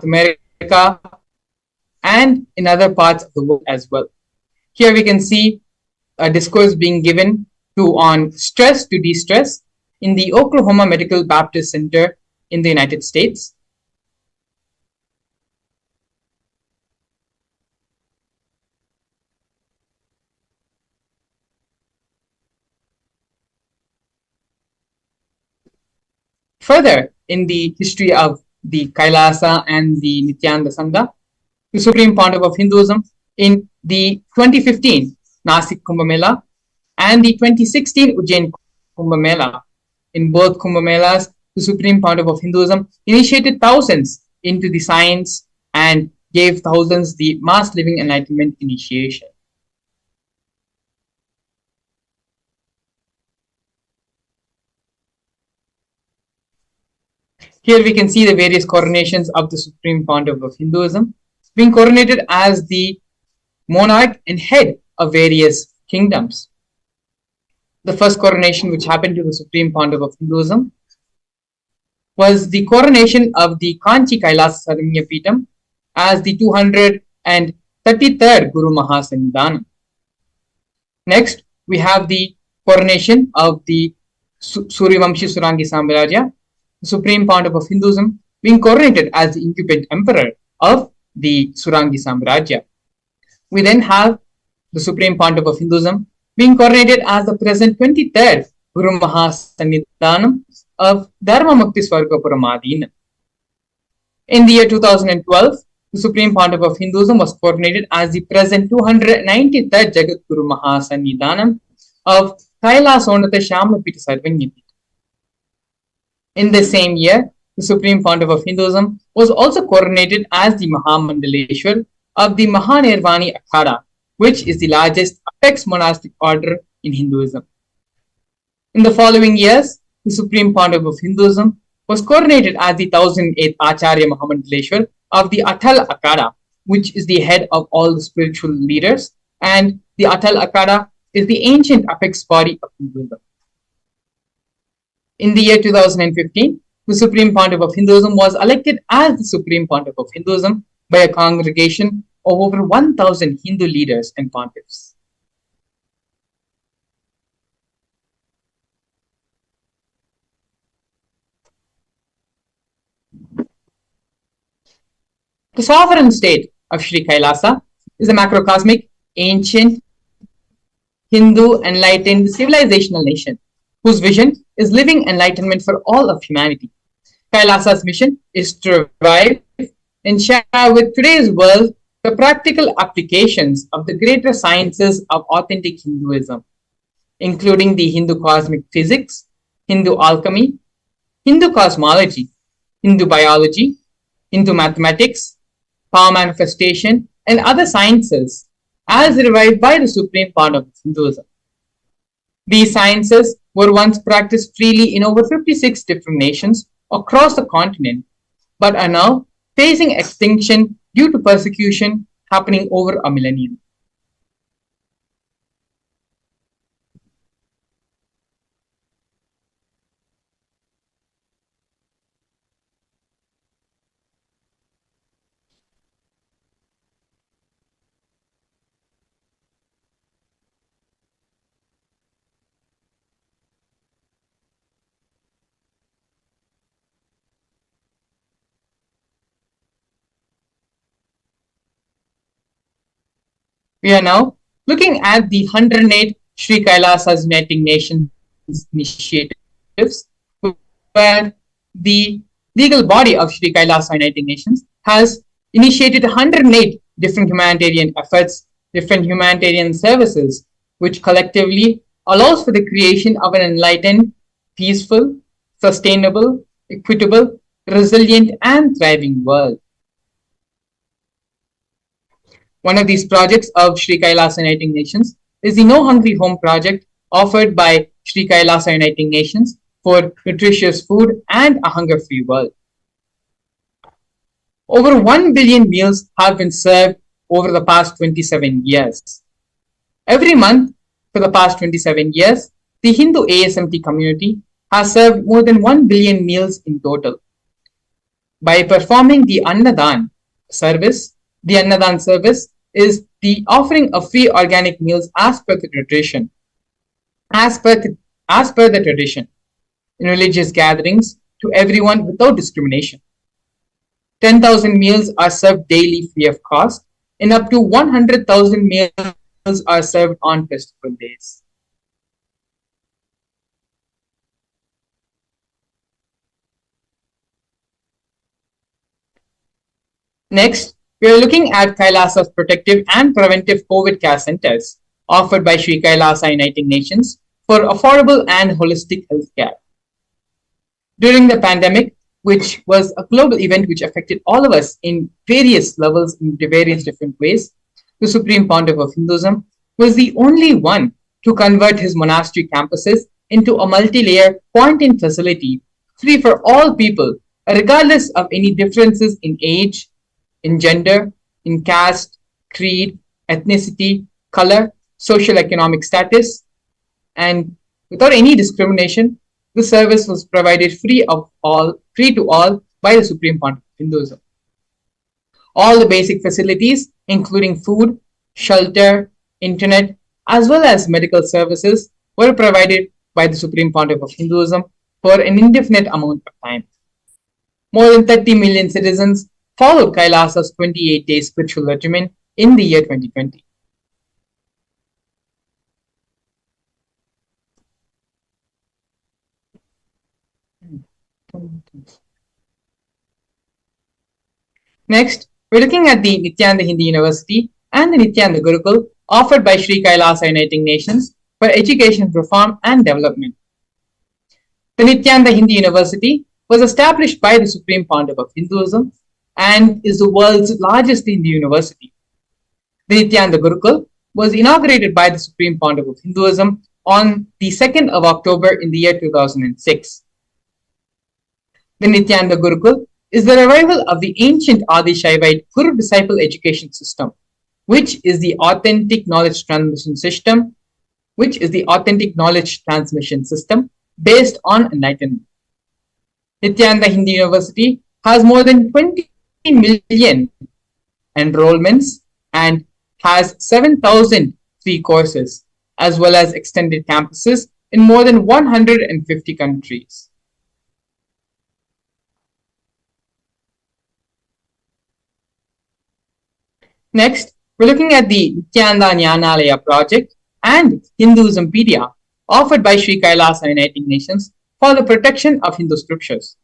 America, and in other parts of the world as well. Here we can see a discourse being given on stress to de-stress in the Oklahoma Medical Baptist Center in the United States. Further, in the history of the Kailasa and the Nithyananda Sangha, the Supreme Pontiff of Hinduism, in the 2015 Nasik Kumbh Mela and the 2016 Ujjain Kumbh Mela. In both Kumbh Melas, the Supreme Pontiff of Hinduism initiated thousands into the science and gave thousands the mass living enlightenment initiation. Here we can see the various coronations of the Supreme Pontiff of Hinduism, being coronated as the monarch and head of various kingdoms. The first coronation which happened to the Supreme Pontiff of Hinduism was the coronation of the Kanchi Kailasa Saranya Peetham as the 233rd Guru Mahasannidhanam. Next, we have the coronation of the Suryavamshi Surangi Samrajya, the Supreme Pontiff of Hinduism, being coronated as the incumbent emperor of the Surangi Samrajya. We then have the Supreme Pontiff of Hinduism being coronated as the present 23rd Guru Mahasannidhanam of Dharma Mukti Swarga Paramadina. In the year 2012, the Supreme Pontiff of Hinduism was coronated as the present 293rd Jagat Guru Mahasannidhanam of Kailasonatha Shamapita Sarvanyapita. In the same year, the Supreme Pontiff of Hinduism was also coronated as the Mahamandaleshwar of the Mahanirvani Akhada, which is the largest apex monastic order in Hinduism. In the following years, the Supreme Pontiff of Hinduism was coronated as the 1008th Acharya Mahamandaleshwar of the Atal Akhada, which is the head of all the spiritual leaders, and the Atal Akhada is the ancient apex body of Hinduism. In the year 2015, the Supreme Pontiff of Hinduism was elected as the Supreme Pontiff of Hinduism by a congregation of over 1,000 Hindu leaders and pontiffs. The sovereign state of Sri Kailasa is a macrocosmic, ancient, Hindu enlightened civilizational nation whose vision is living enlightenment for all of humanity. Kailasa's mission is to revive and share with today's world the practical applications of the greater sciences of authentic Hinduism, including the Hindu cosmic physics, Hindu alchemy, Hindu cosmology, Hindu biology, Hindu mathematics, power manifestation, and other sciences as revived by the Supreme Pontiff of Hinduism. These sciences were once practiced freely in over 56 different nations across the continent, but are now facing extinction due to persecution happening over a millennium. We are now looking at the 108 Sri Kailasa's Uniting Nations initiatives, where the legal body of Sri Kailasa Uniting Nations has initiated 108 different humanitarian efforts, different humanitarian services, which collectively allows for the creation of an enlightened, peaceful, sustainable, equitable, resilient, and thriving world. One of these projects of Sri Kailasa Uniting Nations is the No Hungry Home project offered by Sri Kailasa Uniting Nations for nutritious food and a hunger-free world. Over 1 billion meals have been served over the past 27 years. Every month for the past 27 years, the Hindu ASMT community has served more than 1 billion meals in total. by performing the Annadan service. The Annadan service is the offering of free organic meals as per the tradition. As per the tradition in religious gatherings to everyone without discrimination. 10,000 meals are served daily free of cost, and up to 100,000 meals are served on festival days. Next, we are looking at Kailasa's protective and preventive COVID care centers offered by Sri Kailasa Uniting Nations for affordable and holistic health care. During the pandemic, which was a global event which affected all of us in various levels, in various different ways, the Supreme Pontiff of Hinduism was the only one to convert his monastery campuses into a multi-layer quarantine facility free for all people, regardless of any differences in age, in gender, in caste, creed, ethnicity, color, social economic status, and without any discrimination, the service was provided free to all by the Supreme Pontiff of Hinduism. All the basic facilities, including food, shelter, internet, as well as medical services, were provided by the Supreme Pontiff of Hinduism for an indefinite amount of time. More than 30 million citizens followed Kailasa's 28-day spiritual regimen in the year 2020. Next, we're looking at the Nithyananda Hindi University and the Nithyananda Gurukul offered by Sri Kailasa Uniting Nations for education reform and development. The Nithyananda Hindi University was established by the Supreme Pontiff of Hinduism and is the world's largest Hindu university. The Nithyananda Gurukul was inaugurated by the Supreme Pontiff of Hinduism on the 2nd of October in the year 2006. The Nithyananda Gurukul is the revival of the ancient Adi Shaivite Guru-disciple education system, which is the authentic knowledge transmission system, based on enlightenment. Nithyananda Hindi University has more than 20 million enrollments and has 7,000 free courses, as well as extended campuses in more than 150 countries. Next, we're looking at the Nithyananda Jnanalaya project and Hinduismpedia offered by Sri Kailasa Uniting Nations for the protection of Hindu scriptures.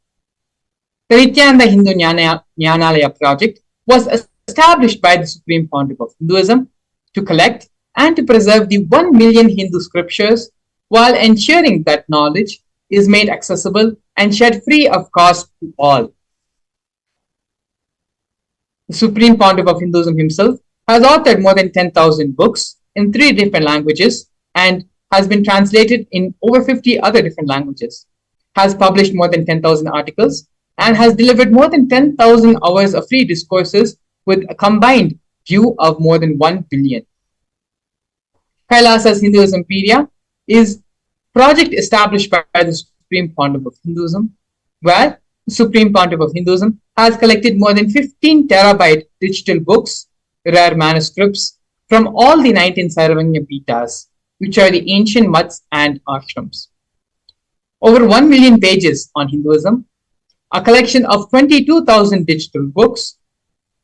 The Nithyananda Hindu Jnanalaya project was established by the Supreme Pontiff of Hinduism to collect and to preserve the 1 million Hindu scriptures while ensuring that knowledge is made accessible and shared free of cost to all. The Supreme Pontiff of Hinduism himself has authored more than 10,000 books in 3 different languages and has been translated in over 50 other different languages, has published more than 10,000 articles, and has delivered more than 10,000 hours of free discourses with a combined view of more than 1 billion. Kailasa's Hinduismpedia is a project established by the Supreme Pontiff of Hinduism, where the Supreme Pontiff of Hinduism has collected more than 15 terabyte digital books, rare manuscripts from all the 19 Saravanya Pitas, which are the ancient mutts and ashrams. Over 1 million pages on Hinduism, a collection of 22,000 digital books,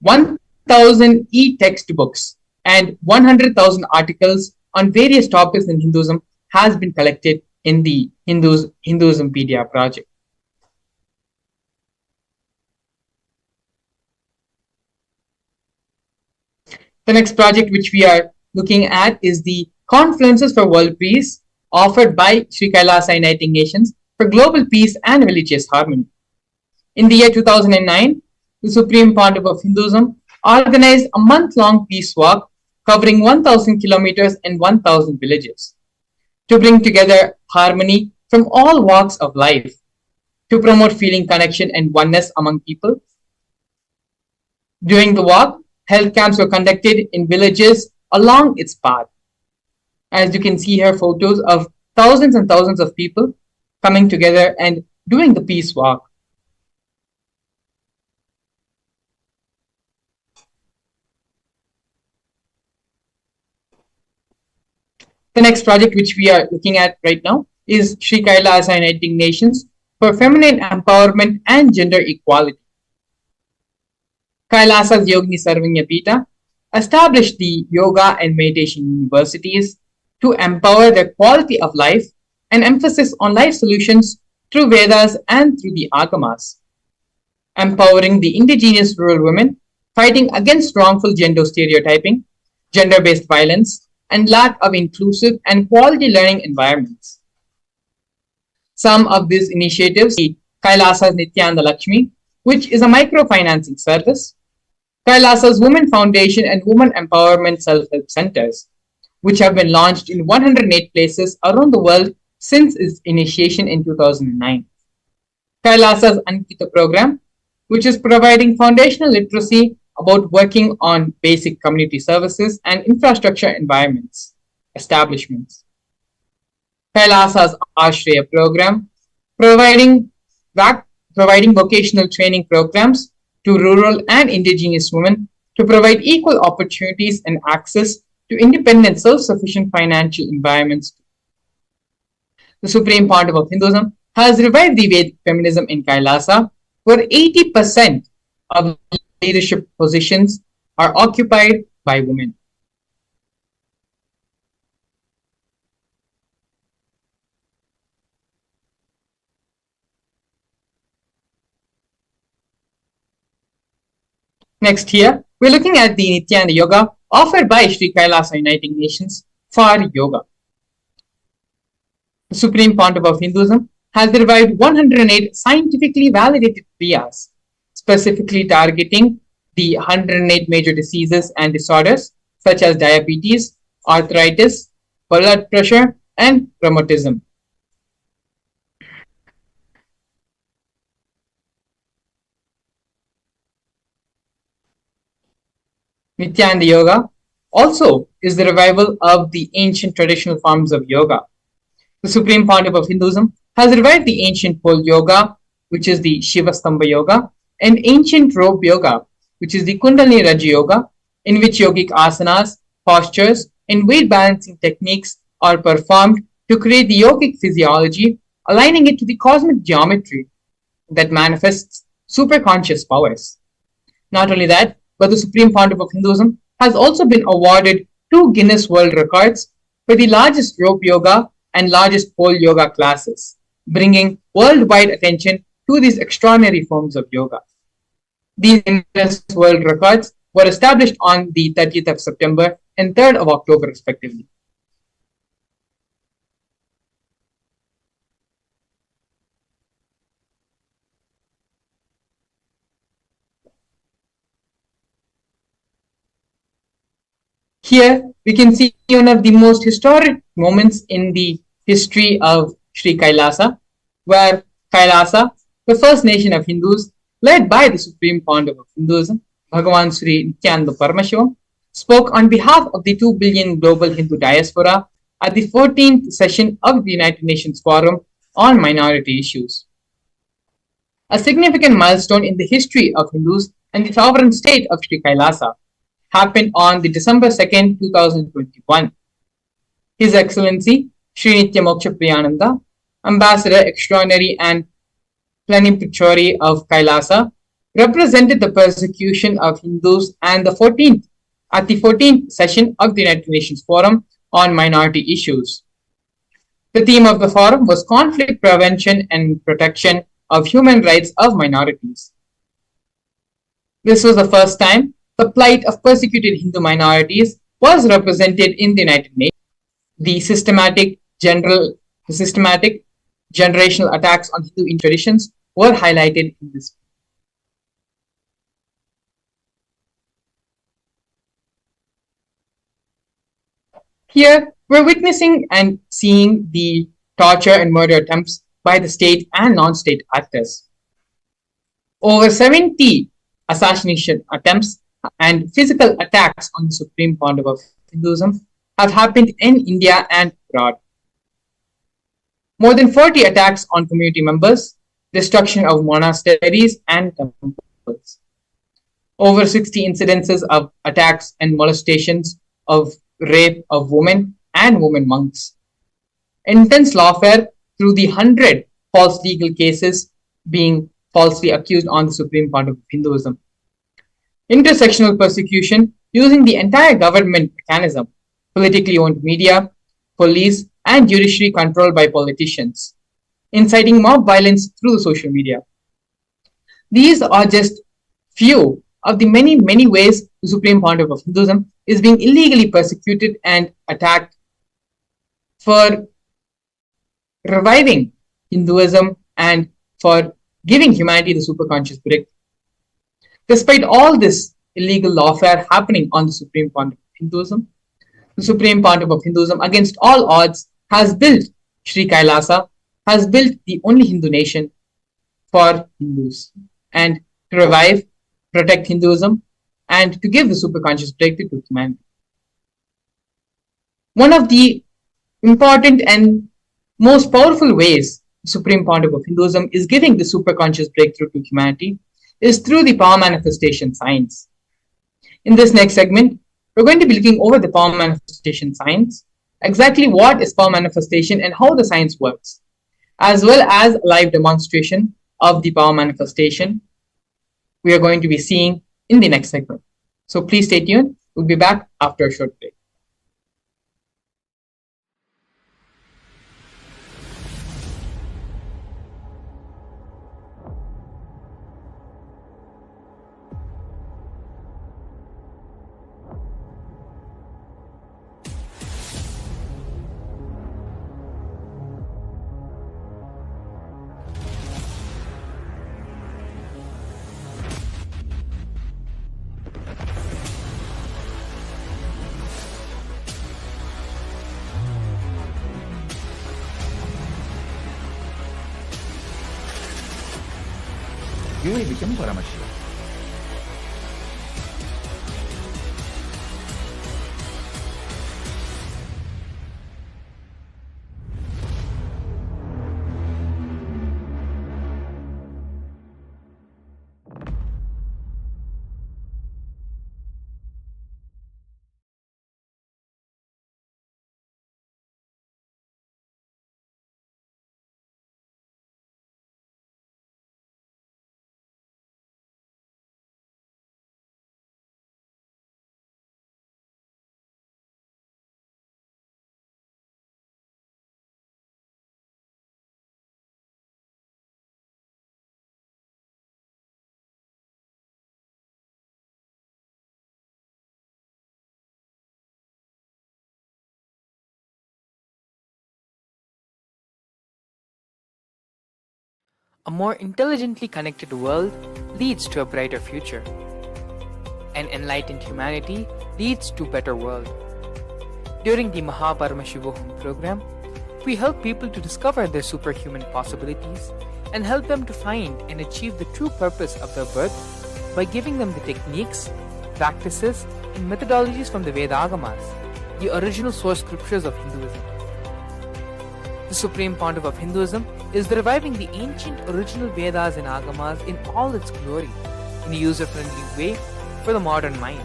1,000 e-textbooks, and 100,000 articles on various topics in Hinduism has been collected in the Hinduismpedia project. The next project which we are looking at is the Confluences for World Peace offered by Sri Kailasa Uniting Nations for global peace and religious harmony. In the year 2009, the Supreme Pontiff of Hinduism organized a month-long peace walk covering 1,000 kilometers and 1,000 villages to bring together harmony from all walks of life, to promote feeling connection and oneness among people. During the walk, health camps were conducted in villages along its path. As you can see here, photos of thousands and thousands of people coming together and doing the peace walk. The next project which we are looking at right now is Sri Kailasa Uniting Nations for Feminine Empowerment and Gender Equality. Kailasa's Yogini Sarvanya Pita established the yoga and meditation universities to empower the quality of life and emphasis on life solutions through Vedas and through the Agamas, empowering the indigenous rural women, fighting against wrongful gender stereotyping, gender-based violence, and lack of inclusive and quality learning environments. Some of these initiatives, Kailasa's Nithyananda Lakshmi, which is a microfinancing service, Kailasa's Women Foundation and Women Empowerment Self-Help Centers, which have been launched in 108 places around the world since its initiation in 2009. Kailasa's Ankita program, which is providing foundational literacy about working on basic community services and infrastructure environments, establishments. Kailasa's Ashreya program, providing vocational training programs to rural and indigenous women to provide equal opportunities and access to independent, self-sufficient financial environments. The Supreme Pontiff of Hinduism has revived the Vedic feminism in Kailasa, where 80% of leadership positions are occupied by women. Next here, we're looking at the Nithyananda Yoga offered by Sri Kailasa Uniting Nations for yoga. The Supreme Pontiff of Hinduism has revived 108 scientifically validated kriyas, specifically targeting the 108 major diseases and disorders such as diabetes, arthritis, blood pressure, and rheumatism. Nithyananda Yoga also is the revival of the ancient traditional forms of yoga. The Supreme Pontiff of Hinduism has revived the ancient pole yoga, which is the Shiva Stamba Yoga, and ancient rope yoga, which is the Kundalini Raja Yoga, in which yogic asanas, postures, and weight balancing techniques are performed to create the yogic physiology, aligning it to the cosmic geometry that manifests superconscious powers. Not only that, but the Supreme Pontiff of Hinduism has also been awarded 2 Guinness World Records for the largest rope yoga and largest pole yoga classes, bringing worldwide attention to these extraordinary forms of yoga. These Guinness World Records were established on the 30th of September and 3rd of October, respectively. Here, we can see one of the most historic moments in the history of Sri Kailasa, where Kailasa, the first nation of Hindus, led by the Supreme Pontiff of Hinduism, Bhagavan Sri Nithyananda Paramashivam, spoke on behalf of the 2 billion global Hindu diaspora at the 14th session of the United Nations Forum on Minority Issues. A significant milestone in the history of Hindus and the sovereign state of Sri Kailasa happened on the December 2nd, 2021. His Excellency Sri Nitya Moksha Priyananda, Ambassador Extraordinary and Plenipotentiary of Kailasa, represented the persecution of Hindus at the 14th session of the United Nations Forum on Minority Issues. The theme of the forum was conflict prevention and protection of human rights of minorities. This was the first time the plight of persecuted Hindu minorities was represented in the United Nations. The systematic generational attacks on Hindu traditions were highlighted in this. Here, we're witnessing and seeing the torture and murder attempts by the state and non-state actors. Over 70 assassination attempts and physical attacks on the Supreme Pontiff of Hinduism have happened in India and abroad. More than 40 attacks on community members, destruction of monasteries and temples. Over 60 incidences of attacks and molestations of rape of women and women monks. Intense lawfare through the 100 false legal cases being falsely accused on the Supreme Court of Hinduism. Intersectional persecution using the entire government mechanism, politically owned media, police, and judiciary controlled by politicians, inciting mob violence through social media. These are just few of the many, many ways the Supreme Pontiff of Hinduism is being illegally persecuted and attacked for reviving Hinduism and for giving humanity the superconscious break. Despite all this illegal lawfare happening on the Supreme Pontiff of Hinduism, the Supreme Pontiff of Hinduism, against all odds, has built Sri Kailasa, has built the only Hindu nation for Hindus, and to revive, protect Hinduism, and to give the superconscious breakthrough to humanity. One of the important and most powerful ways the Supreme Pontiff of Hinduism is giving the superconscious breakthrough to humanity is through the power manifestation science. In this next segment, we're going to be looking over the power manifestation science, exactly what is power manifestation and how the science works, as well as a live demonstration of the power manifestation we are going to be seeing in the next segment. So please stay tuned. We'll be back after a short break. You will become Paramashivam. A more intelligently connected world leads to a brighter future. An enlightened humanity leads to a better world. During the Paramashivam program, we help people to discover their superhuman possibilities and help them to find and achieve the true purpose of their birth by giving them the techniques, practices, and methodologies from the Vedagamas, the original source scriptures of Hinduism. The Supreme Pontiff of Hinduism is reviving the ancient original Vedas and Agamas in all its glory, in a user-friendly way for the modern mind.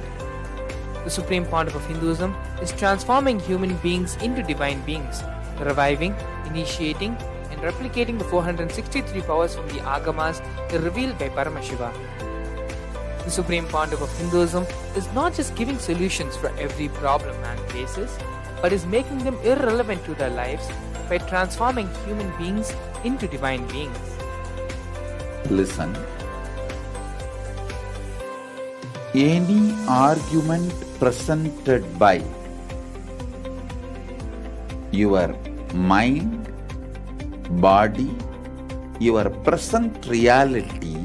The Supreme Pontiff of Hinduism is transforming human beings into divine beings, reviving, initiating, and replicating the 463 powers from the Agamas revealed by Paramashivam. The Supreme Pontiff of Hinduism is not just giving solutions for every problem man faces, but is making them irrelevant to their lives by transforming human beings into divine beings. Listen. Any argument presented by your mind, body, your present reality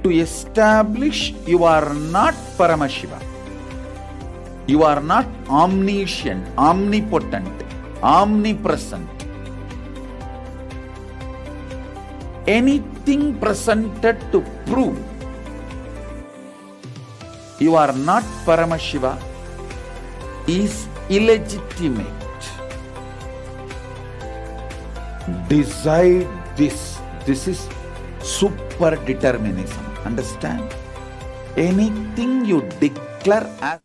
to establish you are not Paramashiva. You are not omniscient, omnipotent, omnipresent. Anything presented to prove you are not Paramashiva is illegitimate. Decide this. This is super determinism. Understand? Anything you declare as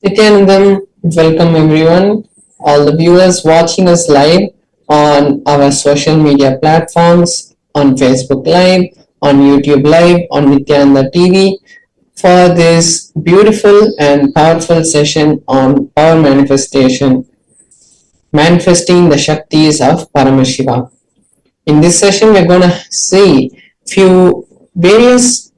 Nithyanandam, welcome everyone, all the viewers watching us live on our social media platforms, on Facebook Live, on YouTube Live, on Nithyananda TV for this beautiful and powerful session on power manifestation, manifesting the Shaktis of Paramashiva. In this session, we're going to see few various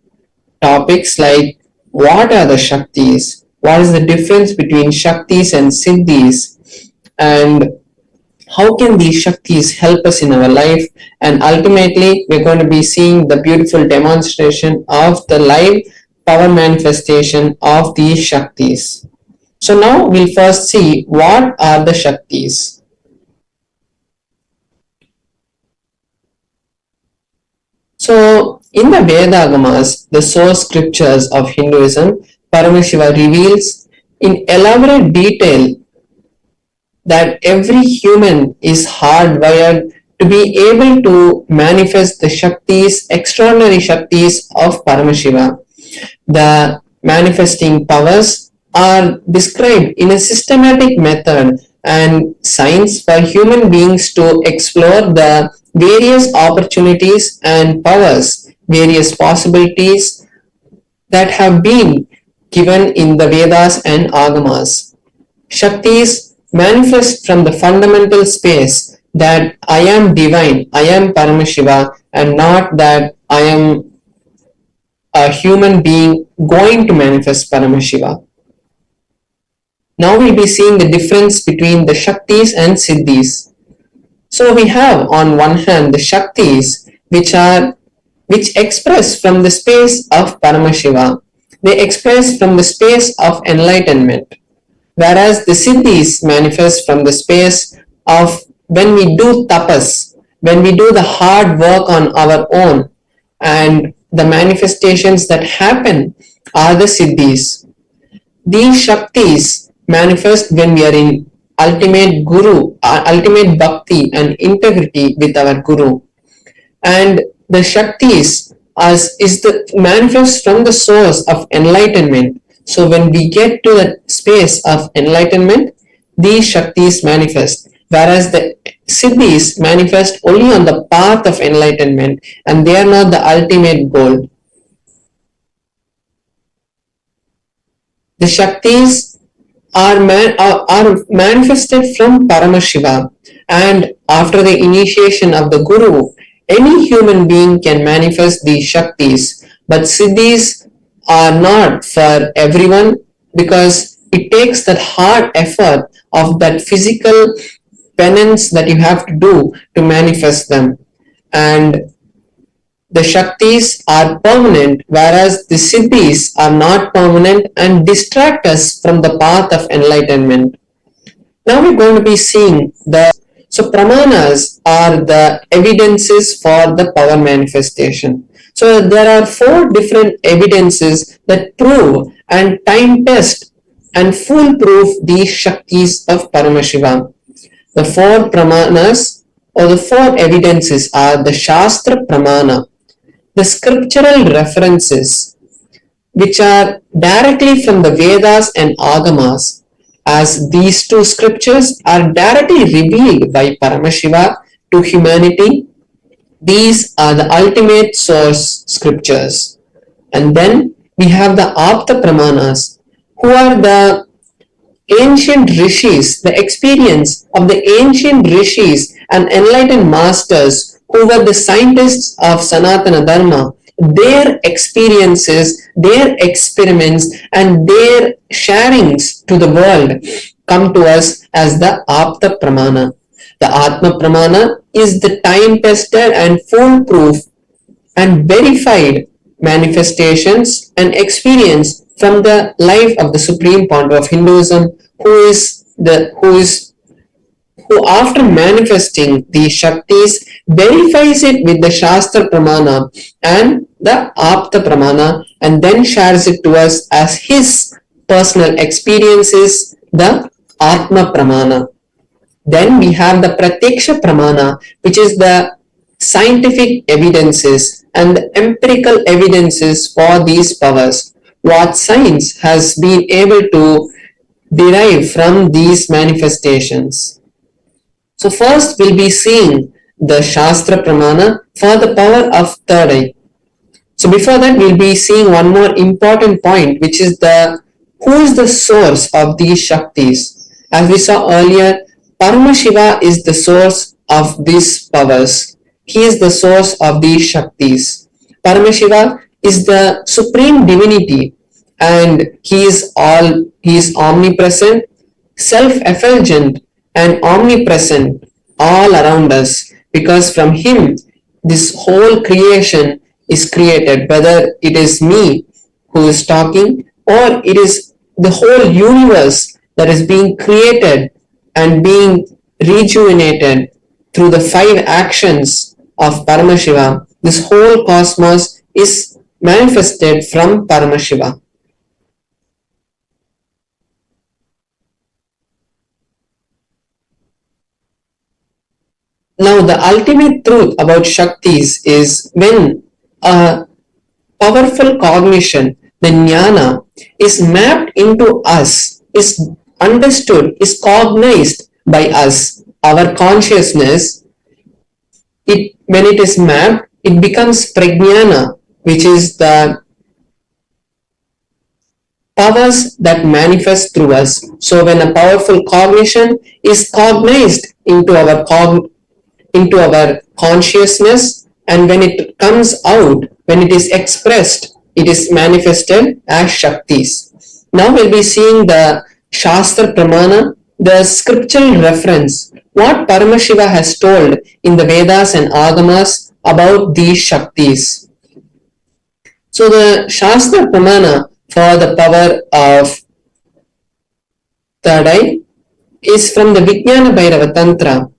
topics like what are the Shaktis, what is the difference between Shaktis and Siddhis, and how can these Shaktis help us in our life, and ultimately we're going to be seeing the beautiful demonstration of the live power manifestation of these Shaktis. So now we'll first see what are the Shaktis. So, in the Vedagamas, the source scriptures of Hinduism, Paramashiva reveals in elaborate detail that every human is hardwired to be able to manifest the Shaktis, extraordinary Shaktis of Paramashiva. The manifesting powers are described in a systematic method and science for human beings to explore the various opportunities and powers, various possibilities that have been given in the Vedas and Agamas. Shaktis manifest from the fundamental space that I am divine, I am Paramashiva, and not that I am a human being going to manifest Paramashiva. Now we'll be seeing the difference between the Shaktis and Siddhis. So we have on one hand the Shaktis which express from the space of Paramashiva. They express from the space of enlightenment. Whereas the Siddhis manifest from the space of when we do tapas, when we do the hard work on our own, and the manifestations that happen are the Siddhis. These Shaktis manifest when we are in ultimate Guru, ultimate Bhakti and integrity with our Guru. And the Shaktis is the manifest from the source of enlightenment. So when we get to the space of enlightenment, these Shaktis manifest. Whereas the Siddhis manifest only on the path of enlightenment and they are not the ultimate goal. The Shaktis are manifested from Paramashiva, and after the initiation of the Guru, any human being can manifest these Shaktis, but Siddhis are not for everyone because it takes that hard effort of that physical penance that you have to do to manifest them. And the Shaktis are permanent, whereas the Siddhis are not permanent and distract us from the path of enlightenment. Now we're going to be seeing so pramanas are the evidences for the power manifestation. So there are 4 different evidences that prove and time test and foolproof these Shaktis of Paramashiva. The 4 pramanas or the 4 evidences are the Shastra Pramana, the scriptural references which are directly from the Vedas and Agamas, as these 2 scriptures are directly revealed by Paramashiva to humanity. These are the ultimate source scriptures. And then we have the Apta Pramanas, who are the ancient rishis, the experience of the ancient rishis and enlightened masters who were the scientists of Sanatana Dharma. Their experiences, their experiments, and their sharings to the world come to us as the Apta Pramana. The Atma Pramana is the time-tested and foolproof and verified manifestations and experience from the life of the Supreme Pontiff of Hinduism, who after manifesting these Shaktis verifies it with the Shastra Pramana and the Apta Pramana and then shares it to us as his personal experiences, the Atma Pramana. Then we have the Pratyaksha Pramana, which is the scientific evidences and the empirical evidences for these powers. What science has been able to derive from these manifestations. So first we'll be seeing the Shastra Pramana for the power of third eye. So before that we'll be seeing one more important point, which is who is the source of these Shaktis. As we saw earlier, Paramashiva is the source of these powers. He is the source of these Shaktis. Paramashiva is the supreme divinity, and he is omnipresent, self-effulgent, and omnipresent all around us, because from him this whole creation is created, whether it is me who is talking or it is the whole universe that is being created and being rejuvenated through the 5 actions of Paramashiva. This whole cosmos is manifested from Paramashiva. Now, the ultimate truth about Shaktis is when a powerful cognition, the jnana, is mapped into us, is understood, is cognized by us, our consciousness, when it is mapped, it becomes prajnana, which is the powers that manifest through us. So when a powerful cognition is cognized into our consciousness, and when it comes out, when it is expressed, it is manifested as Shaktis. Now we'll be seeing the Shastra Pramana, the scriptural reference, what Paramashiva has told in the Vedas and Agamas about these Shaktis. So the Shastra Pramana for the power of third eye is from the Vijnana Bhairava Tantra.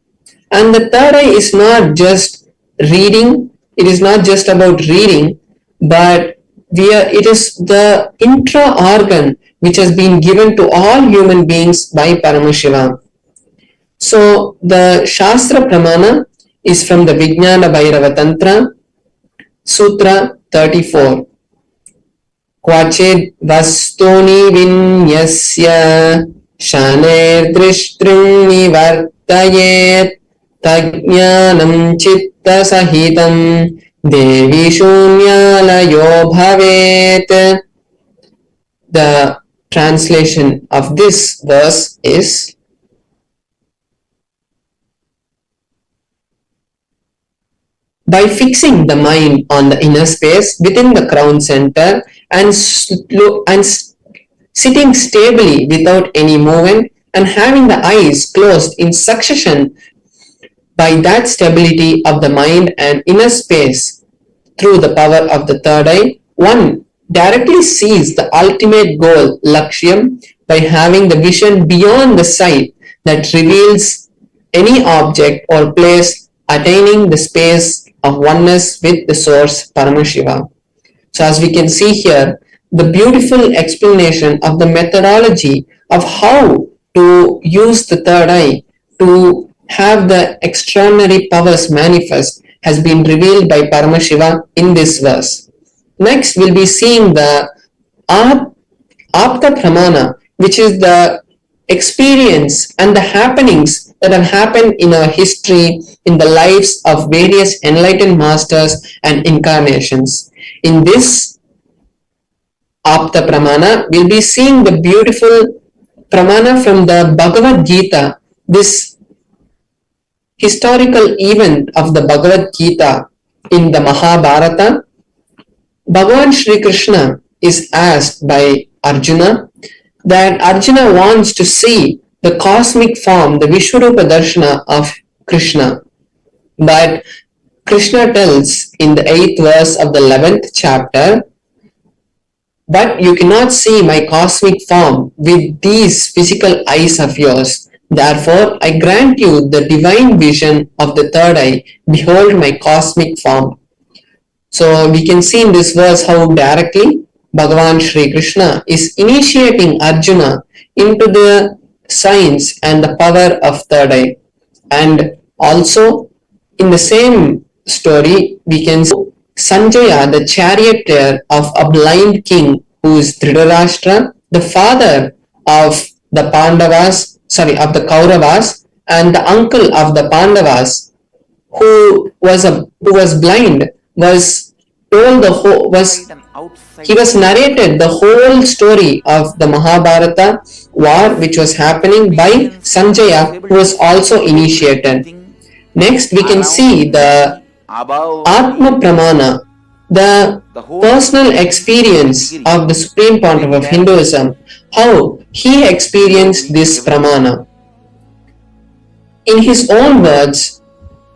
And the third eye is not just reading, it is not just about reading, but it is the intra-organ which has been given to all human beings by Paramashiva. So the Shastra Pramana is from the Vijnana Bhairava Tantra, Sutra 34. Kvachid vastuni vinyasya shaner drishtrim nivartayet tajnanam chitta sahitam devi shunyalayo bhavet. The translation of this verse is: by fixing the mind on the inner space within the crown center and sitting stably without any movement and having the eyes closed in succession, by that stability of the mind and inner space through the power of the third eye, one directly sees the ultimate goal, Lakshyam, by having the vision beyond the sight that reveals any object or place, attaining the space of oneness with the source Paramashiva. So as we can see here, the beautiful explanation of the methodology of how to use the third eye to have the extraordinary powers manifest has been revealed by Paramashiva in this verse. Next, we'll be seeing the Apta Pramana, which is the experience and the happenings that have happened in our history, in the lives of various enlightened masters and incarnations. In this Apta Pramana, we'll be seeing the beautiful Pramana from the Bhagavad Gita, this historical event of the Bhagavad Gita in the Mahabharata. Bhagavan Shri Krishna is asked by Arjuna that Arjuna wants to see the cosmic form, the Vishwarupa Darshana of Krishna. But Krishna tells in the 8th verse of the 11th chapter, but you cannot see my cosmic form with these physical eyes of yours. Therefore, I grant you the divine vision of the third eye. Behold my cosmic form. So we can see in this verse how directly Bhagavan Shri Krishna is initiating Arjuna into the science and the power of third eye. And also in the same story, we can see Sanjaya, the charioteer of a blind king who is Dhritarashtra, the father of the Pandavas, sorry, of the Kauravas, and the uncle of the Pandavas, who was blind, was told the whole was he was narrated the whole story of the Mahabharata war which was happening by Sanjaya, who was also initiated. Next, we can see the Atma Pramana, the personal experience of the Supreme Pontiff of Hinduism, how he experienced this Pramana. In his own words,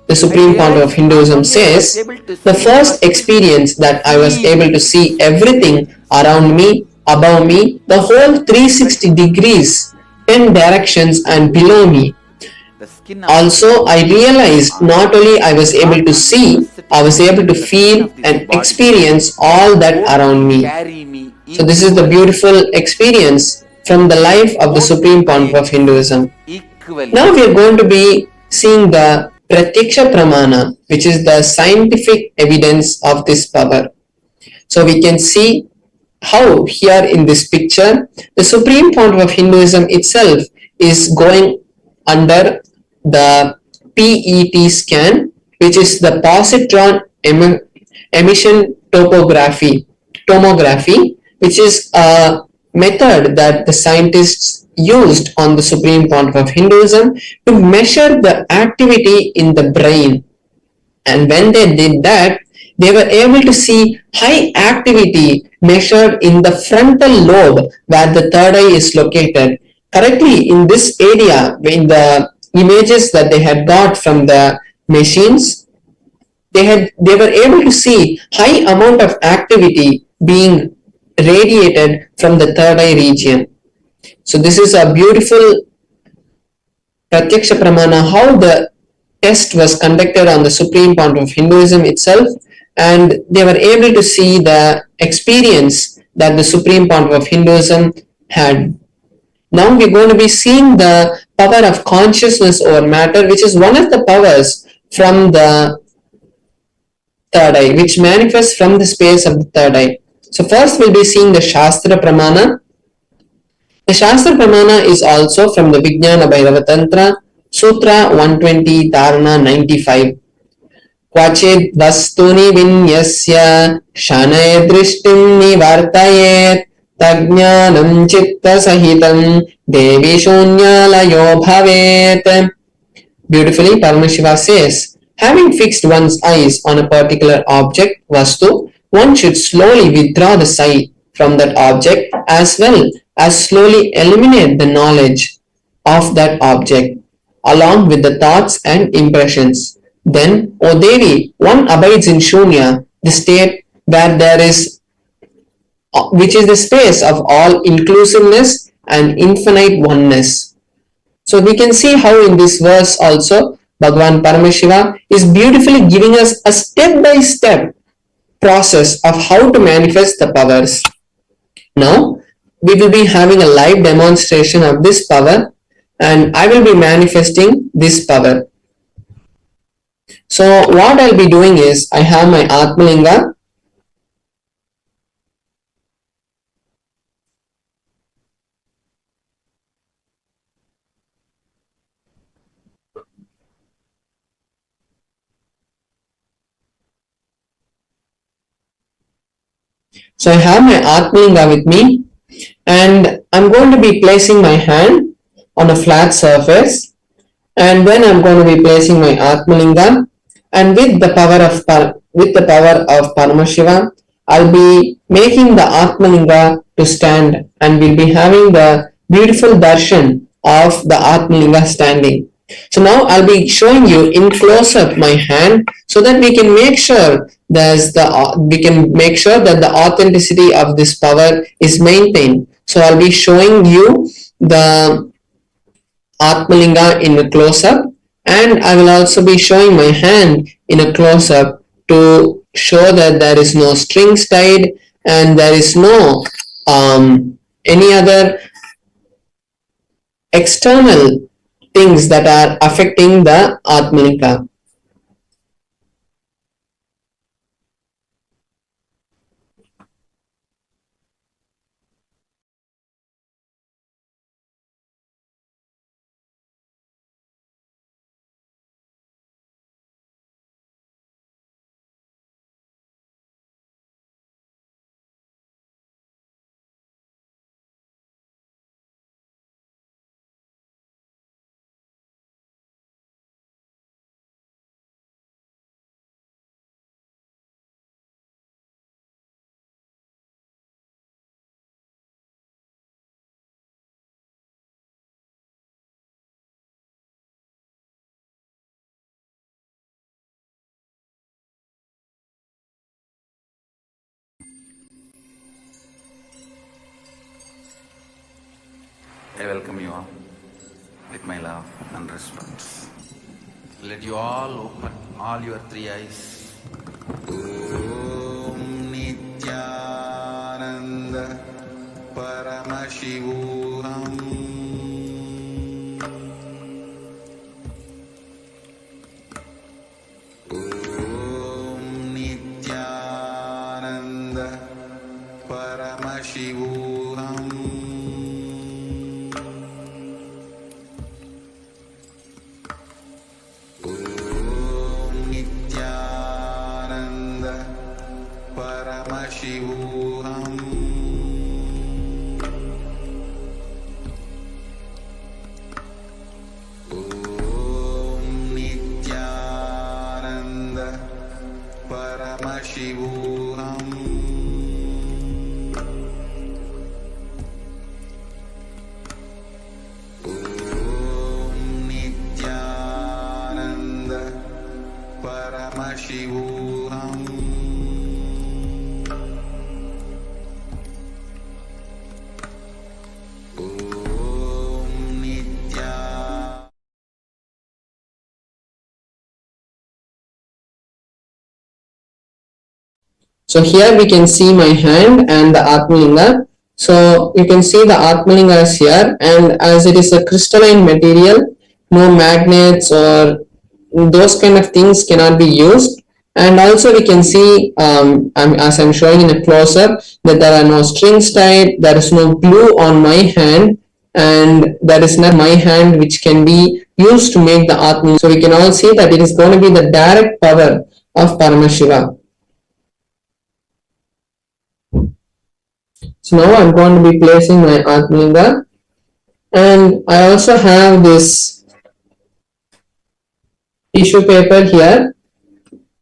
the Supreme Pontiff of Hinduism says, the first experience that I was able to see everything around me, above me, the whole 360 degrees, 10 directions and below me. Also, I realized not only I was able to see, I was able to feel and experience all that around me. So this is the beautiful experience from the life of the Supreme Pontiff of Hinduism. Now we are going to be seeing the Pratyaksha Pramana, which is the scientific evidence of this power. So we can see how here in this picture, the Supreme Pontiff of Hinduism itself is going under the PET scan, which is the positron emission tomography, which is a method that the scientists used on the Supreme Pontiff of Hinduism to measure the activity in the brain. And when they did that, they were able to see high activity measured in the frontal lobe where the third eye is located. Correctly, in this area, in the images that they had got from the machines, they were able to see high amount of activity being radiated from the third eye region. So this is a beautiful Pratyaksha Pramana, how the test was conducted on the Supreme Pontiff of Hinduism itself, and they were able to see the experience that the Supreme Pontiff of Hinduism had. Now we're going to be seeing the power of consciousness over matter, which is one of the powers from the third eye, which manifests from the space of the third eye. So first we'll be seeing the Shastra Pramana. The Shastra Pramana is also from the Vijnana Bhairava Tantra, Sutra 120, Dharana 95. Kvachid vastuni vinyasya shanay drishtim nivartayet tajnanam chitta sahitam devi shunyalayo bhavet. Beautifully, Paramashiva says, having fixed one's eyes on a particular object, vastu, one should slowly withdraw the sight from that object as well as slowly eliminate the knowledge of that object along with the thoughts and impressions. Then, O Devi, one abides in Shunya, the state where there is, which is the space of all inclusiveness and infinite oneness. So we can see how in this verse also Bhagavan Paramashiva is beautifully giving us a step-by-step process of how to manifest the powers. Now we will be having a live demonstration of this power, and I will be manifesting this power. So what I'll be doing is I have my Atmalinga. So I have my Atmalinga with me, and I'm going to be placing my hand on a flat surface, and then I'm going to be placing my Atmalinga, and with the power of Paramashiva, I'll be making the Atmalinga to stand, and we'll be having the beautiful darshan of the Atmalinga standing. So now I'll be showing you in close up my hand so that we can make sure that the authenticity of this power is maintained. So I'll be showing you the Atmalinga in a close up, and I will also be showing my hand in a close up to show that there is no strings tied and there is no any other external things that are affecting the Atmalinga. I welcome you all with my love and respect. Let you all open all your three eyes. Om Nithyananda Paramashivam. Om Nithyananda Paramashivam. Om Nithyananda Paramashivam. Om Nithyananda Paramashivam. Om Nithyananda Paramashivam. Om Nithyananda. So here we can see my hand and the Atmalinga. So you can see the Atmalinga is here, and as it is a crystalline material, no magnets or those kind of things cannot be used. And also we can see, as I'm showing in a close-up, that there are no strings tied, there is no glue on my hand, and there is not my hand which can be used to make the Atmalinga. So we can all see that it is going to be the direct power of Paramashiva. So now I'm going to be placing my Atmalinga, and I also have this tissue paper here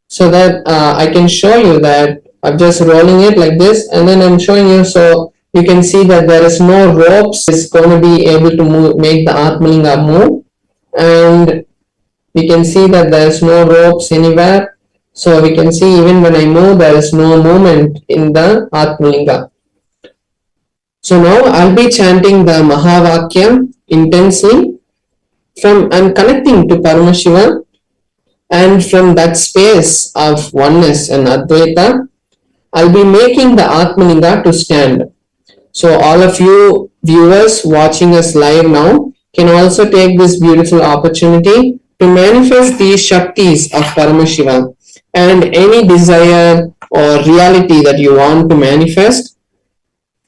so that I can show you that I'm just rolling it like this, and then I'm showing you so you can see that there is no ropes. It's going to be able to make the Atmalinga move, and we can see that there is no ropes anywhere. So we can see even when I move, there is no movement in the Atmalinga. So now I'll be chanting the Mahavakya intensely. I'm connecting to Paramashiva, and from that space of oneness and Advaita, I'll be making the Atmalinga to stand. So all of you viewers watching us live now can also take this beautiful opportunity to manifest these Shaktis of Paramashiva, and any desire or reality that you want to manifest,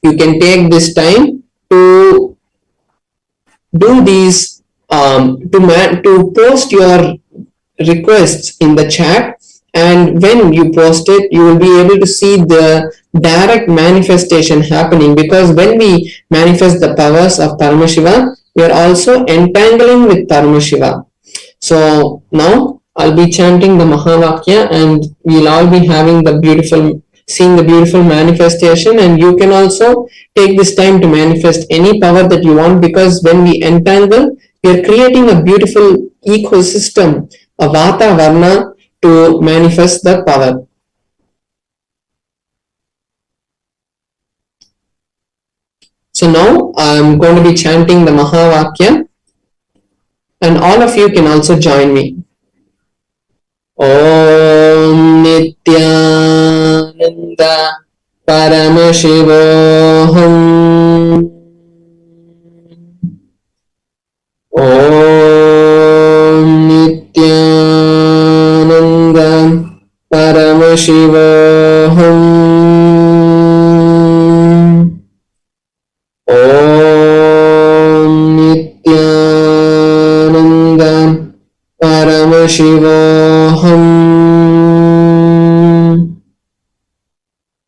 you can take this time to do these, to post your requests in the chat, and when you post it, you will be able to see the direct manifestation happening, because when we manifest the powers of Paramashiva, we are also entangling with Paramashiva. So now I'll be chanting the Mahavakya, and we'll all be having seeing the beautiful manifestation, and you can also take this time to manifest any power that you want, because when we entangle, we are creating a beautiful ecosystem, a Vata Varna, to manifest the power. So now I'm going to be chanting the Mahavakya, and all of you can also join me. Om Nithyananda Paramashivoham. Om Nithyananda Paramashivoham. Om Nithyananda Paramashivoham.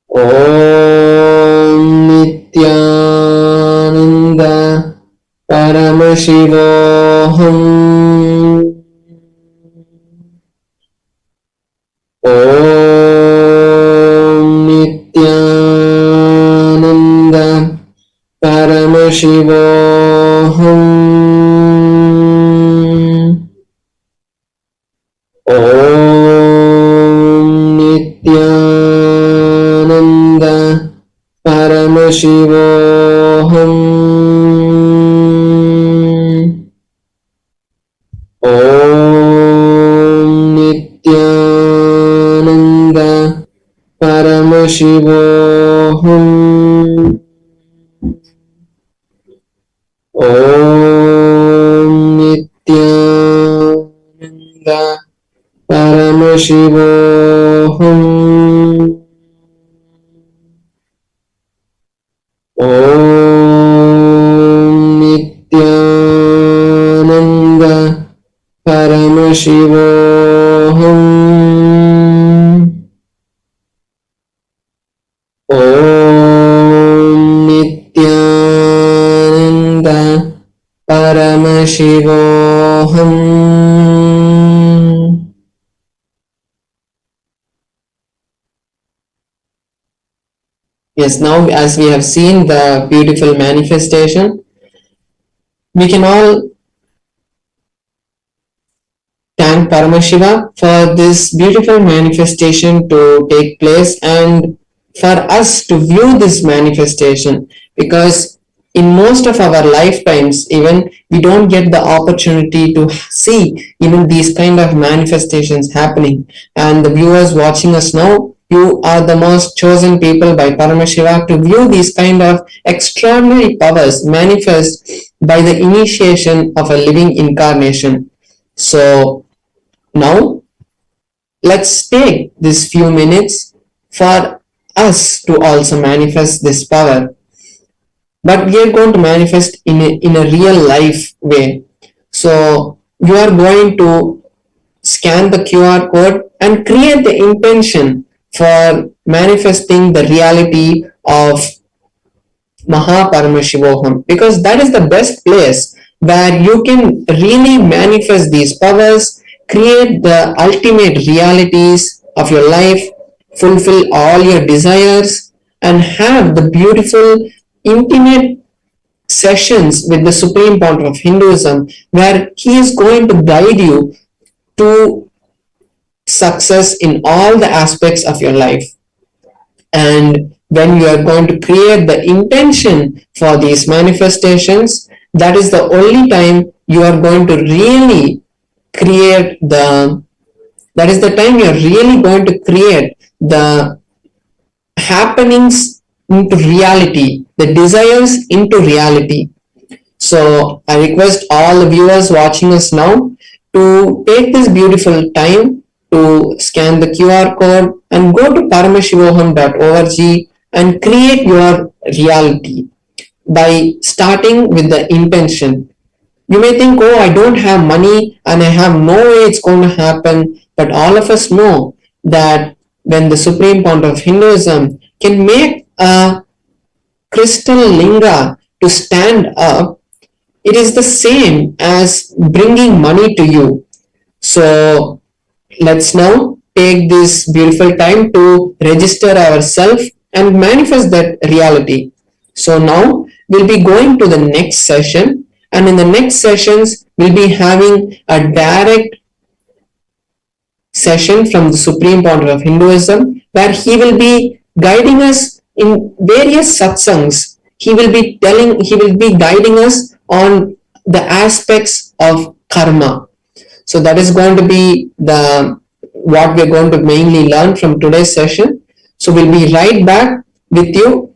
Om Nithyananda Paramashivoham. Om Nithyananda Paramashivoham. Om Nithyananda Paramashivoham. Paramashivoham. Om Nithyananda Paramashivoham. Om Nithyananda Paramashivoham. Om Nithyananda Paramashivoham. Yes, now as we have seen the beautiful manifestation, we can all thank Paramashiva for this beautiful manifestation to take place and for us to view this manifestation, because in most of our lifetimes even we don't get the opportunity to see even these kind of manifestations happening. And the viewers watching us now, you are the most chosen people by Paramashiva to view these kind of extraordinary powers manifest by the initiation of a living incarnation. So now let's take these few minutes for us to also manifest this power, but we are going to manifest in a real life way. So you are going to scan the QR code and create the intention for manifesting the reality of Paramashivoham, because that is the best place where you can really manifest these powers, create the ultimate realities of your life, fulfill all your desires, and have the beautiful, intimate sessions with the Supreme Founder of Hinduism, where he is going to guide you to success in all the aspects of your life. And when you are going to create the intention for these manifestations, that is the only time you are going to really create the happenings into reality, the desires into reality. So I request all the viewers watching us now to take this beautiful time to scan the QR code and go to paramashivoham.org and create your reality by starting with the intention. You may think, oh, I don't have money and I have no way it's going to happen, but all of us know that when the Supreme Founder of Hinduism can make a crystal linga to stand up, it is the same as bringing money to you. So let's now take this beautiful time to register ourselves and manifest that reality. So now we'll be going to the next session, and in the next sessions we'll be having a direct session from the Supreme Founder of Hinduism, where he will be guiding us in various satsangs. He will be guiding us on the aspects of karma. So that is going to be what we're going to mainly learn from today's session. So we'll be right back with you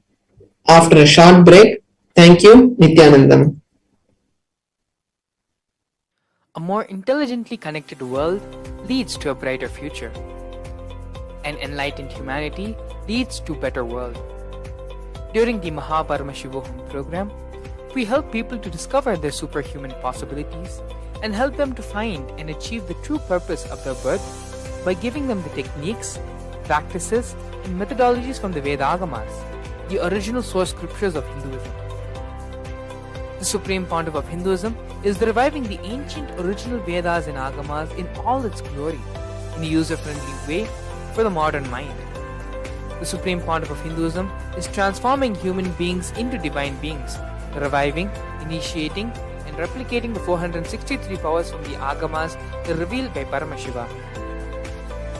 after a short break. Thank you, Nithyanandam. A more intelligently connected world leads to a brighter future. An enlightened humanity leads to a better world. During the Paramashivam program, we help people to discover their superhuman possibilities and help them to find and achieve the true purpose of their birth by giving them the techniques, practices, and methodologies from the Vedagamas, the original source scriptures of Hinduism. The Supreme Pontiff of Hinduism is reviving the ancient original Vedas and Agamas in all its glory, in a user-friendly way for the modern mind. The Supreme Pontiff of Hinduism is transforming human beings into divine beings, reviving, initiating, and replicating the 463 powers from the Agamas revealed by Paramashiva.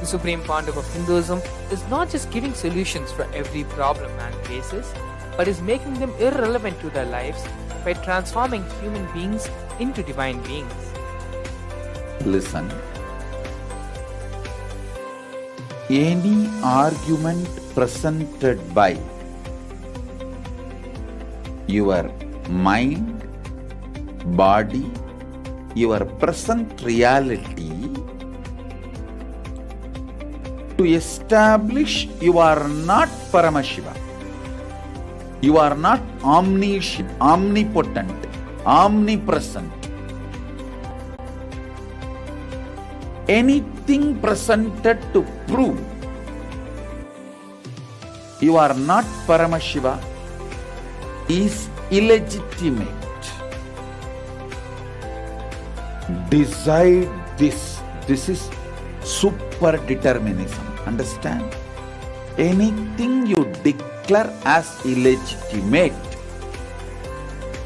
The Supreme Pontiff of Hinduism is not just giving solutions for every problem man faces, but is making them irrelevant to their lives by transforming human beings into divine beings. Listen. any argument presented by your mind, body, your present reality to establish you are not Paramashiva. You are not omniscient, omnipotent, omnipresent. Anything presented to prove you are not Paramashiva is illegitimate. Decide this. This is super determinism. Understand? Anything you declare as illegitimate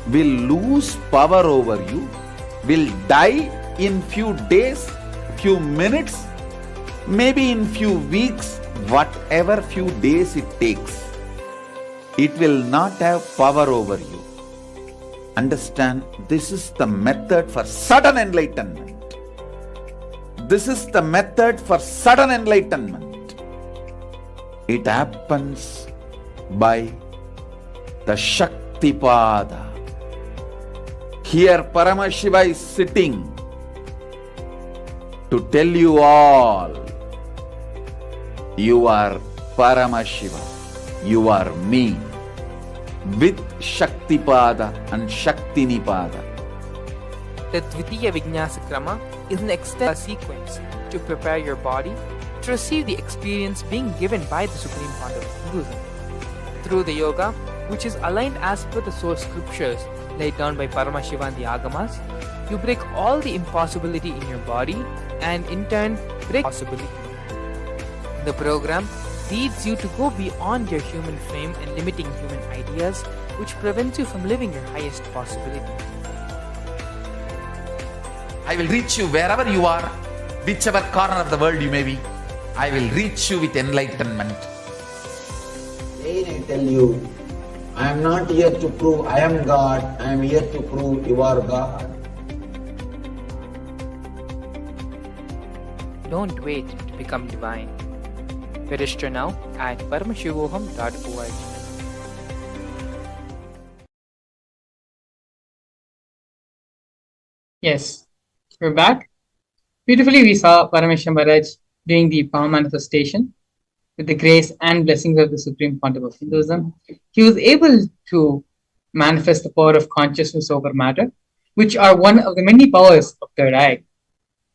will lose power over you, will die in few days, few minutes, maybe in few weeks, whatever few days it takes. It will not have power over you. Understand, this is the method for sudden enlightenment. This is the method for sudden enlightenment. It happens by the Shaktipada. Here Paramashiva is sitting to tell you all, you are Paramashiva, you are me, with Shaktipada and Shaktinipada. The Dvitiya Vijnasa Krama is an extended sequence to prepare your body to receive the experience being given by the Supreme Pandava of Hinduism. Through the yoga, which is aligned as per the source scriptures laid down by Paramashiva and the Agamas, you break all the impossibility in your body and in turn break possibility. The program leads you to go beyond your human frame and limiting human ideas, which prevents you from living your highest possibility. I will reach you wherever you are, whichever corner of the world you may be. I will reach you with enlightenment. Again I tell you, I am not here to prove I am God, I am here to prove you are God. Don't wait to become divine. Register now at paramashivoham.org. Yes, we're back. Beautifully, we saw Paramashivam Maharaj doing the Bhava manifestation with the grace and blessings of the Supreme Pontiff of Hinduism. He was able to manifest the power of consciousness over matter, which are one of the many powers of third eye,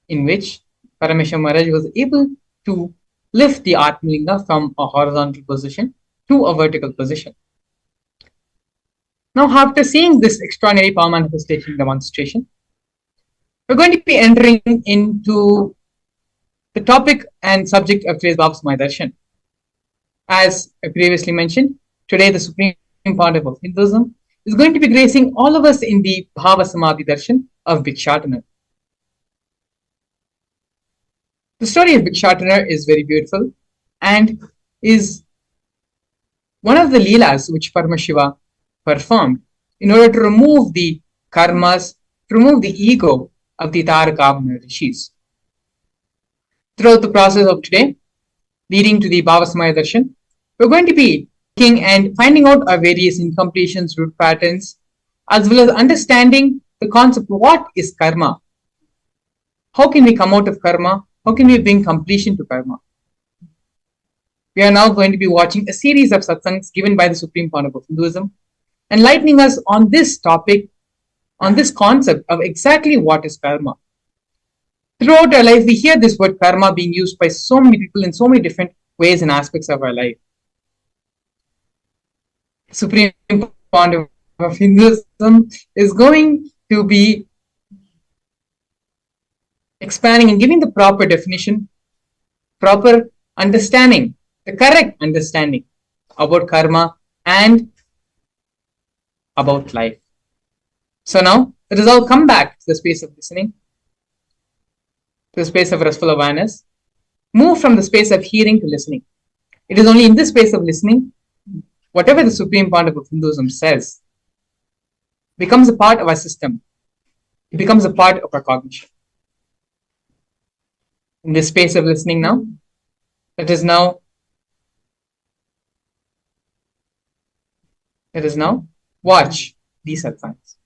in which Paramashivam Maharaj was able to lift the Atmalinga from a horizontal position to a vertical position. Now, after seeing this extraordinary power manifestation demonstration, we're going to be entering into the topic and subject of today's Bhava Samadhi Darshan. As I previously mentioned, today the Supreme Pontiff of Hinduism is going to be gracing all of us in the Bhava Samadhi Darshan of Bhikshatana. The story of Bhikshatana is very beautiful and is one of the Leelas which Paramashiva performed in order to remove the karmas, to remove the ego of the Tarakavana rishis. Throughout the process of today, leading to the Bhava Samadhi Darshan, we're going to be looking and finding out our various incompletions, root patterns, as well as understanding the concept of what is karma. How can we come out of karma? How can we bring completion to karma? We are now going to be watching a series of satsangs given by the Supreme Pontiff of Hinduism, enlightening us on this topic, on this concept of exactly what is karma. Throughout our life, we hear this word karma being used by so many people in so many different ways and aspects of our life. Supreme Pontiff of Hinduism is going to be expanding and giving the proper definition, proper understanding, the correct understanding about karma and about life. So now, let us all come back to the space of listening, to the space of restful awareness, move from the space of hearing to listening. It is only in this space of listening, whatever the Supreme Pontiff of Hinduism says becomes a part of our system. It becomes a part of our cognition. In this space of listening now, It is now watch these signs.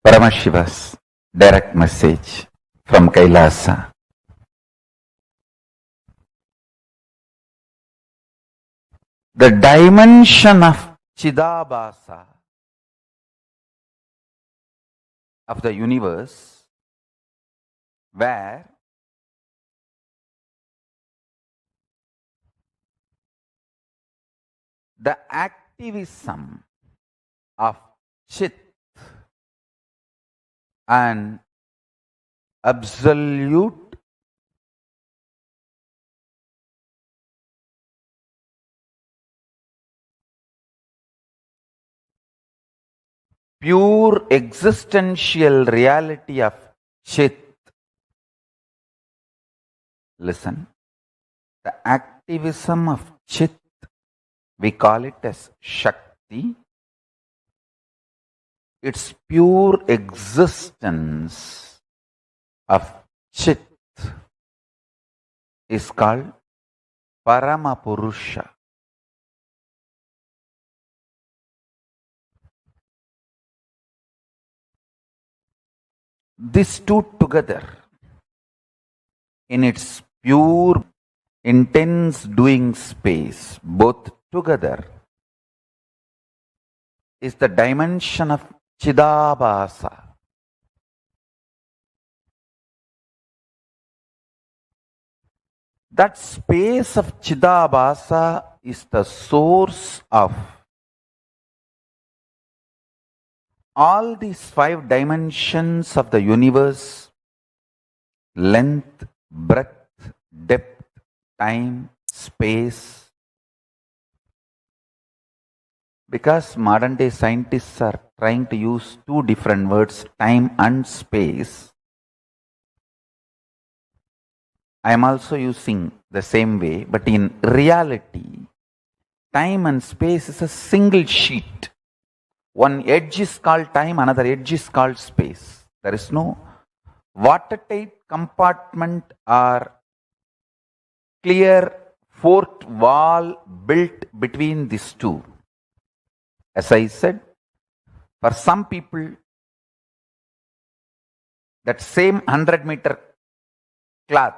Paramashiva's direct message from Kailasa. The dimension of Chidabhasa of the universe, where the activism of Chit and absolute pure existential reality of Chit. Listen, the activism of Chit, we call it as Shakti. Its pure existence of Chit is called Paramapurusha. These two together, in its pure, intense doing space, both together, is the dimension of Chidabhasa. That space of Chidabhasa is the source of all these 5 dimensions of the universe: length, breadth, depth, time, space. Because modern day scientists are trying to use 2 different words, time and space, I am also using the same way, but in reality, time and space is a single sheet. One edge is called time, another edge is called space. There is no watertight compartment or clear fourth wall built between these two. As I said, for some people, that same 100-meter cloth,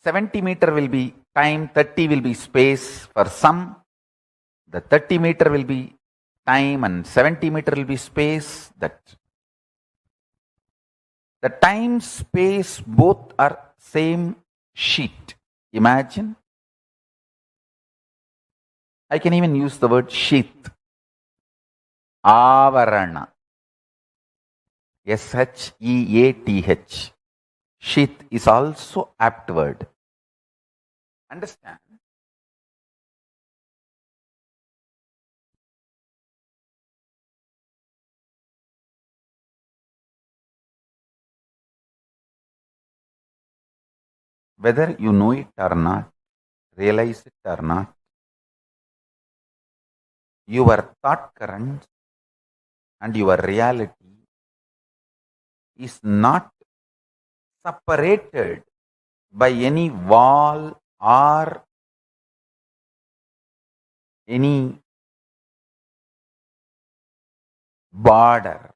70-meter will be time, 30 will be space. For some, the 30-meter will be time and 70-meter will be space. That the time, space, both are same sheet. Imagine. I can even use the word sheath. Avarana. Sheath. Sheath is also apt word. Understand? Whether you know it or not, realize it or not, your thought current and your reality is not separated by any wall or any border.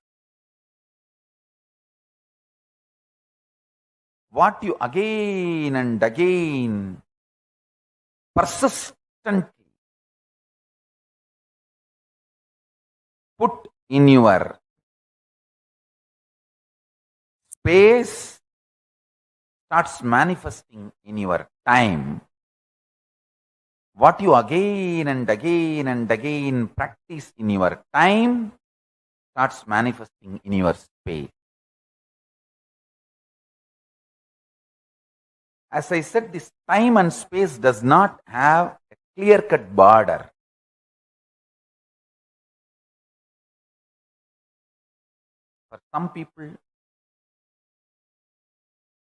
What you again and again persistently put in your space starts manifesting in your time. What you again and again and again practice in your time starts manifesting in your space. As I said, this time and space does not have a clear-cut border. For some people,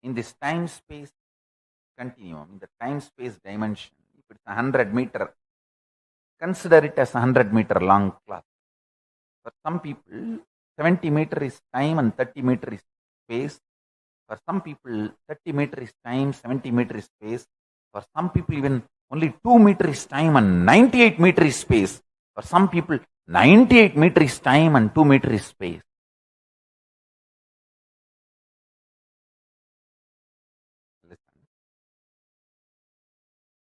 in this time-space continuum, in the time-space dimension, if it's 100-meter, consider it as 100-meter long cloth. For some people, 70 meter is time and 30 meter is space. For some people, 30 meter is time, 70 meter is space. For some people, even only 2 meter is time and 98 meter is space. For some people, 98 meter is time and 2 meter is space. Listen.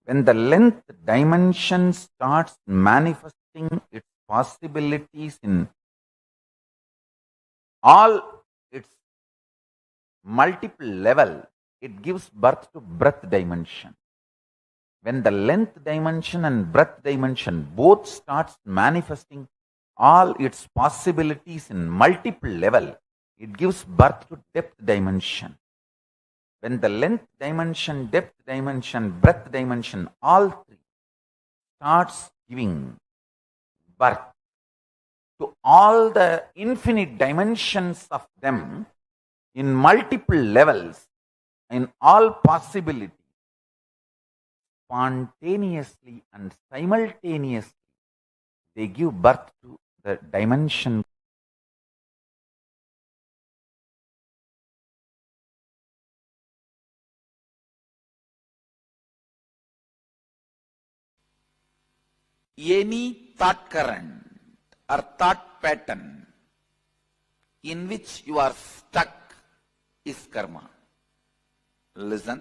When the length dimension starts manifesting its possibilities in all its multiple level, it gives birth to breadth dimension. When the length dimension and breadth dimension both starts manifesting all its possibilities in multiple level, it gives birth to depth dimension. When the length dimension, depth dimension, breadth dimension, all three starts giving birth to all the infinite dimensions of them in multiple levels, in all possibilities, spontaneously and simultaneously, they give birth to the dimension. Any thought current or thought pattern in which you are stuck is karma. Listen.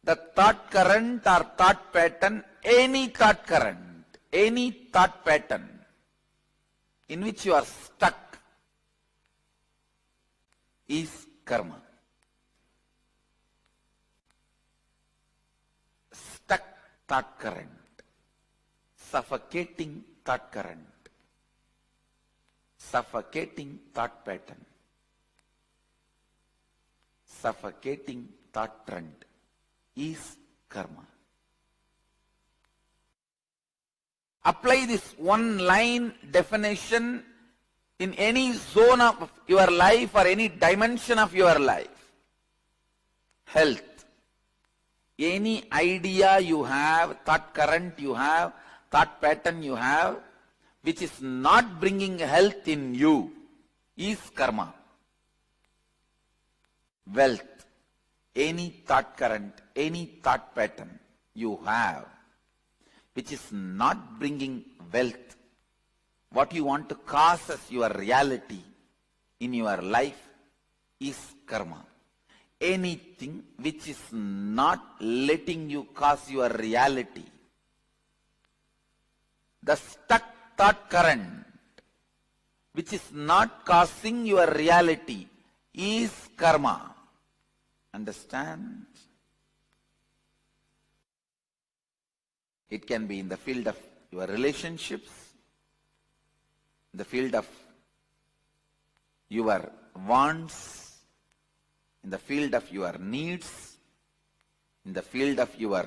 The thought current or thought pattern, any thought current, any thought pattern in which you are stuck is karma. Stuck thought current, suffocating thought current, suffocating thought pattern, suffocating thought trend is karma. Apply this one line definition in any zone of your life or any dimension of your life. Health. Any idea you have, thought current you have, thought pattern you have, which is not bringing health in you, is karma. Wealth. Any thought current, any thought pattern you have, which is not bringing wealth, what you want to cause as your reality in your life is karma. Anything which is not letting you cause your reality, the stuck thought current which is not causing your reality is karma. Understand? It can be in the field of your relationships, in the field of your wants, in the field of your needs, in the field of your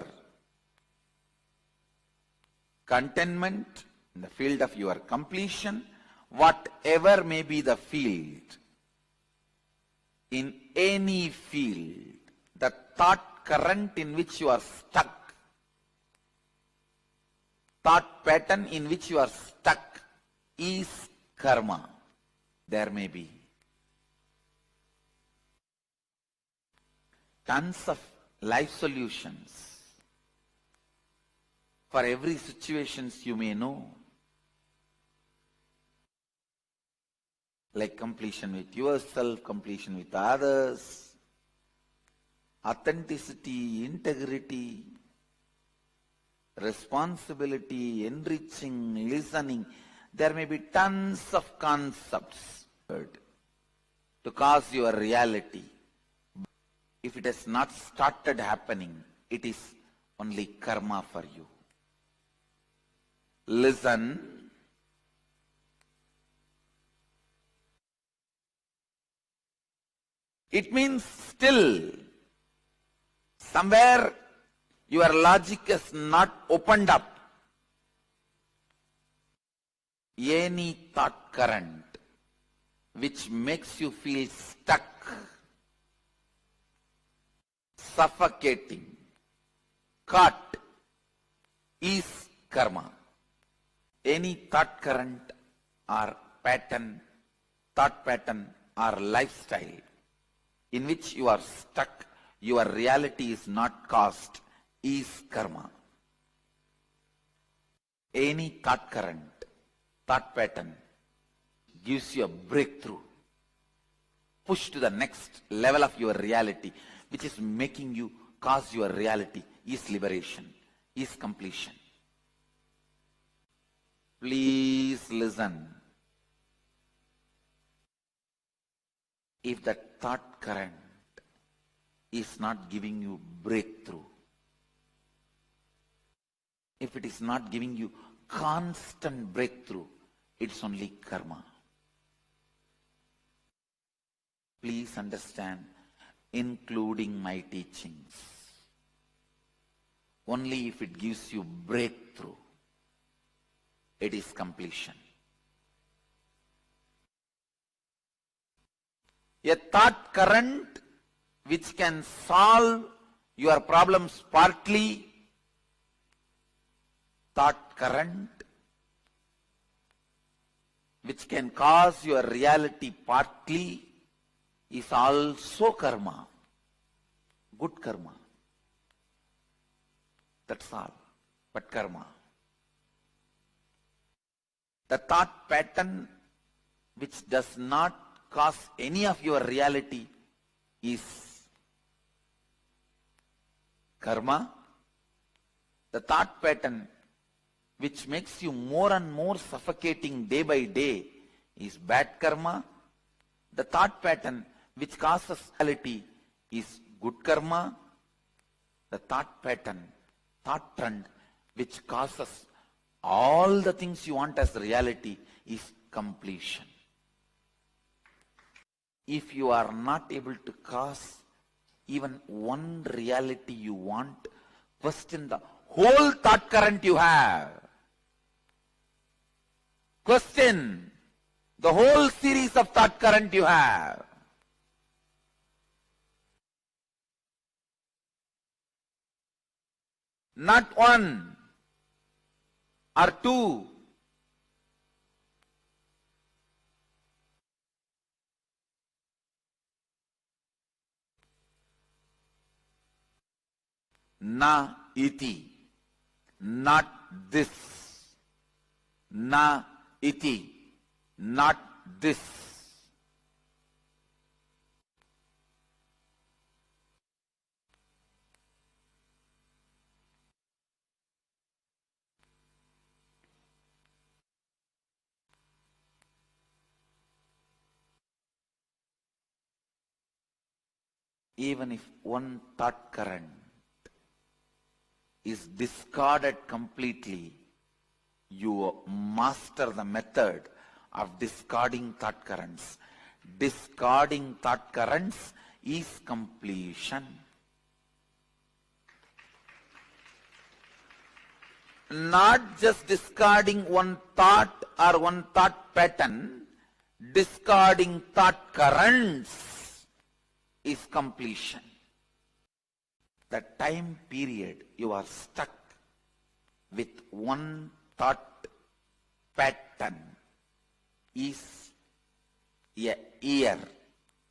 contentment, in the field of your completion, whatever may be the field. In any field, the thought current in which you are stuck, thought pattern in which you are stuck is karma. There may be tons of life solutions for every situations you may know. Like completion with yourself, completion with others, authenticity, integrity, responsibility, enriching, listening. There may be tons of concepts to cause your reality. If it has not started happening, it is only karma for you. Listen. It means still somewhere your logic is not opened up. Any thought current which makes you feel stuck, suffocating, caught is karma. Any thought current or pattern, thought pattern or lifestyle in which you are stuck, your reality is not caused, is karma. Any thought current, thought pattern gives you a breakthrough, push to the next level of your reality, which is making you cause your reality, is liberation, is completion. Please listen. If that thought current is not giving you breakthrough, if it is not giving you constant breakthrough, it's only karma. Please understand, including my teachings, only if it gives you breakthrough, it is completion. A thought current which can solve your problems partly, thought current which can cause your reality partly, is also karma, good karma. That's all, but karma. The thought pattern which does not cause any of your reality is karma. The thought pattern which makes you more and more suffocating day by day is bad karma. The thought pattern which causes reality is good karma. The thought pattern, thought trend which causes all the things you want as reality is completion. If you are not able to cause even one reality you want, question the whole thought current you have. Question the whole series of thought current you have. Not one or two. Na iti, not this. Na iti, not this. Even if one thought current is discarded completely, you master the method of discarding thought currents. Discarding thought currents is completion. Not just discarding one thought or one thought pattern, discarding thought currents is completion. The time period you are stuck with one thought pattern is a year,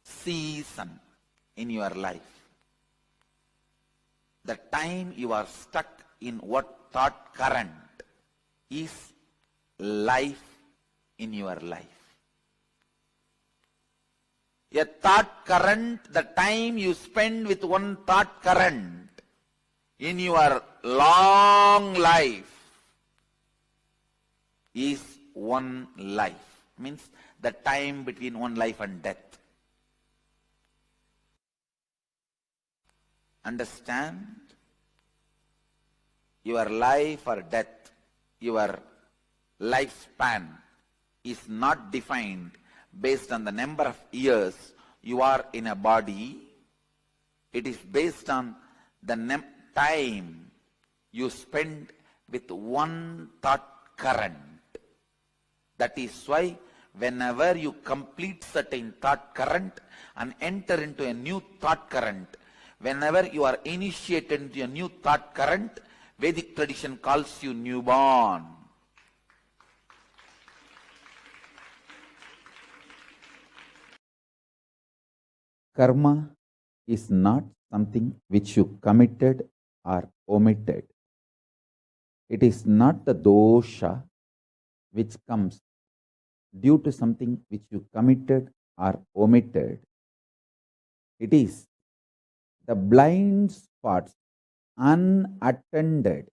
season in your life. The time you are stuck in what thought current is life in your life. A thought current, the time you spend with one thought current in your long life is one life. Means the time between one life and death. Understand? Your life or death, your lifespan is not defined based on the number of years you are in a body. It is based on the time you spend with one thought current. That is why whenever you complete certain thought current and enter into a new thought current, whenever you are initiated into a new thought current, Vedic tradition calls you newborn. Karma is not something which you committed or omitted. It is not the dosha which comes due to something which you committed or omitted. It is the blind spots, unattended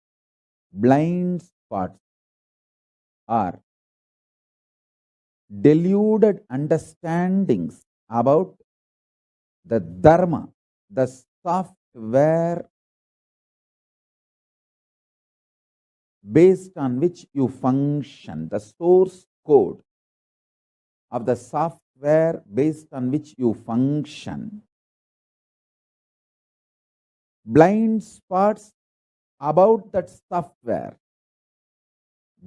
blind spots, are deluded understandings about the dharma, the software based on which you function, the source code of the software based on which you function. Blind spots about that software,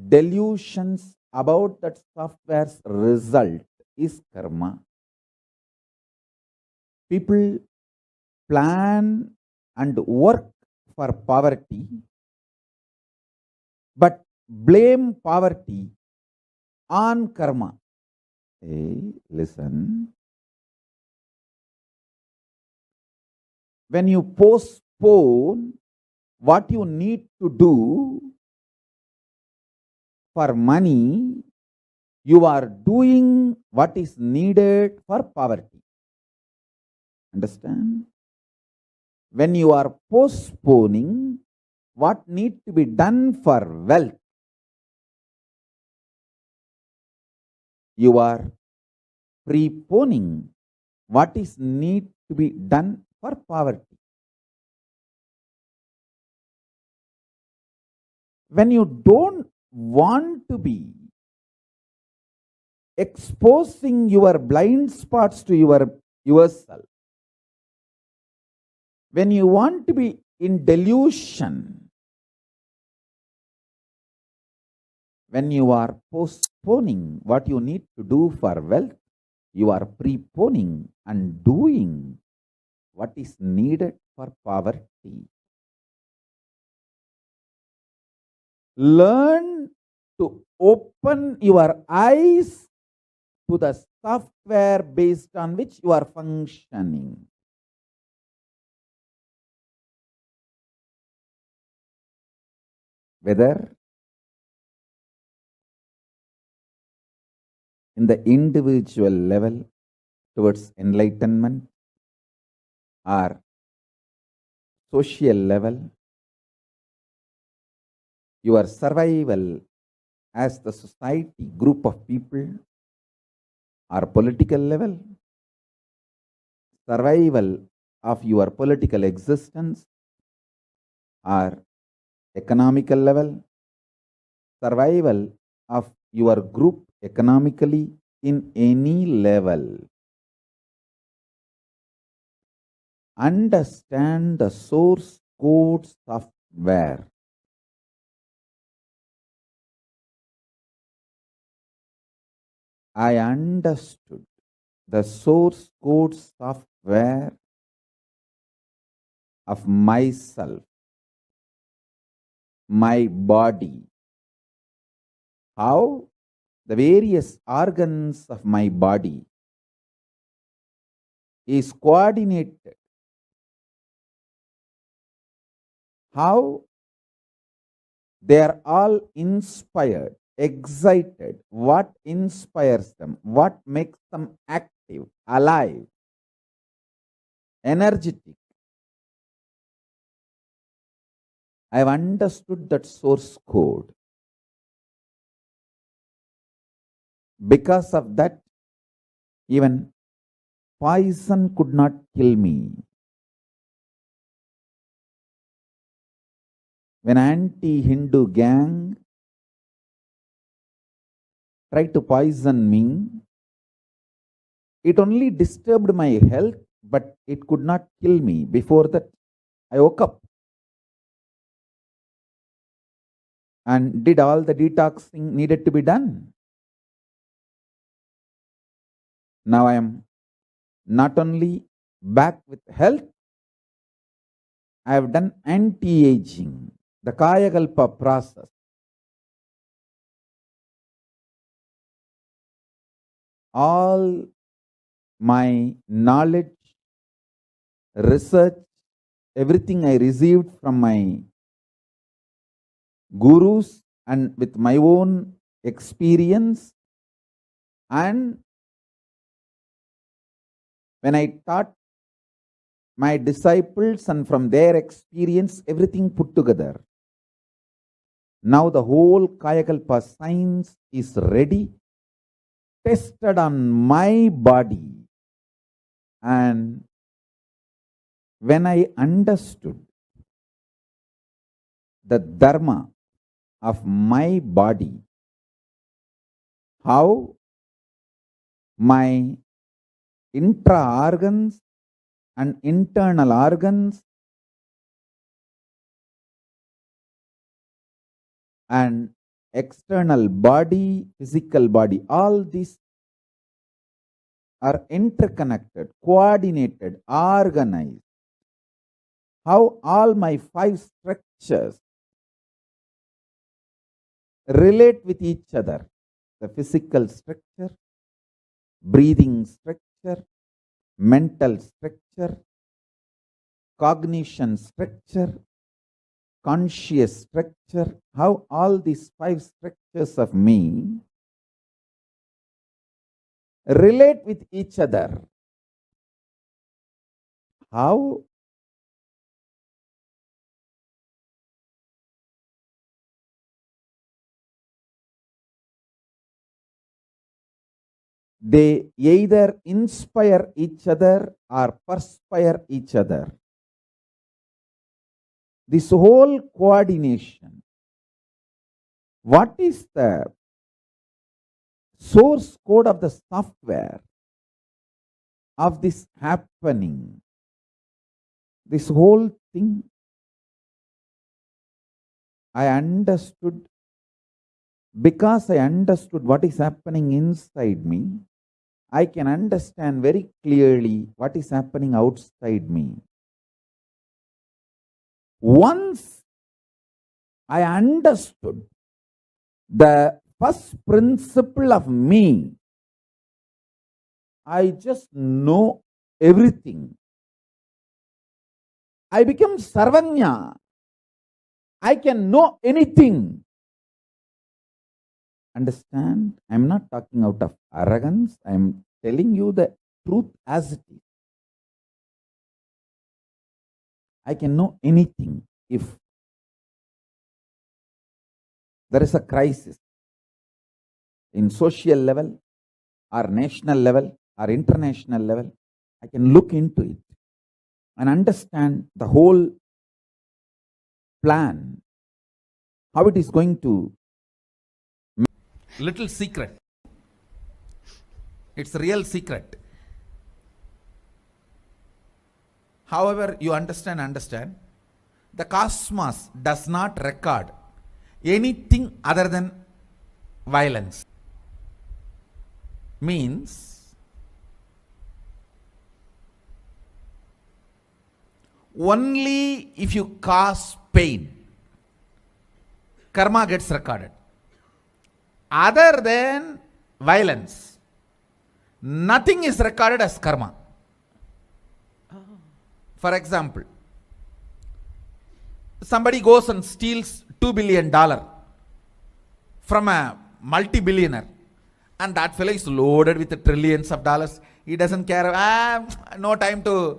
delusions about that software's result is karma. People plan and work for poverty, but blame poverty on karma. Hey, listen. When you postpone what you need to do for money, you are doing what is needed for poverty. Understand? When you are postponing what needs to be done for wealth, you are preponing what is need to be done for poverty. When you don't want to be exposing your blind spots to yourself, when you want to be in delusion, when you are postponing what you need to do for wealth, you are preponing and doing what is needed for poverty. Learn to open your eyes to the software based on which you are functioning. Whether in the individual level towards enlightenment or social level, your survival as the society, group of people, or political level, survival of your political existence, or economical level, survival of your group economically in any level. Understand the source code software. I understood the source code software of myself, my body, how the various organs of my body is coordinated, how they are all inspired, excited, what inspires them, what makes them active, alive, energetic. I have understood that source code. Because of that, even poison could not kill me. When anti-Hindu gang tried to poison me, it only disturbed my health, but it could not kill me. Before that, I woke up and did all the detoxing needed to be done. Now I am not only back with health, I have done anti-aging, the Kayakalpa process. All my knowledge research, everything I received from my gurus and with my own experience, and when I taught my disciples and from their experience, everything put together. Now the whole Kayakalpa science is ready, tested on my body. And when I understood the dharma of my body, how my intra-organs and internal organs and external body, physical body, all these are interconnected, coordinated, organized. How all my 5 structures relate with each other. The physical structure, breathing structure, mental structure, cognition structure, conscious structure, how all these 5 structures of me relate with each other. How? They either inspire each other or perspire each other. This whole coordination, what is the source code of the software of this happening? This whole thing, I understood, because I understood what is happening inside me, I can understand very clearly what is happening outside me. Once I understood the first principle of me, I just know everything. I become Sarvanya. I can know anything. Understand? I am not talking out of arrogance. I am telling you the truth as it is. I can know anything. If there is a crisis in social level or national level or international level, I can look into it and understand the whole plan, how it is going to. Little secret. It's a real secret. However you understand, the cosmos does not record anything other than violence. Means only if you cause pain, karma gets recorded. Other than violence, nothing is recorded as karma. For example, somebody goes and steals $2 billion from a multi-billionaire, and that fellow is loaded with trillions of dollars. He doesn't care. No time to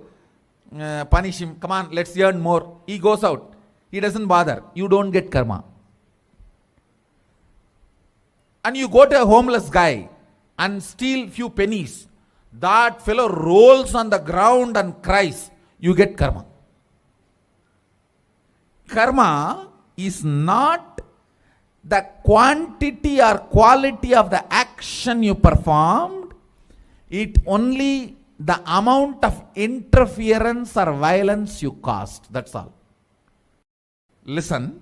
punish him. Come on, let's earn more. He goes out. He doesn't bother. You don't get karma. And you go to a homeless guy and steal few pennies. That fellow rolls on the ground and cries. You get karma. Karma is not the quantity or quality of the action you performed. It only the amount of interference or violence you caused. That's all. Listen.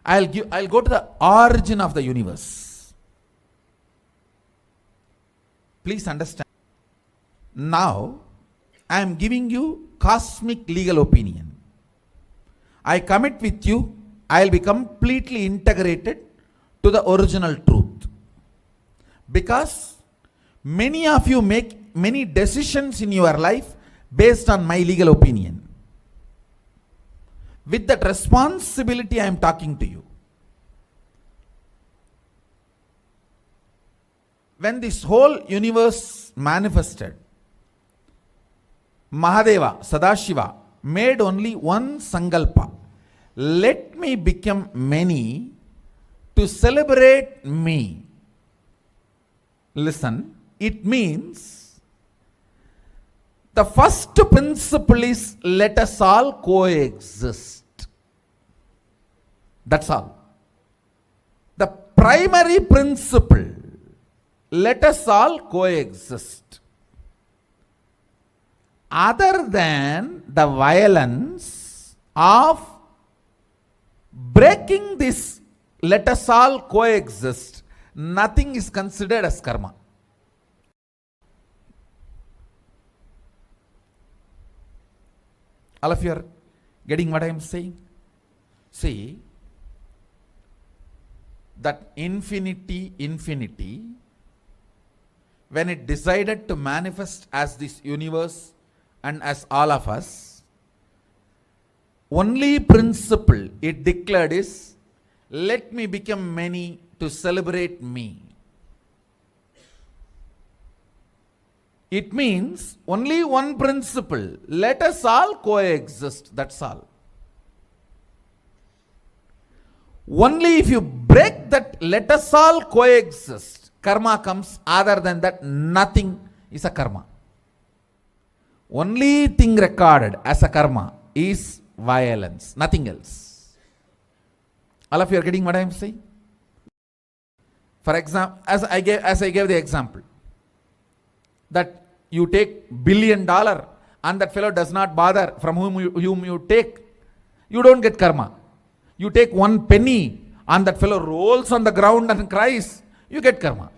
I'll go to the origin of the universe. Please understand. Now, I am giving you cosmic legal opinion. I commit with you, I will be completely integrated to the original truth. Because many of you make many decisions in your life based on my legal opinion. With that responsibility, I am talking to you. When this whole universe manifested, Mahadeva, Sadashiva, made only one sankalpa. Let me become many to celebrate me. Listen, it means the first principle is let us all coexist. That's all. The primary principle, let us all coexist. Other than the violence of breaking this, let us all coexist, nothing is considered as karma. All of you are getting what I am saying? See, that infinity, when it decided to manifest as this universe and as all of us, only principle it declared is, let me become many to celebrate me. It means only one principle, let us all coexist, that's all. Only if you break that let us all coexist, karma comes. Other than that, nothing is a karma. Only thing recorded as a karma is violence, nothing else. All of you are getting what I am saying? For example, as I gave the example, that you take $1 billion and that fellow does not bother from whom you take, you don't get karma. You take 1 penny and that fellow rolls on the ground and cries, you get karma.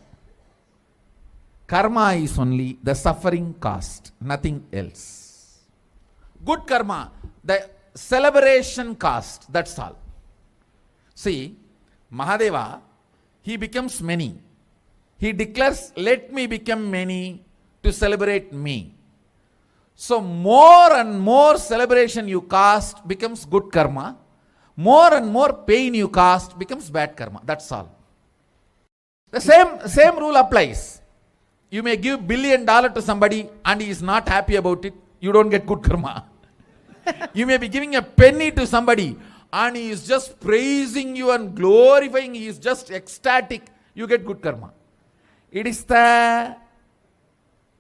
Karma is only the suffering cost, nothing else. Good karma, the celebration cost, that's all. See, Mahadeva, he becomes many. He declares, let me become many to celebrate me. So more and more celebration you cast becomes good karma. More and more pain you cast becomes bad karma. That's all. The same rule applies. You may give $1 billion to somebody and he is not happy about it. You don't get good karma. You may be giving a penny to somebody and he is just praising you and glorifying. He is just ecstatic. You get good karma. It is the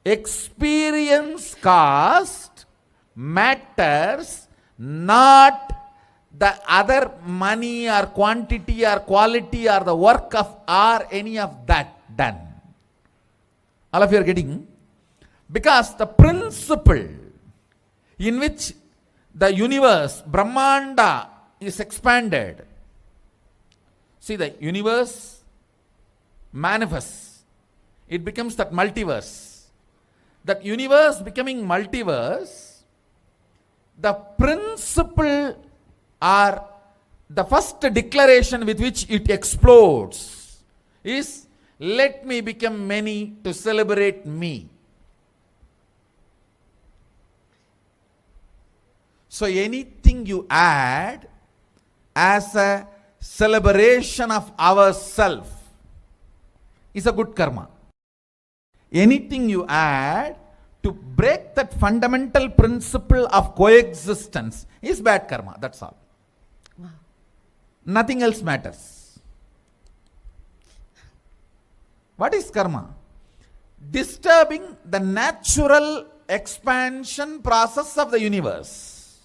experience cost matters, not the other money or quantity or quality or the work of or any of that done. All of you are getting? Because the principle in which the universe, Brahmanda, is expanded. See, the universe manifests. It becomes that multiverse. That universe becoming multiverse, the principle or the first declaration with which it explodes is, let me become many to celebrate me. So anything you add as a celebration of ourself is a good karma. Anything you add to break that fundamental principle of coexistence is bad karma. That's all. Wow. Nothing else matters. What is karma? Disturbing the natural expansion process of the universe.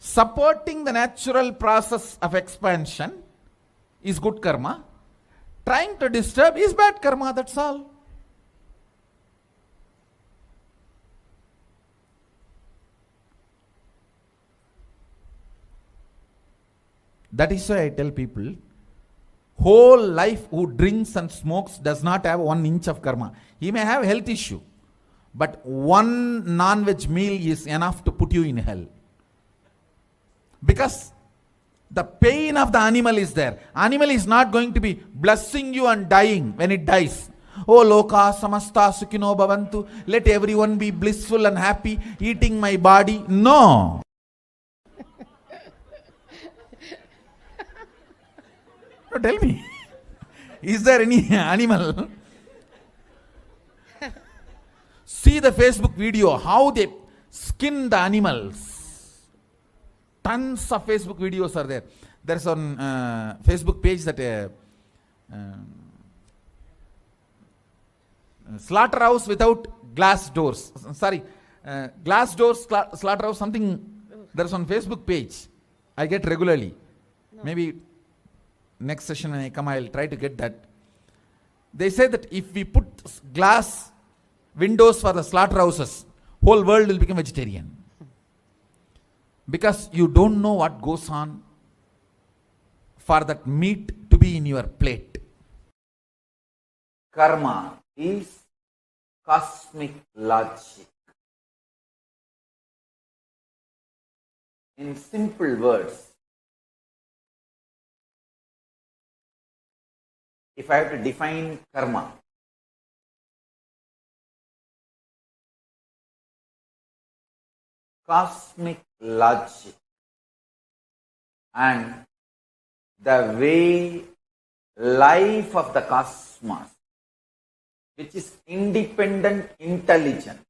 Supporting the natural process of expansion is good karma. Trying to disturb is bad karma, that's all. That is why I tell people, whole life who drinks and smokes does not have 1 inch of karma. He may have health issue, but 1 non-veg meal is enough to put you in hell. Because the pain of the animal is there. Animal is not going to be blessing you and dying when it dies. Oh loka samasta sukhino bhavantu. Let everyone be blissful and happy eating my body. No. No, tell me. Is there any animal? See the Facebook video, how they skin the animals. Tons of Facebook videos are there. There's on Facebook page that slaughterhouse without glass doors. Sorry, glass doors, slaughterhouse, something. There's on Facebook page. I get regularly. Maybe next session when I come, I'll try to get that. They say that if we put glass windows for the slaughterhouses, whole world will become vegetarian. Because you don't know what goes on for that meat to be in your plate. Karma is cosmic logic. In simple words, if I have to define karma, cosmic logic and the way life of the cosmos, which is independent intelligence,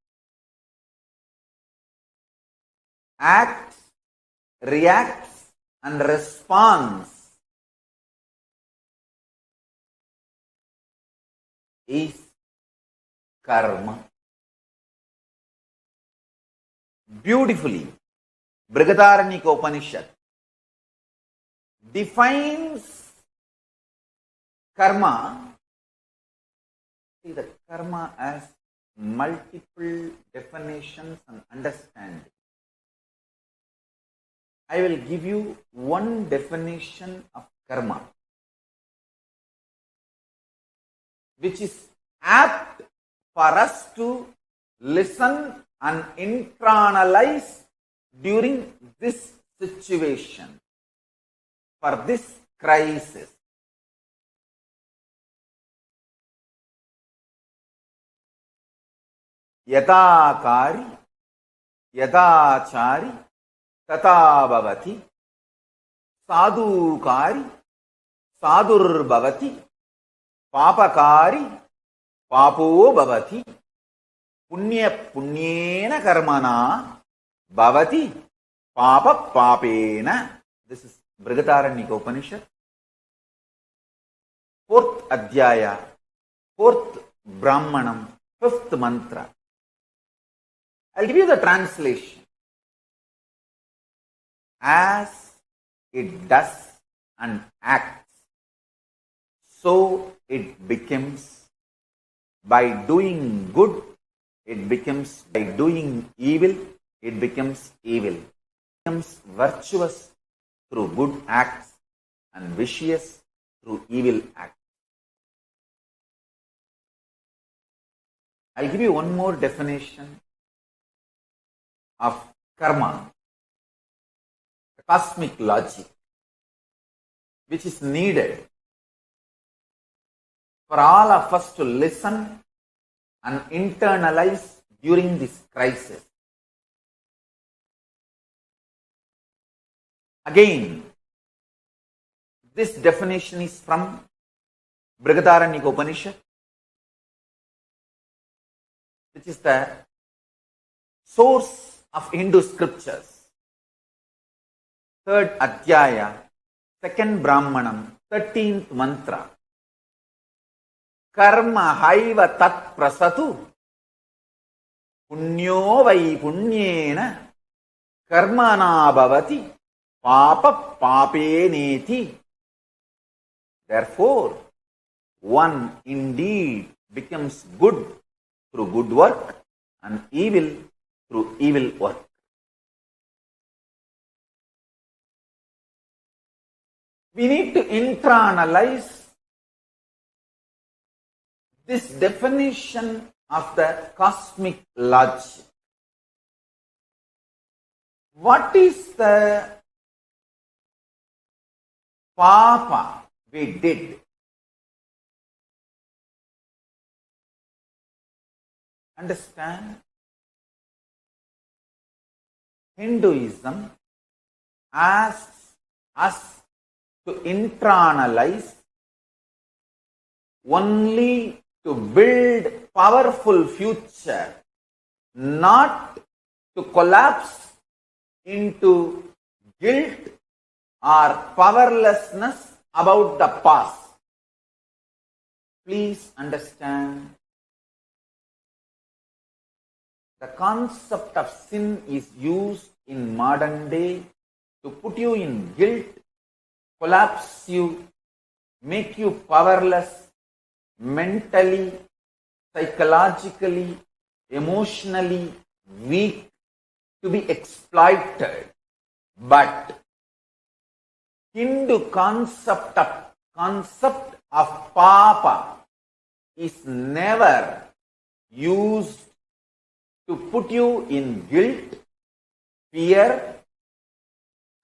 acts, reacts and responds, is karma. Beautifully, Brihadaranyaka Upanishad defines karma. See, the karma has multiple definitions and understanding. I will give you one definition of karma, which is apt for us to listen and internalize during this situation, for this crisis. Yadakari, yadachari, tata bhavati, sadhukari, sadhur bhavati, papakari, papo bhavati, punya punyena karmana bhavati, papa papena. This is Brihadaranyaka Upanishad, 4th Adhyaya, 4th Brahmanam, 5th mantra. I'll give you the translation. As it does and acts, so it becomes. By doing good, it becomes. By doing evil, it becomes evil. It becomes virtuous through good acts and vicious through evil acts. I'll give you one more definition of karma, the cosmic logic, which is needed for all of us to listen and internalize during this crisis. Again, this definition is from Brihadaranyaka Upanishad, which is the source of Hindu scriptures. 3rd Adhyaya, 2nd Brahmanam, 13th mantra. Karma haiva tat prasatu, punyo vai punyena, karmana bhavati, papa pape neti. Therefore, one indeed becomes good through good work and evil through evil work. We need to internalize this definition of the cosmic logic. What is the papa we did Understand? Hinduism asks us to internalize only to build powerful future, not to collapse into guilt or powerlessness about the past. Please understand, the concept of sin is used in modern day to put you in guilt, collapse you, make you powerless mentally, psychologically, emotionally weak, to be exploited. But Hindu concept of papa is never used to put you in guilt, fear,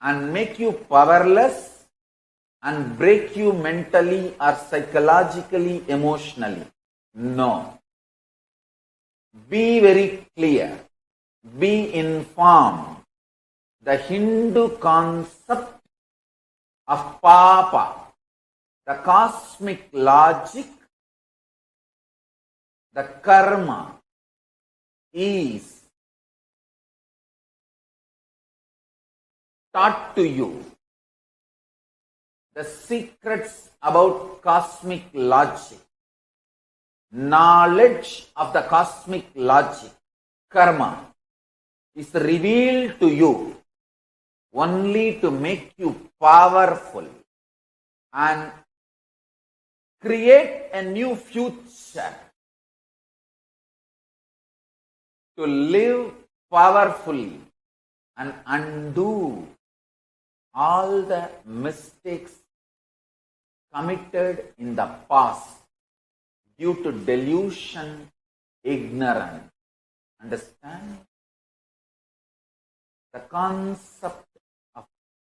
and make you powerless and break you mentally or psychologically, emotionally. No. Be very clear. Be informed. The Hindu concept of papa, the cosmic logic, the karma, is taught to you. The secrets about cosmic logic, knowledge of the cosmic logic, karma, is revealed to you only to make you powerful and create a new future, to live powerfully and undo all the mistakes committed in the past due to delusion, ignorance. Understand? The concept of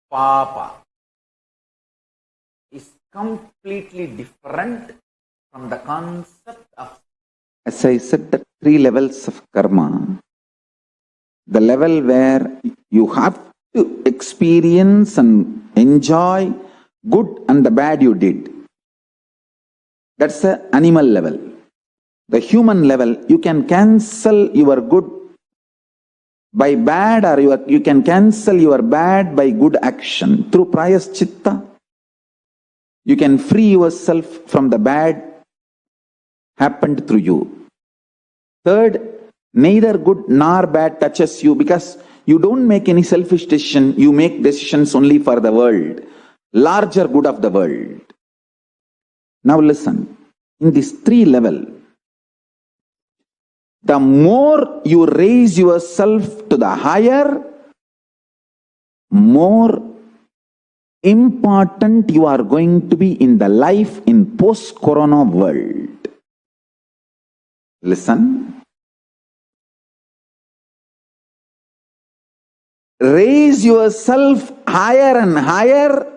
papa is completely different from the concept of, as I said, the three levels of karma. The level where you have to experience and enjoy good and the bad you did. That's the animal level. The human level, you can cancel your good by bad, or you can cancel your bad by good action. Through prayaschitta, you can free yourself from the bad happened through you. Third, neither good nor bad touches you, because you don't make any selfish decision. You make decisions only for the world, larger good of the world. Now listen, in this three level, the more you raise yourself to the higher, more important you are going to be in the life in post-corona world. Listen. Raise yourself higher and higher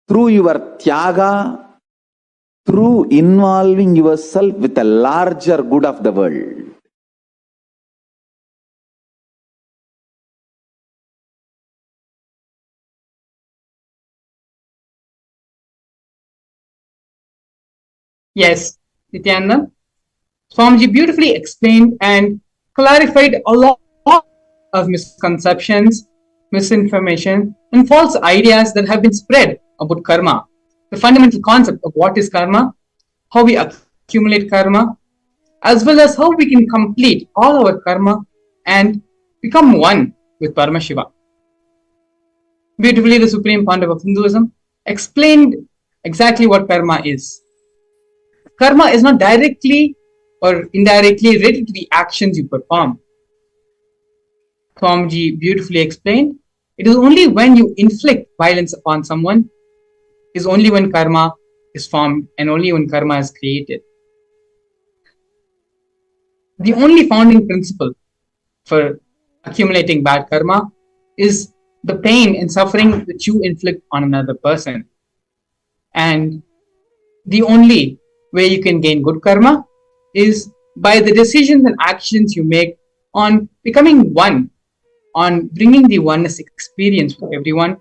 through your tyaga, through involving yourself with the larger good of the world. Yes, Nithyananda. Swamiji beautifully explained and clarified a lot of misconceptions, misinformation, and false ideas that have been spread about karma. The fundamental concept of what is karma, how we accumulate karma, as well as how we can complete all our karma and become one with Paramashivam. Beautifully, the Supreme Pandava of Hinduism explained exactly what karma is. Karma is not directly or indirectly related to the actions you perform. Swamiji beautifully explained, it is only when you inflict violence upon someone, is only when karma is formed and only when karma is created. The only founding principle for accumulating bad karma is the pain and suffering which you inflict on another person. And the only where you can gain good karma is by the decisions and actions you make on becoming one, on bringing the oneness experience for everyone,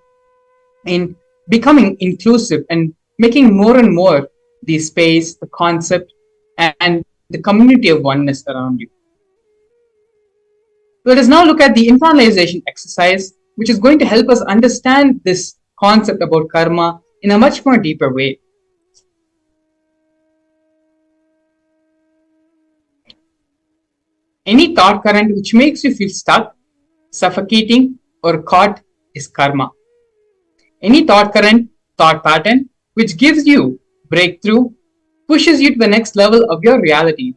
in becoming inclusive and making more and more the space, the concept, and the community of oneness around you. Let us now look at the internalization exercise, which is going to help us understand this concept about karma in a much more deeper way. Any thought current which makes you feel stuck, suffocating, or caught is karma. Any thought current, thought pattern, which gives you breakthrough, pushes you to the next level of your reality,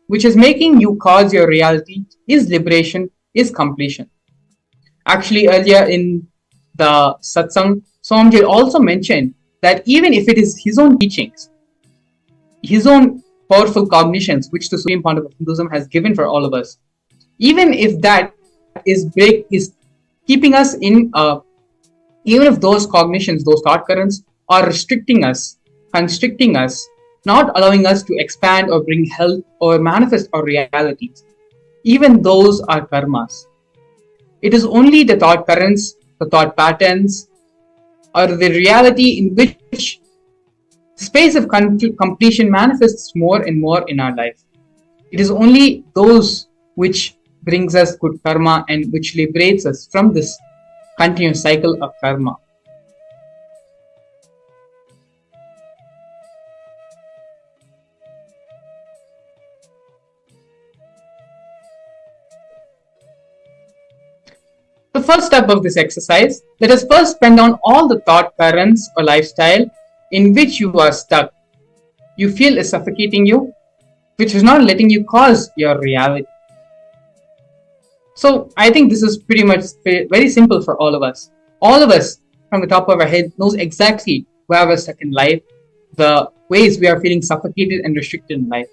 which is making you cause your reality, is liberation, is completion. Actually, earlier in the satsang, Swamiji also mentioned that even if it is his own teachings, his own powerful cognitions, which the Supreme Pontiff of Hinduism has given for all of us, even if that is keeping us in even if those cognitions, those thought currents are restricting us, constricting us, not allowing us to expand or bring health or manifest our realities, even those are karmas. It is only the thought currents, the thought patterns, or the reality in which the space of completion manifests more and more in our life. It is only those which brings us good karma and which liberates us from this continuous cycle of karma. The first step of this exercise, let us first pen down all the thought currents or lifestyle in which you are stuck. You feel is suffocating you, which is not letting you cause your reality. So I think this is pretty much very simple for all of us. All of us from the top of our head knows exactly where we're stuck in life, the ways we are feeling suffocated and restricted in life.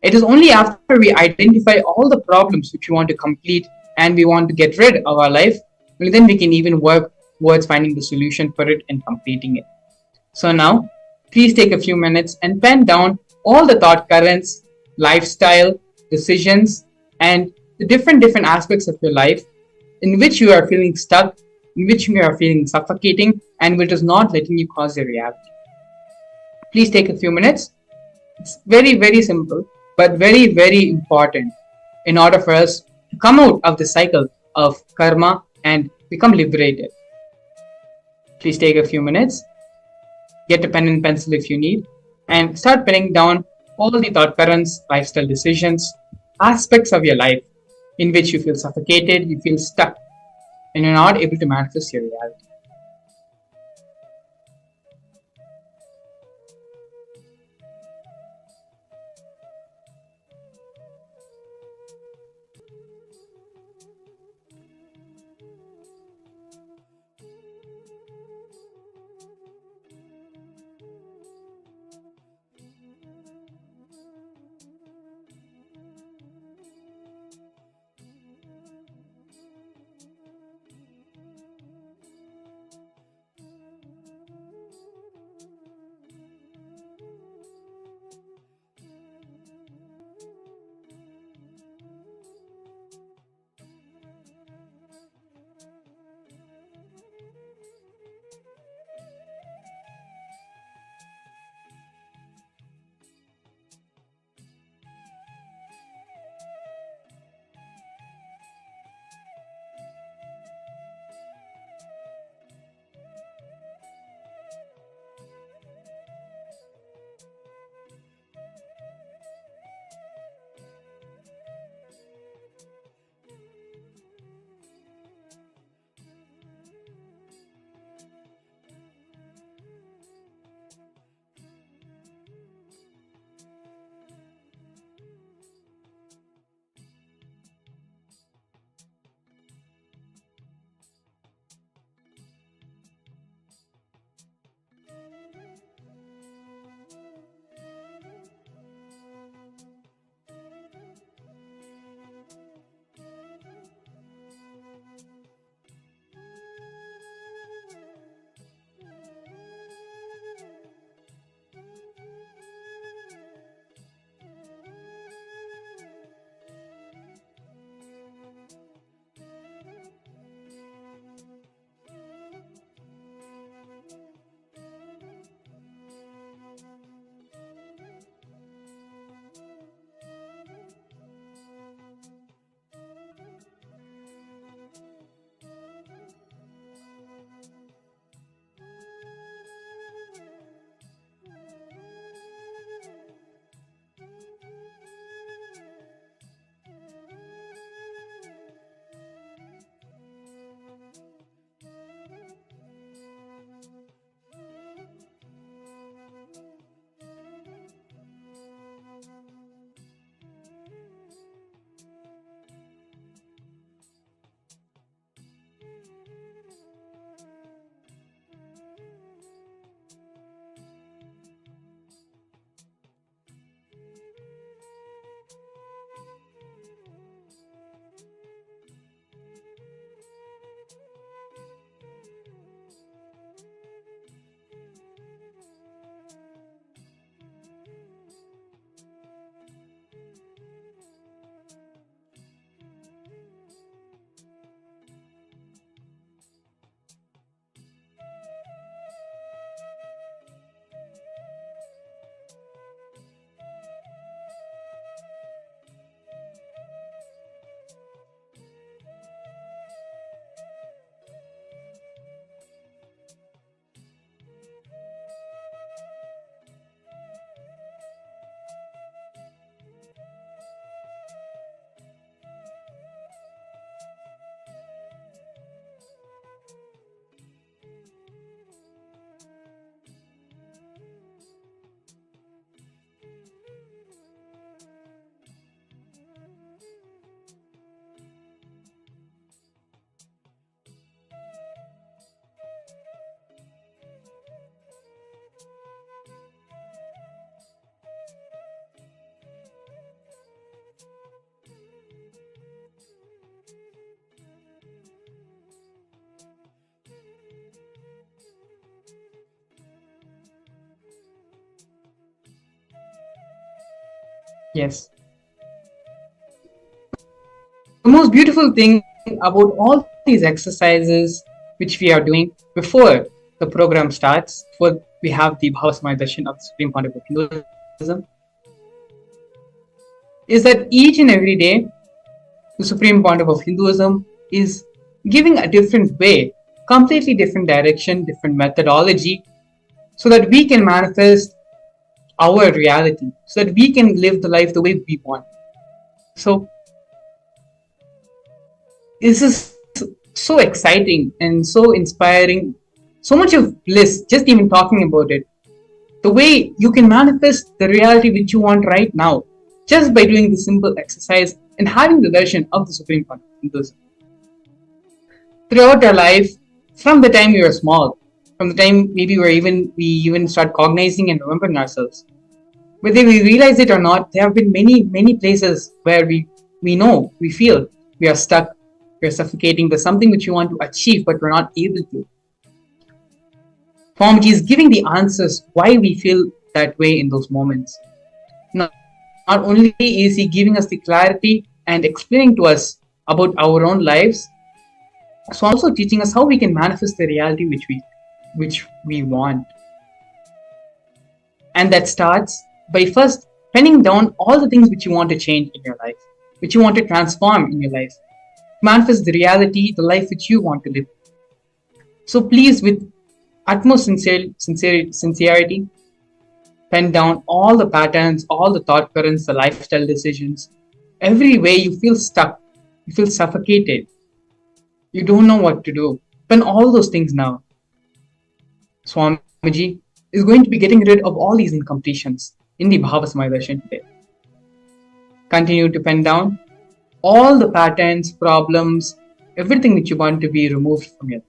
It is only after we identify all the problems which we want to complete and we want to get rid of our life, then we can even work towards finding the solution for it and completing it. So now, please take a few minutes and pen down all the thought currents, lifestyle, decisions, and the different aspects of your life in which you are feeling stuck, in which you are feeling suffocating, and which is not letting you cause your reality. Please take a few minutes. It's very, very simple, but very, very important in order for us to come out of the cycle of karma and become liberated. Please take a few minutes. Get a pen and pencil if you need, and start penning down all the thought currents, lifestyle decisions, aspects of your life in which you feel suffocated, you feel stuck, and you're not able to manifest your reality. Yes. The most beautiful thing about all these exercises which we are doing before the program starts, before we have the Bhava Darshan of the Supreme Pontiff of Hinduism, is that each and every day the Supreme Pontiff of Hinduism is giving a different way, completely different direction, different methodology, so that we can manifest our reality, so that we can live the life the way we want. So, this is so exciting and so inspiring, so much of bliss just even talking about it. The way you can manifest the reality which you want right now just by doing this simple exercise and having the darshan of the Supreme Pontiff throughout our life, from the time we were small, from the time maybe we even start cognizing and remembering ourselves. Whether we realize it or not, there have been many places where we know, we feel we are stuck, we are suffocating. There's something which we want to achieve, but we're not able to. Swamiji is giving the answers why we feel that way in those moments. Not only is he giving us the clarity and explaining to us about our own lives, so also teaching us how we can manifest the reality which we want. And that starts by first penning down all the things which you want to change in your life, which you want to transform in your life, manifest the reality, the life which you want to live. So please, with utmost sincerity, pen down all the patterns, all the thought currents, the lifestyle decisions, every way you feel stuck, you feel suffocated, you don't know what to do. Pen all those things now. Swamiji is going to be getting rid of all these incompletions in the Bhava Darshan today. Continue to pen down all the patterns, problems, everything which you want to be removed from your life.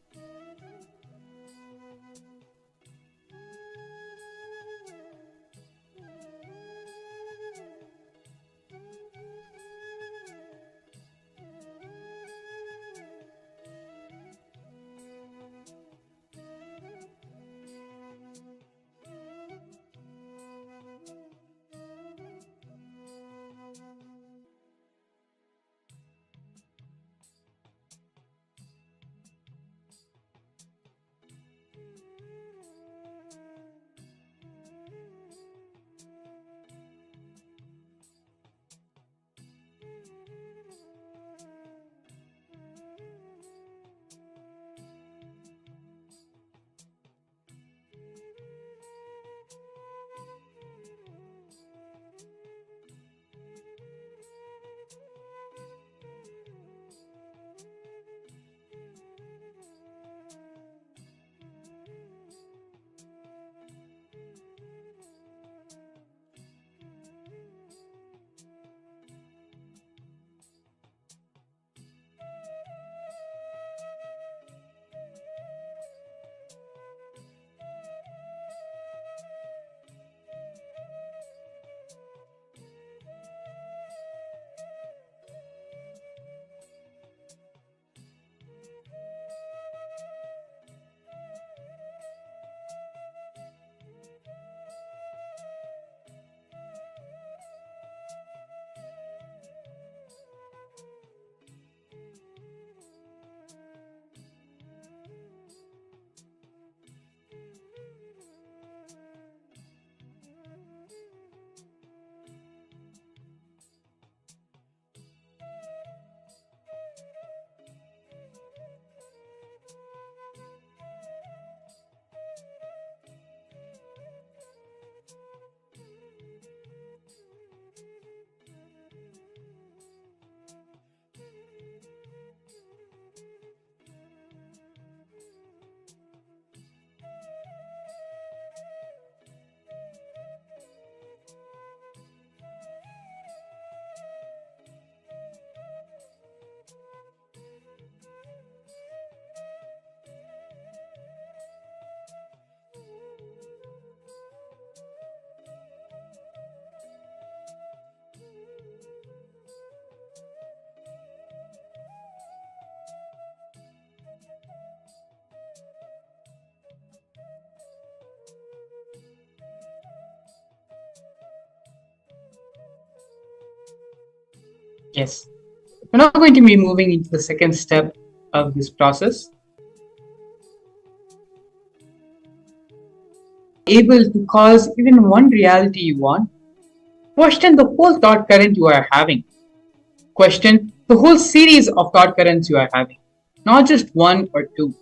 Yes. We're now going to be moving into the second step of this process. Able to cause even one reality you want, question the whole thought current you are having. Question the whole series of thought currents you are having, not just one or two.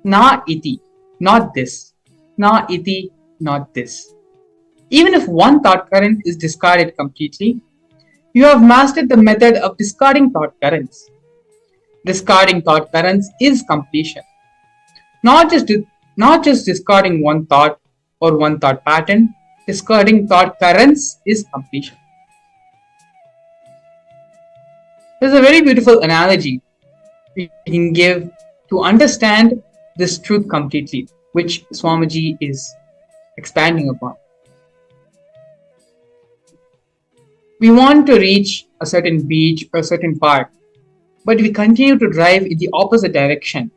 Na iti, not this. Na iti, not this. Even if one thought current is discarded completely, you have mastered the method of discarding thought currents. Discarding thought currents is completion. Not just discarding one thought or one thought pattern, discarding thought currents is completion. There's a very beautiful analogy we can give to understand this truth completely, which Swamiji is expanding upon. We want to reach a certain beach or a certain park, but we continue to drive in the opposite direction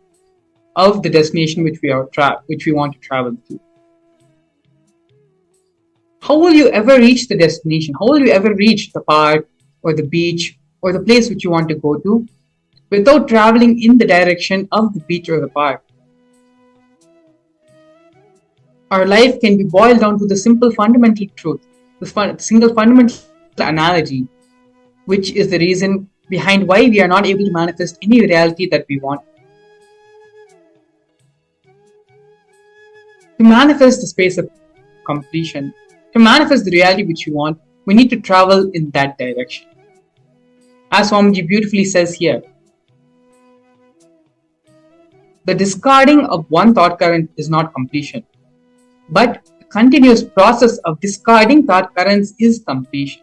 of the destination which we want to travel to. How will you ever reach the destination? How will you ever reach the park or the beach or the place which you want to go to without traveling in the direction of the beach or the park? Our life can be boiled down to the simple fundamental truth, the single fundamental analogy, which is the reason behind why we are not able to manifest any reality that we want. To manifest the space of completion, to manifest the reality which we want, we need to travel in that direction. As Swamiji beautifully says here, the discarding of one thought current is not completion, but the continuous process of discarding thought currents is completion.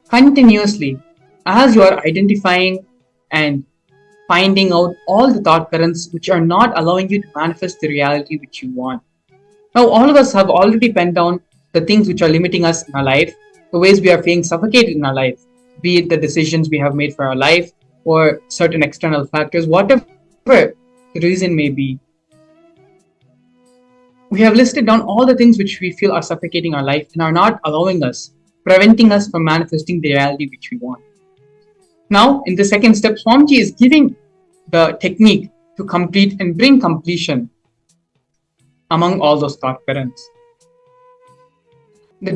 Continuously, as you are identifying and finding out all the thought currents which are not allowing you to manifest the reality which you want. Now, all of us have already penned down the things which are limiting us in our life, the ways we are feeling suffocated in our life, be it the decisions we have made for our life or certain external factors, whatever the reason may be. We have listed down all the things which we feel are suffocating our life and are not allowing us, preventing us from manifesting the reality which we want. Now, in the second step, Swamiji is giving the technique to complete and bring completion among all those thought currents. The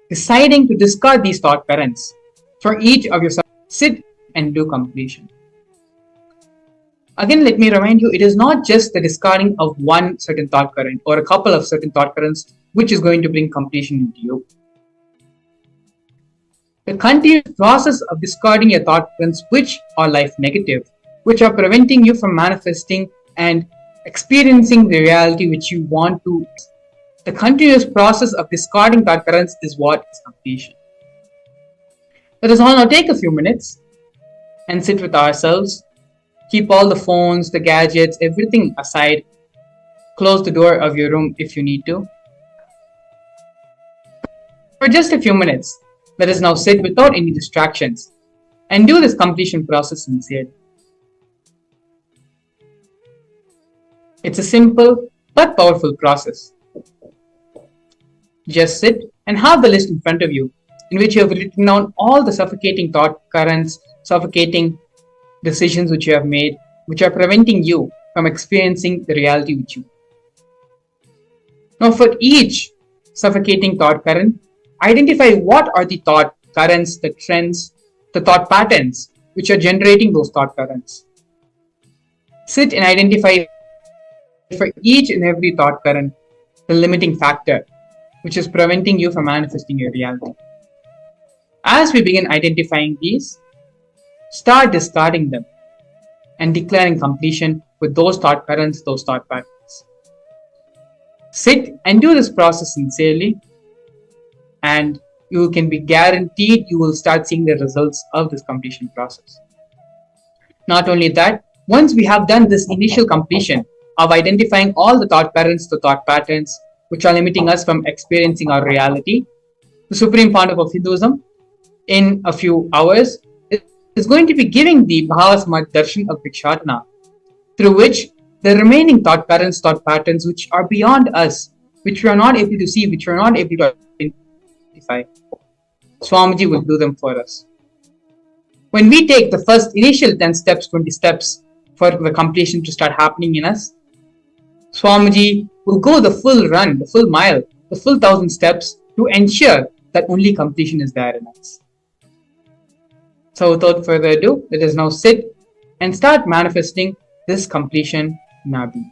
deciding to discard these thought currents for each of yourself, sit and do completion. Again, let me remind you, it is not just the discarding of one certain thought current or a couple of certain thought currents which is going to bring completion into you. The continuous process of discarding your thought currents which are life negative, which are preventing you from manifesting and experiencing the reality which you want to. The continuous process of discarding thought currents is what is completion. Let us all now take a few minutes and sit with ourselves. Keep all the phones, the gadgets, everything aside. Close the door of your room if you need to. For just a few minutes, let us now sit without any distractions and do this completion process sincerely. It's a simple but powerful process. Just sit and have the list in front of you in which you have written down all the suffocating thought currents, suffocating decisions which you have made, which are preventing you from experiencing the reality which you. Now, for each suffocating thought current, identify what are the thought currents, the trends, the thought patterns which are generating those thought currents. Sit and identify for each and every thought current the limiting factor which is preventing you from manifesting your reality. As we begin identifying these, start discarding them and declaring completion with those thought currents, those thought patterns. Sit and do this process sincerely, and you can be guaranteed you will start seeing the results of this completion process. Not only that, once we have done this initial completion of identifying all the thought currents, the thought patterns which are limiting us from experiencing our reality, the Supreme Pontiff of Hinduism, in a few hours, is going to be giving the Bhava Samadhi Darshan of Bhikshatana, through which the remaining thought currents, thought patterns which are beyond us, which we are not able to see, which we are not able to identify, Swamiji will do them for us. When we take the first initial 10 steps, 20 steps for the completion to start happening in us, Swamiji will go the full run, the full mile, the full 1,000 steps to ensure that only completion is there in us. So without further ado, let us now sit and start manifesting this completion in our being.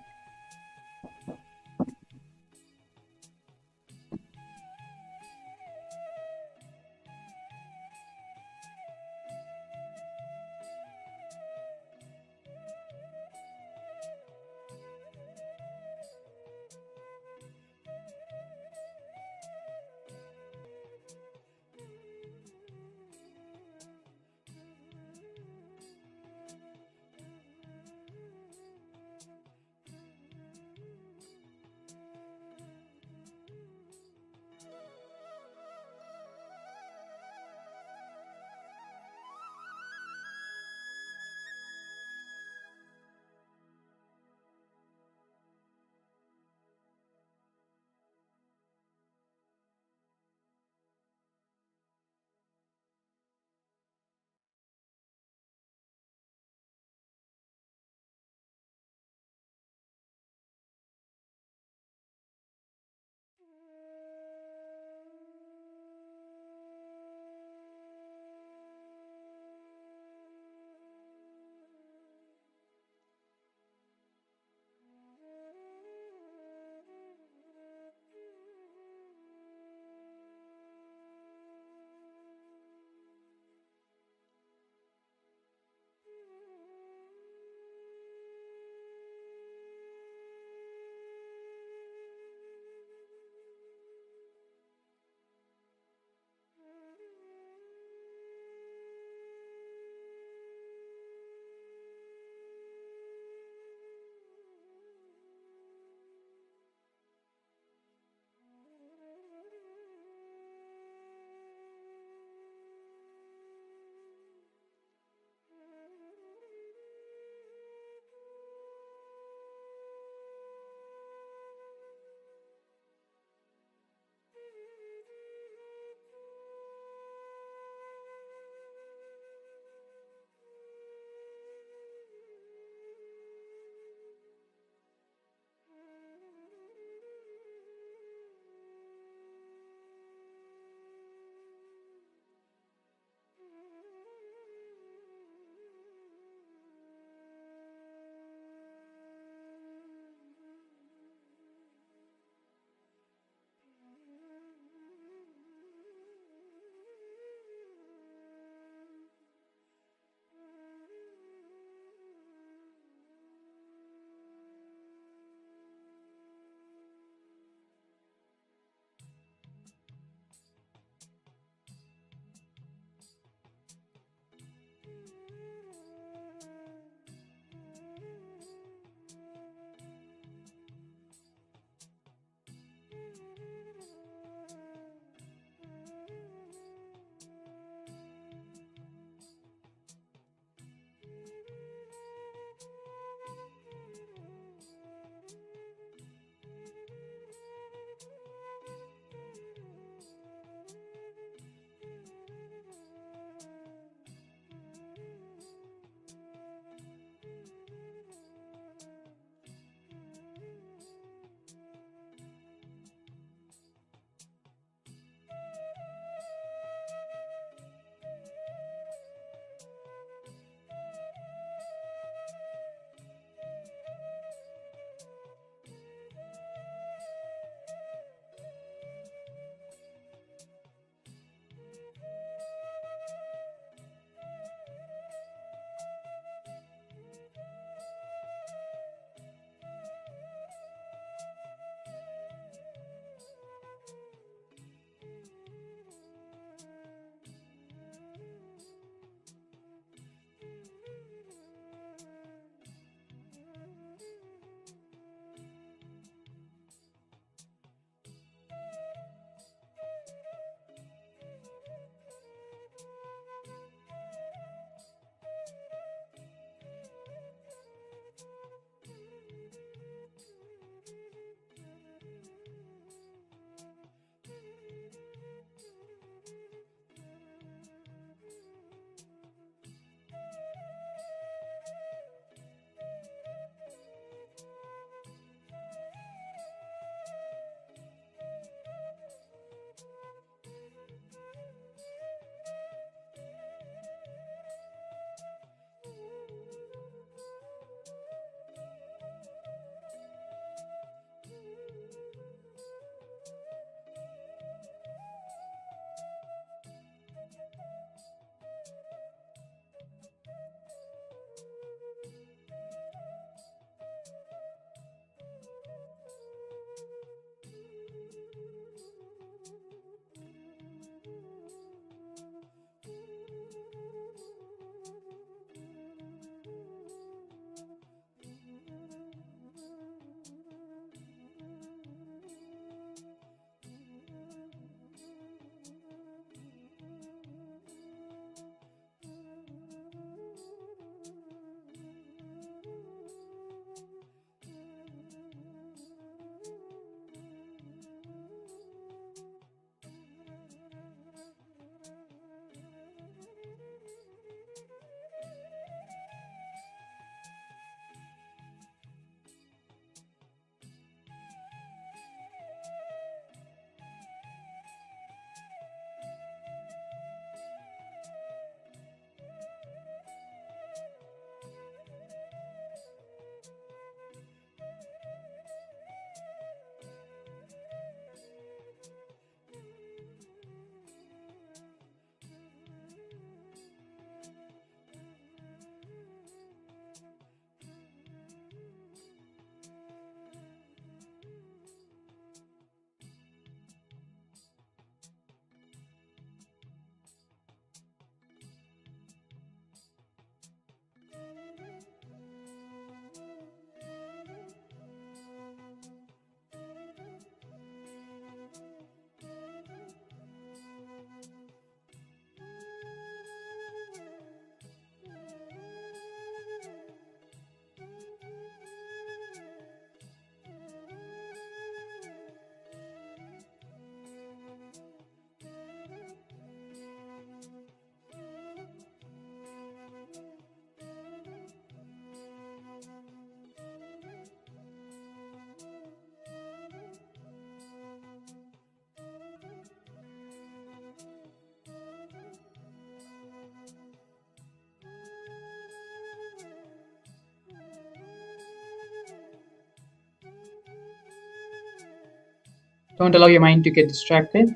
Don't allow your mind to get distracted.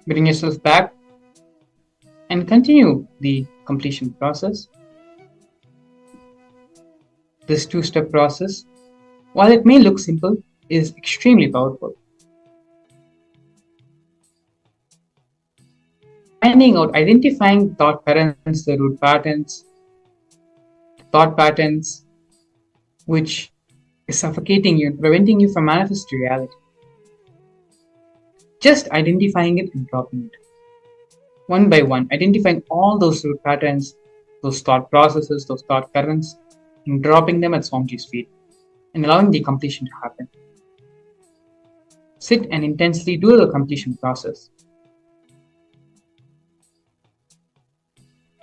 Bring yourself back and continue the completion process. This two-step process, while it may look simple, is extremely powerful. Finding out, identifying thought patterns, the root patterns, thought patterns, which is suffocating you and preventing you from manifesting reality. Just identifying it and dropping it. One by one, identifying all those root patterns, those thought processes, those thought currents, and dropping them at Swamiji's feet, and allowing the completion to happen. Sit and intensely do the completion process.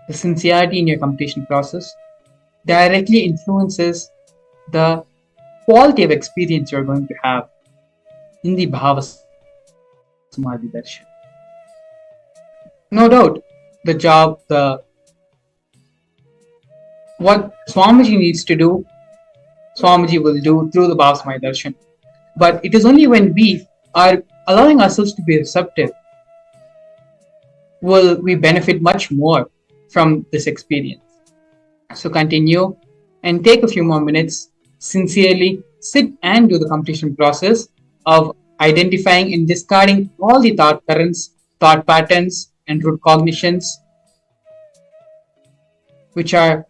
The sincerity in your completion process directly influences the quality of experience you're going to have in the Bhava Samadhi Darshan. No doubt, the job, what Swamiji needs to do, Swamiji will do through the Bhava Samadhi Darshan. But it is only when we are allowing ourselves to be receptive will we benefit much more from this experience. So continue and take a few more minutes, sincerely sit and do the completion process of identifying and discarding all the thought currents, thought patterns, and root cognitions which are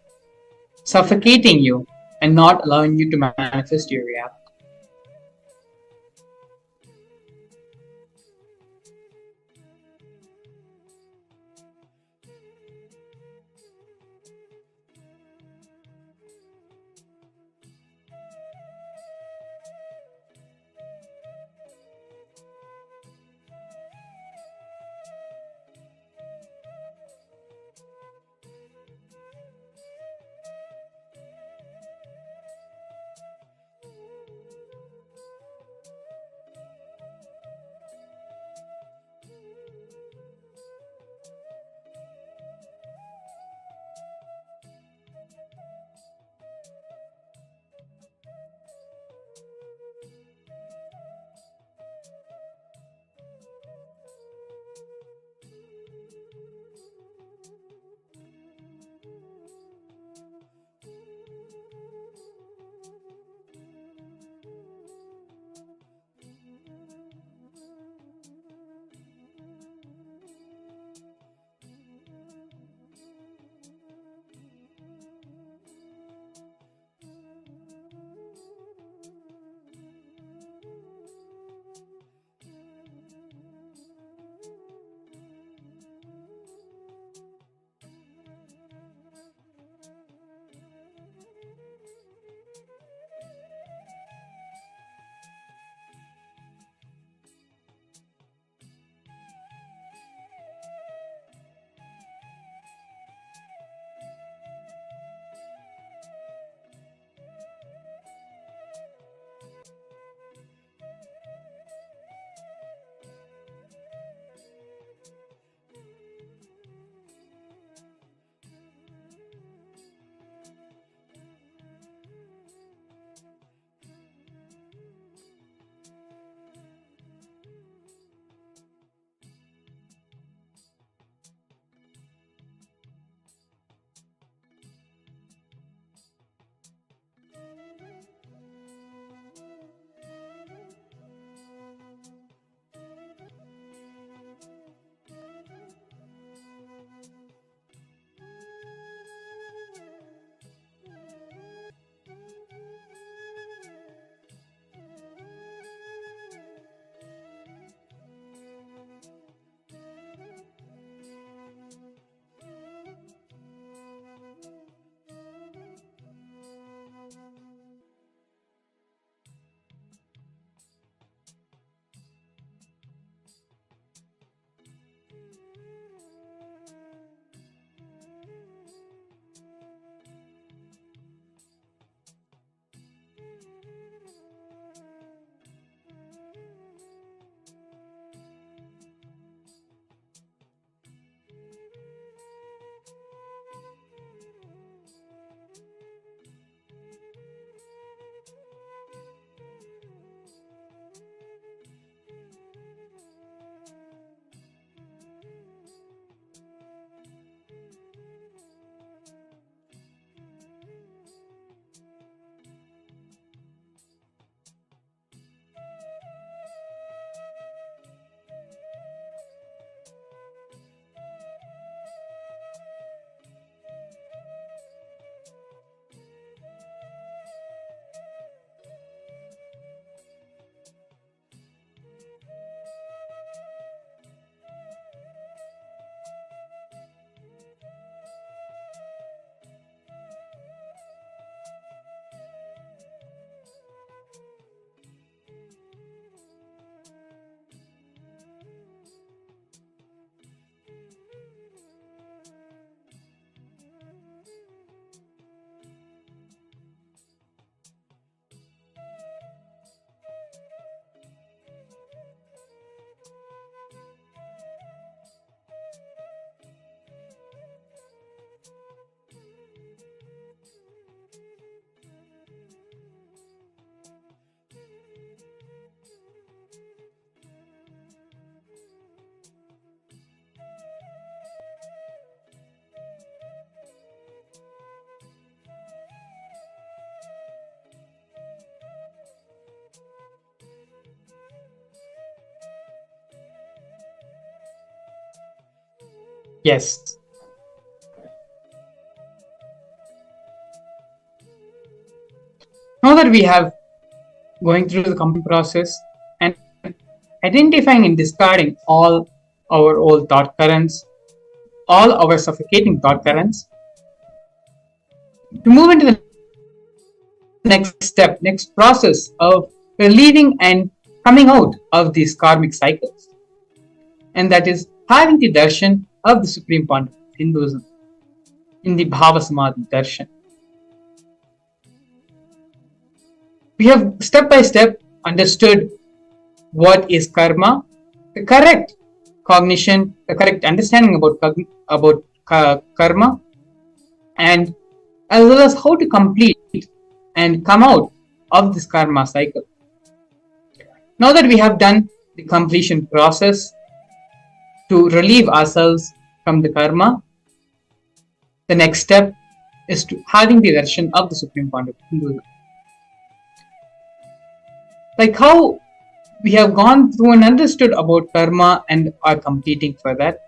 suffocating you and not allowing you to manifest your reality. Yes. Now that we have going through the complete process and identifying and discarding all our old thought currents, all our suffocating thought currents, to move into the next step, next process of relieving and coming out of these karmic cycles. And that is having the darshan of the supreme point of Hinduism in the Bhava Samadhi darshan. We have step by step understood what is karma, the correct cognition, the correct understanding about karma, and as well as how to complete and come out of this karma cycle. Now that we have done the completion process to relieve ourselves from the karma, the next step is to having the darshan of the supreme point of Hinduism. Like how we have gone through and understood about karma and are completing for that,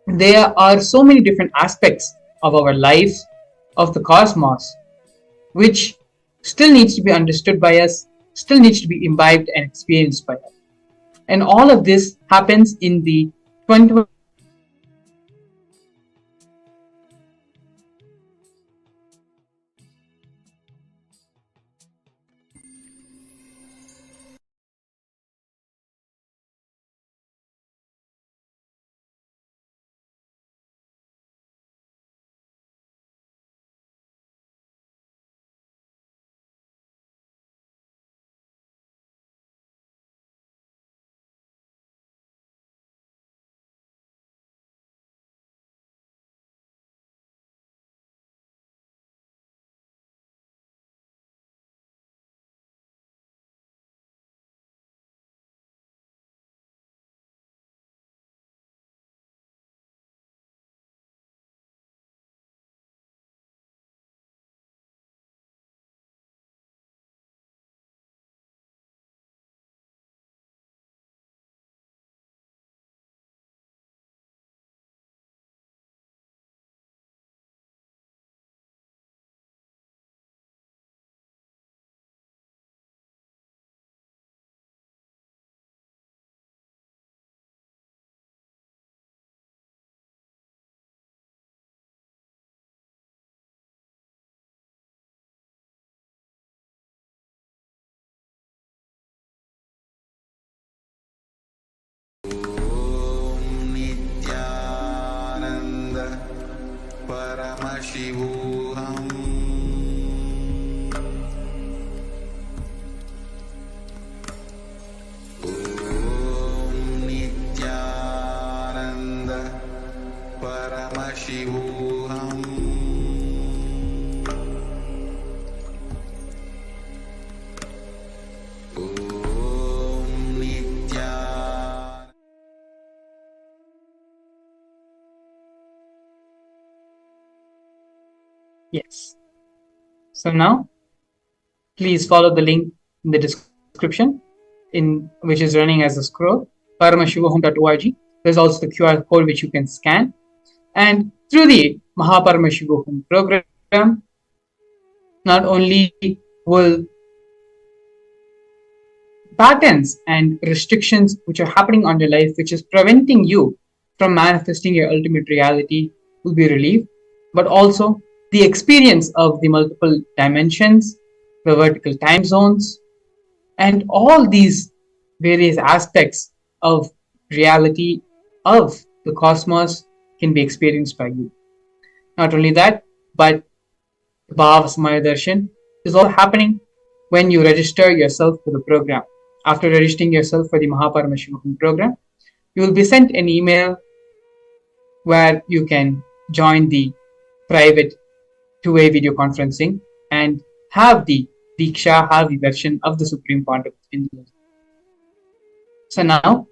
there are so many different aspects of our life, of the cosmos, which still needs to be understood by us, still needs to be imbibed and experienced by us. And all of this happens in the 21st Nithyananda Paramashivam Nithyananda Paramashivam Yes. So now, please follow the link in the description, in which is running as a scroll, paramashivahome.org. There's also the QR code which you can scan. And through the Mahaparamashivahome program, not only will patterns and restrictions which are happening on your life, which is preventing you from manifesting your ultimate reality, will be relieved, but also the experience of the multiple dimensions, the vertical time zones, and all these various aspects of reality of the cosmos can be experienced by you. Not only that, but Bhava Samaya Darshan is all happening when you register yourself for the program. After registering yourself for the Mahaparamashivam program, you will be sent an email where you can join the private two-way video conferencing and have the Diksha, have the darshan of the Supreme Pontiff in India. So now,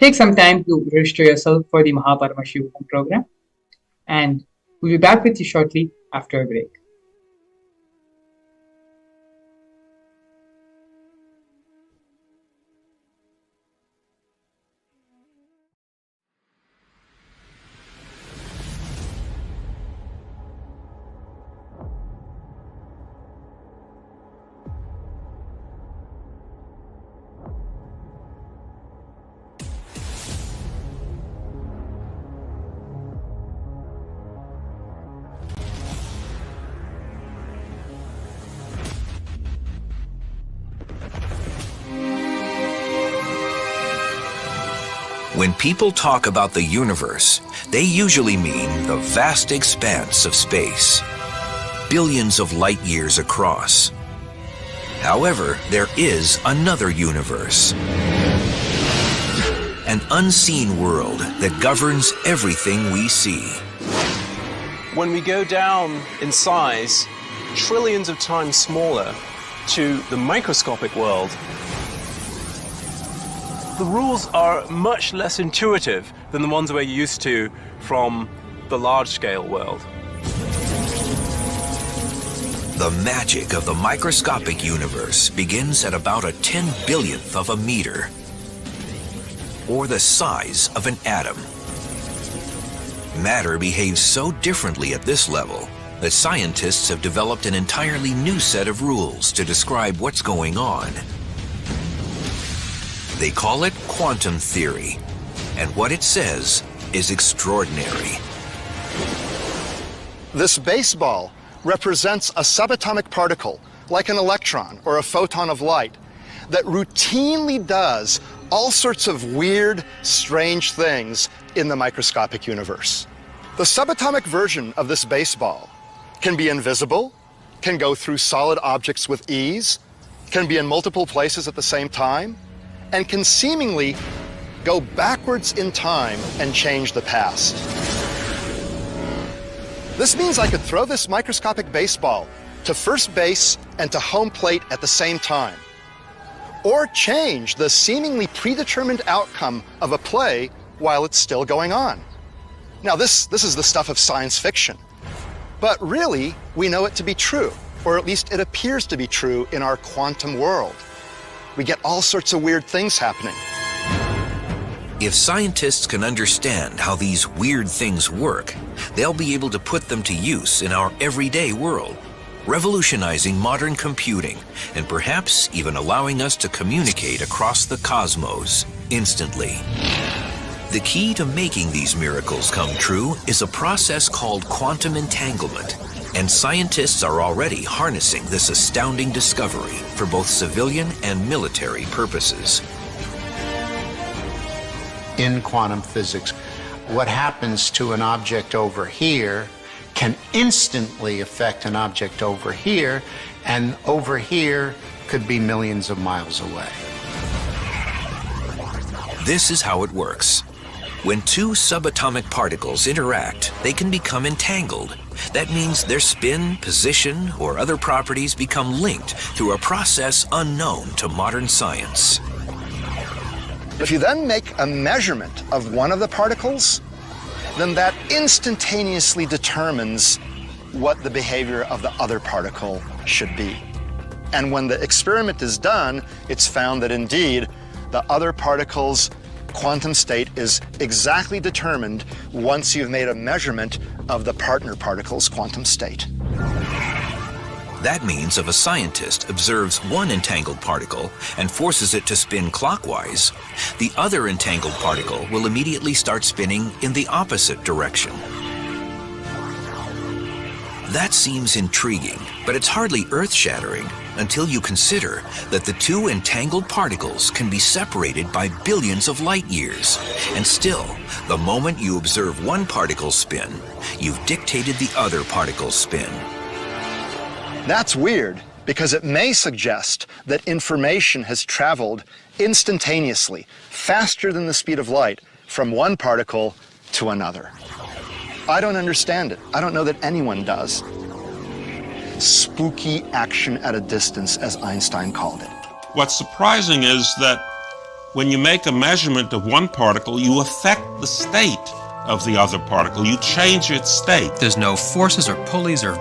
take some time to register yourself for the Mahaparamashivam program, and we'll be back with you shortly after a break. When people talk about the universe, they usually mean the vast expanse of space, billions of light years across. However, there is another universe, an unseen world that governs everything we see. When we go down in size, trillions of times smaller, to the microscopic world, the rules are much less intuitive than the ones we're used to from the large-scale world. The magic of the microscopic universe begins at about a 10/1000th of a meter, or the size of an atom. Matter behaves so differently at this level that scientists have developed an entirely new set of rules to describe what's going on. They call it quantum theory, and what it says is extraordinary. This baseball represents a subatomic particle, like an electron or a photon of light, that routinely does all sorts of weird, strange things in the microscopic universe. The subatomic version of this baseball can be invisible, can go through solid objects with ease, can be in multiple places at the same time, and can seemingly go backwards in time and change the past. This means I could throw this microscopic baseball to first base and to home plate at the same time, or change the seemingly predetermined outcome of a play while it's still going on. Now, this is the stuff of science fiction, but really, we know it to be true, or at least it appears to be true in our quantum world. We get all sorts of weird things happening. If scientists can understand how these weird things work, they'll be able to put them to use in our everyday world, revolutionizing modern computing and perhaps even allowing us to communicate across the cosmos instantly. The key to making these miracles come true is a process called quantum entanglement, and scientists are already harnessing this astounding discovery for both civilian and military purposes. In quantum physics, what happens to an object over here can instantly affect an object over here, and over here could be millions of miles away. This is how it works. When two subatomic particles interact, they can become entangled. That means their spin, position, or other properties become linked through a process unknown to modern science. If you then make a measurement of one of the particles, then that instantaneously determines what the behavior of the other particle should be. And when the experiment is done, it's found that indeed the other particle's quantum state is exactly determined once you've made a measurement of the partner particle's quantum state. That means if a scientist observes one entangled particle and forces it to spin clockwise, the other entangled particle will immediately start spinning in the opposite direction. That seems intriguing, but it's hardly earth-shattering until you consider that the two entangled particles can be separated by billions of light years. And still, the moment you observe one particle spin, you've dictated the other particle's spin. That's weird because it may suggest that information has traveled instantaneously, faster than the speed of light, from one particle to another. I don't understand it. I don't know that anyone does. Spooky action at a distance, as Einstein called it. What's surprising is that when you make a measurement of one particle, you affect the state of the other particle. You change its state. There's no forces or pulleys or,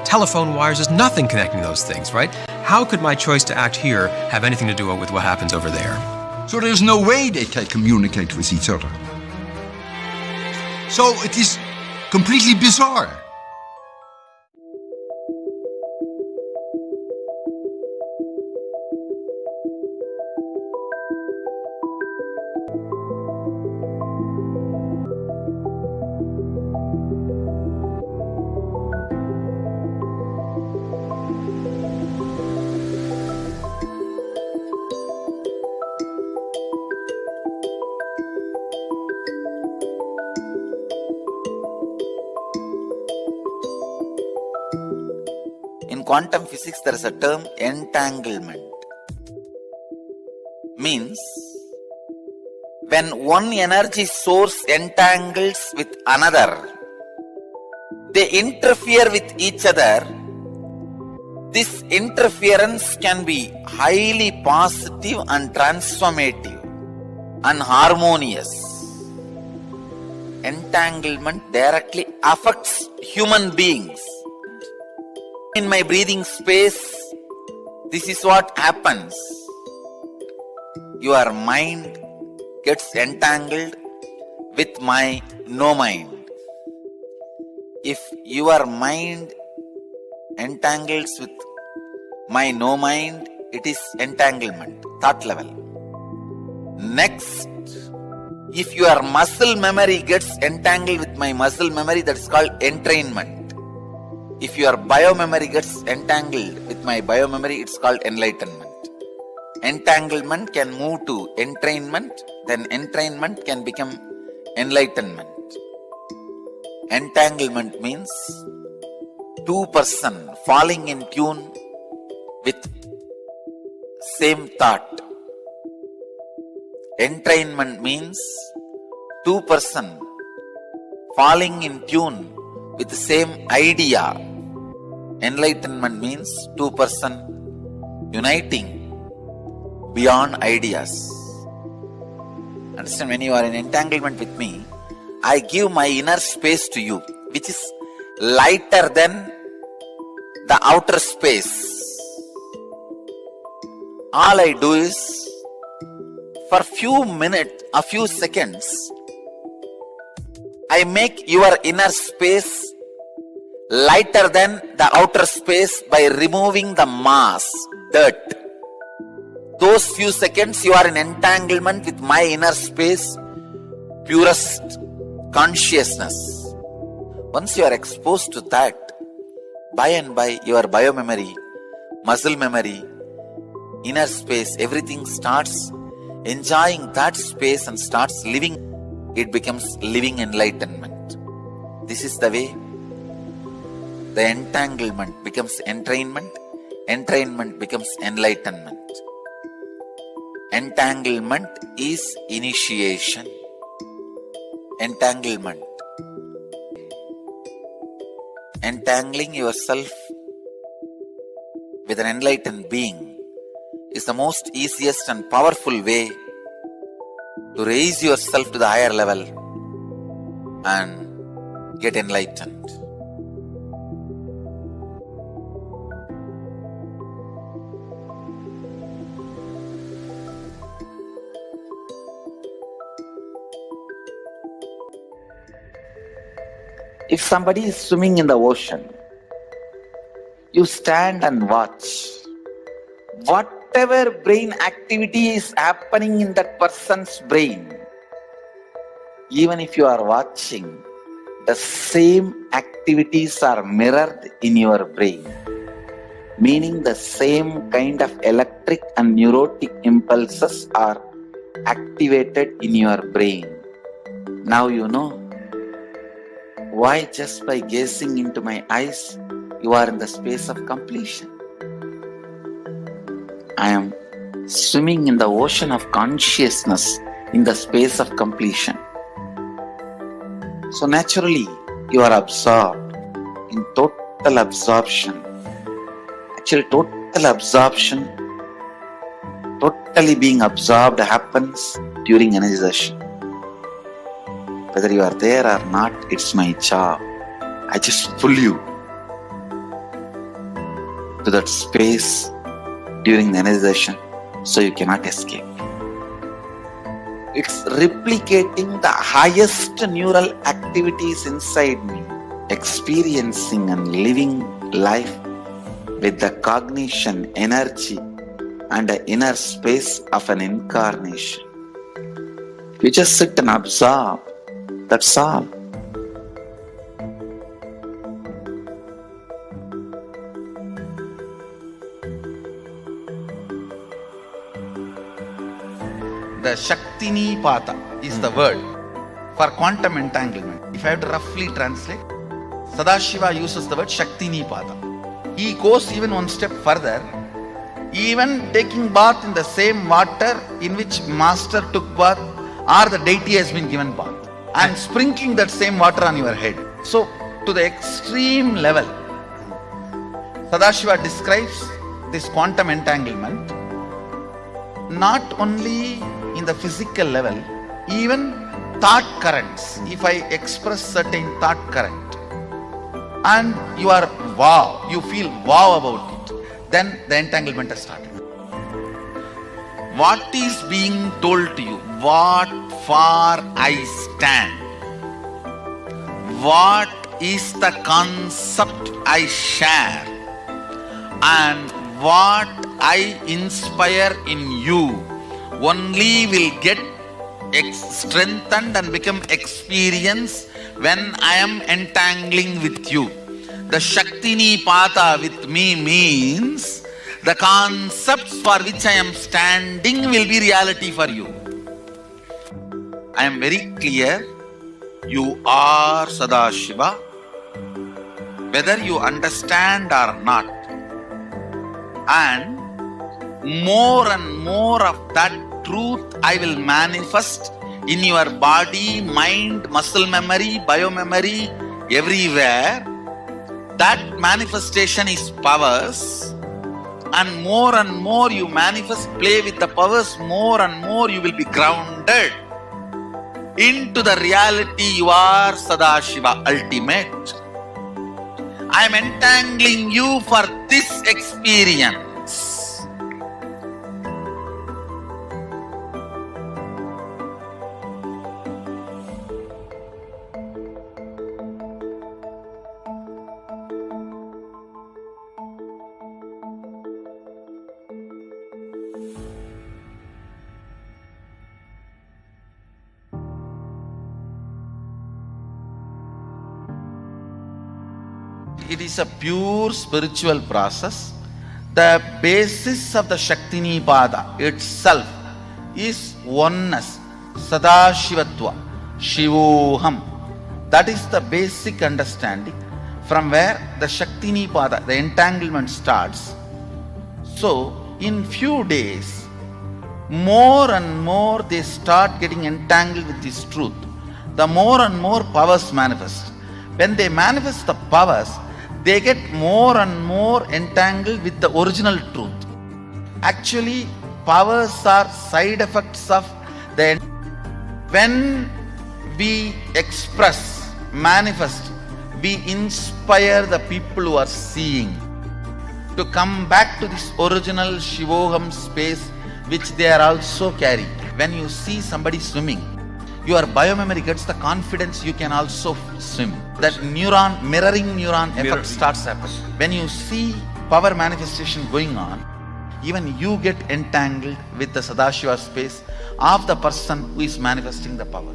telephone wires. There's nothing connecting those things, right? How could my choice to act here have anything to do with what happens over there? So there's no way they can communicate with each other. So it is completely bizarre. quantum physics, there is a term entanglement. Means, when one energy source entangles with another, they interfere with each other. This interference can be highly positive and transformative and harmonious. Entanglement directly affects human beings. In my breathing space, this is what happens. Your mind gets entangled with my no mind. If your mind entangles with my no mind, it is entanglement, thought level. Next, if your muscle memory gets entangled with my muscle memory, that is called entrainment. If your biomemory gets entangled with my biomemory, it's called enlightenment. Entanglement can move to entrainment, then entrainment can become enlightenment. Entanglement means two person falling in tune with same thought. Entrainment means two person falling in tune with the same idea. Enlightenment means two person uniting beyond ideas. Understand, when you are in entanglement with me, I give my inner space to you, which is lighter than the outer space. All I do is, for few minutes, a few seconds, I make your inner space lighter than the outer space by removing the mass, dirt. Those few seconds you are in entanglement with my inner space, purest consciousness. Once you are exposed to that, by and by your biomemory, muscle memory, inner space, everything starts enjoying that space and starts living. It becomes living enlightenment. This is the way the entanglement becomes entrainment, entrainment becomes enlightenment. Entanglement is initiation. Entanglement. Entangling yourself with an enlightened being is the most easiest and powerful way to raise yourself to the higher level and get enlightened. If somebody is swimming in the ocean, you stand and watch. Whatever brain activity is happening in that person's brain, even if you are watching, the same activities are mirrored in your brain. Meaning the same kind of electric and neurotic impulses are activated in your brain. Now you know why just by gazing into my eyes, you are in the space of completion. I am swimming in the ocean of consciousness in the space of completion. So naturally, you are absorbed in total absorption. Actually, total absorption, totally being absorbed happens during energization. Whether you are there or not, it's my job. I just pull you to that space during the energization, so you cannot escape. It's replicating the highest neural activities inside me, experiencing and living life with the cognition, energy, and the inner space of an incarnation. You just sit and absorb. That's all. The Shaktini Pata is the word for quantum entanglement. If I have to roughly translate, Sadashiva uses the word Shaktini Pata. He goes even one step further. Even taking bath in the same water in which master took bath or the deity has been given bath, and sprinkling that same water on your head. So, to the extreme level, Sadashiva describes this quantum entanglement not only in the physical level, even thought currents. If I express certain thought current and you are wow, you feel wow about it, then the entanglement has started. What is being told to you? What for I stand? What is the concept I share? And what I inspire in you only will get strengthened and become experience when I am entangling with you. The Shaktini Pata with me means the concepts for which I am standing will be reality for you. I am very clear, you are Sadashiva, whether you understand or not. And more of that truth I will manifest in your body, mind, muscle memory, biomemory, everywhere. That manifestation is powers, and more you manifest, play with the powers, more and more you will be grounded into the reality you are Sadashiva, ultimate. I am entangling you for this experience. It is a pure spiritual process. The basis of the Shaktini Pada itself is oneness, Sadashivatva, Shivoham. That is the basic understanding from where the Shaktini Pada, the entanglement starts. So, in few days, more and more they start getting entangled with this truth. The more and more powers manifest. When they manifest the powers, they get more and more entangled with the original truth. Actually, powers are side effects of the... When we express, manifest, we inspire the people who are seeing to come back to this original Shivoham space which they are also carrying. When you see somebody swimming, your biomemory gets the confidence you can also swim. That neuron, mirroring neuron effect starts happening. When you see power manifestation going on, even you get entangled with the Sadashiva space of the person who is manifesting the power.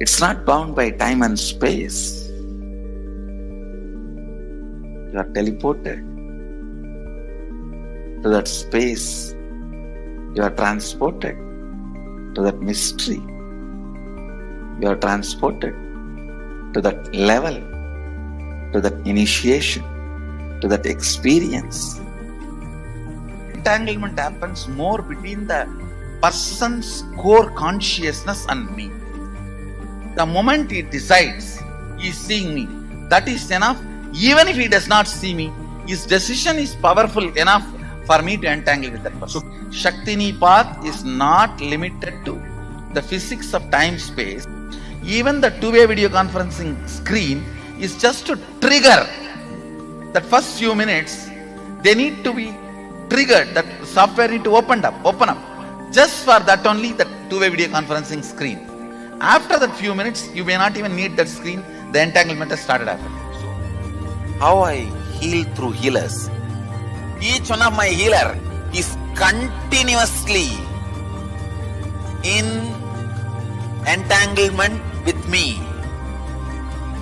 It's not bound by time and space. You are teleported to that space. You are transported to that mystery. You are transported to that level, to that initiation, to that experience. Entanglement happens more between the person's core consciousness and me. The moment he decides he is seeing me, that is enough. Even if he does not see me, his decision is powerful enough for me to entangle with that person. Shaktini path is not limited to the physics of time-space. Even the two-way video conferencing screen is just to trigger that first few minutes. They need to be triggered. That software need to open up. Just for that only, the two-way video conferencing screen. After that few minutes, you may not even need that screen. The entanglement has started happening. How I heal through healers. Each one of my healer is continuously in entanglement with me.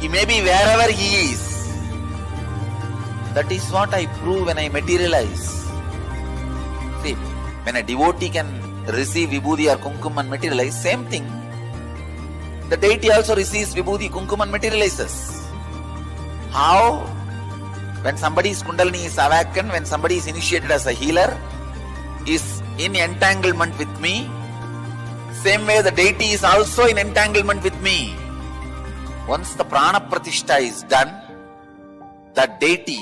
He may be wherever he is. That is what I prove when I materialize. See, when a devotee can receive vibhuti or kumkum and materialize, same thing. the deity also receives vibhuti, kumkum and materializes. How? When somebody's kundalini is awakened, when somebody is initiated as a healer, is in entanglement with me, same way the deity is also in entanglement with me. Once the prana pratishtha is done, that deity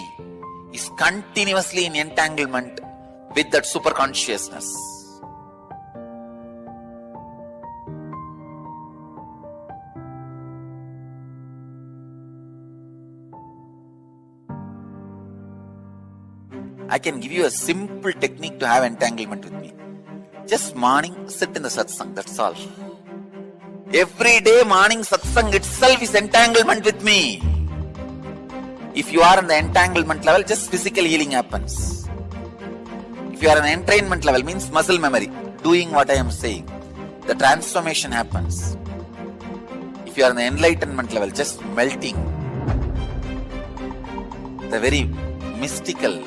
is continuously in entanglement with that super consciousness. I can give you a simple technique to have entanglement with me. Just morning, sit in the satsang, that's all. Every day morning satsang itself is entanglement with me. If you are in the entanglement level, just physical healing happens. If you are in the entrainment level, means muscle memory, doing what I am saying, the transformation happens. If you are in the enlightenment level, just melting, the very mystical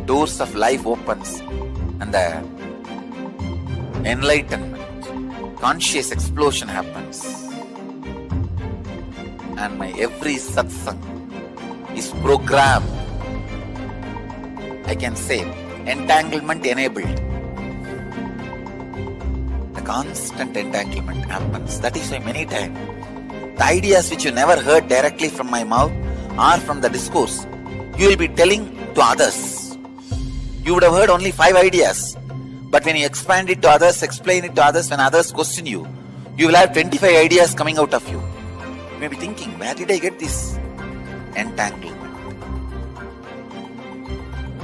doors of life opens and the enlightenment, conscious explosion happens. And my every satsang is programmed, I can say, entanglement enabled. The constant entanglement happens. That is why many times the ideas which you never heard directly from my mouth or from the discourse, you will be telling to others. You would have heard only 5 ideas, but when you expand it to others, explain it to others, when others question you, you will have 25 ideas coming out of you. You may be thinking, where did I get this entanglement?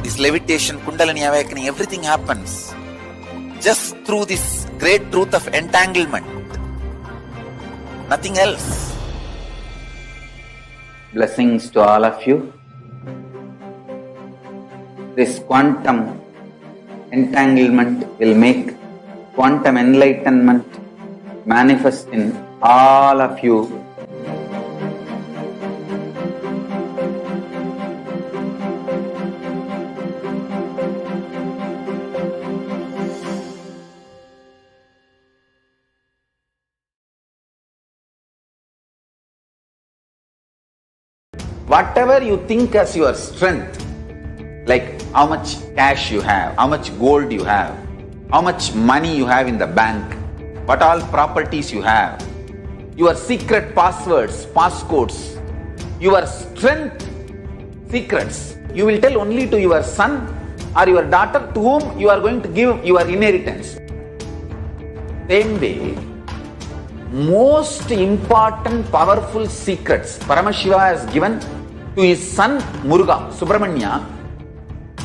This levitation, kundalini awakening, everything happens just through this great truth of entanglement. Nothing else. Blessings to all of you. This quantum entanglement will make quantum enlightenment manifest in all of you. Whatever you think as your strength, like how much cash you have, how much gold you have, how much money you have in the bank, what all properties you have, your secret passwords, passcodes, your strength secrets, you will tell only to your son or your daughter to whom you are going to give your inheritance. Same way, most important, powerful secrets Paramashiva has given to his son Muruga, Subramanya.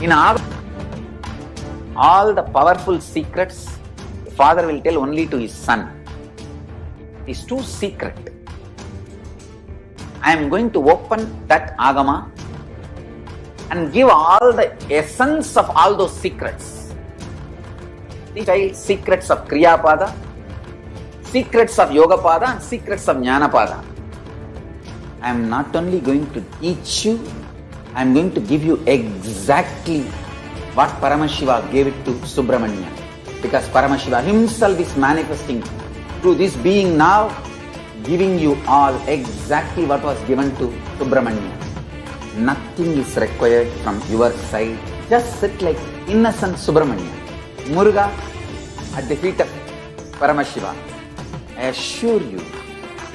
In all the powerful secrets, the father will tell only to his son. It is too secret. I am going to open that agama and give all the essence of all those secrets. The secrets of Kriyapada, secrets of Yogapada, and secrets of Jnanapada. I am not only going to teach you, I am going to give you exactly what Paramashiva gave it to Subramanya. Because Paramashiva himself is manifesting through this being now, giving you all exactly what was given to Subramanya. Nothing is required from your side. Just sit like innocent Subramanya. Muruga at the feet of Paramashiva. I assure you,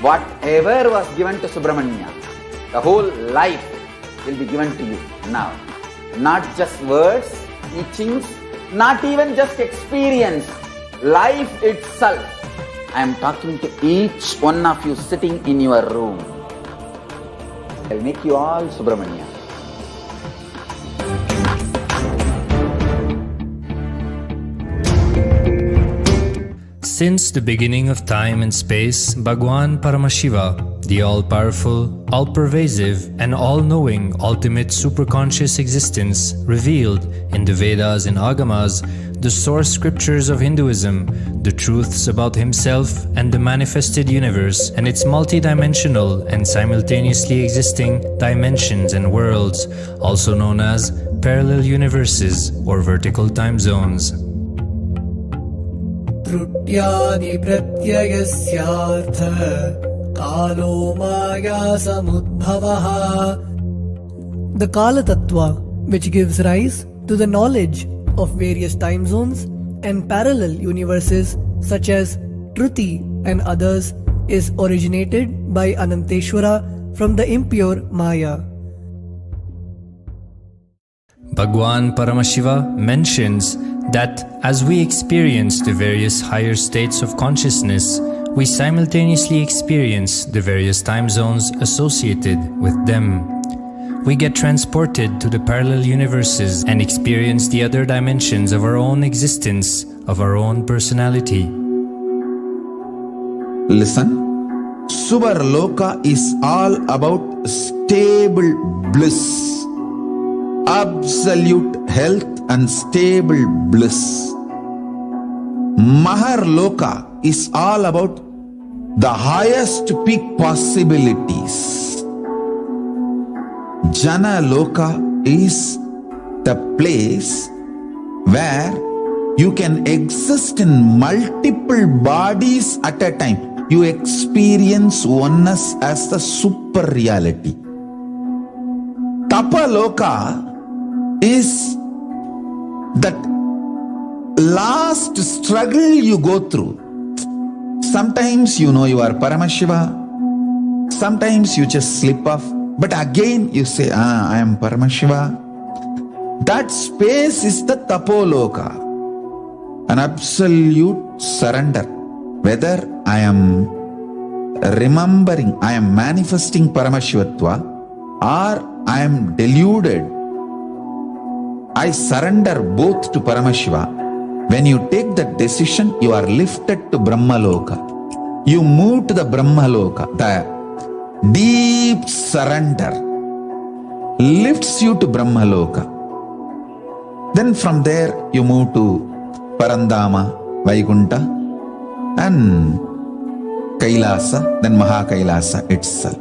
whatever was given to Subramanya, the whole life will be given to you now. Not just words, teachings, not even just experience, life itself. I am talking to each one of you sitting in your room. I will make you all Subramanya. Since the beginning of time and space, Bhagwan Paramashiva, the all-powerful, all-pervasive, and all-knowing ultimate superconscious existence, revealed in the Vedas and Agamas, the source scriptures of Hinduism, the truths about himself and the manifested universe and its multidimensional and simultaneously existing dimensions and worlds, also known as parallel universes or vertical time zones. त्रुट्यादिप्रत्ययस्यार्थ कालो माया samudbhavah. The Kala Tattva, which gives rise to the knowledge of various time zones and parallel universes such as Truti and others, is originated by Ananteshwara from the impure Maya. Bhagwan Paramashiva mentions that as we experience the various higher states of consciousness, we simultaneously experience the various time zones associated with them. We get transported to the parallel universes and experience the other dimensions of our own existence, of our own personality. Listen, Suvarloka is all about stable bliss, absolute health and stable bliss. Maharloka is all about the highest peak possibilities. Jana Loka is the place where you can exist in multiple bodies at a time. You experience oneness as the super reality. Tapaloka is that last struggle you go through. Sometimes you know you are Paramashiva, sometimes you just slip off, but again you say, I am Paramashiva. That space is the Tapoloka, an absolute surrender. Whether I am remembering, I am manifesting Paramashivatva, or I am deluded, I surrender both to Paramashiva. When you take that decision, you are lifted to Brahmaloka. You move to the Brahmaloka. The deep surrender lifts you to Brahmaloka. Then from there you move to Parandama, Vaikunta, and Kailasa, then Mahakailasa itself.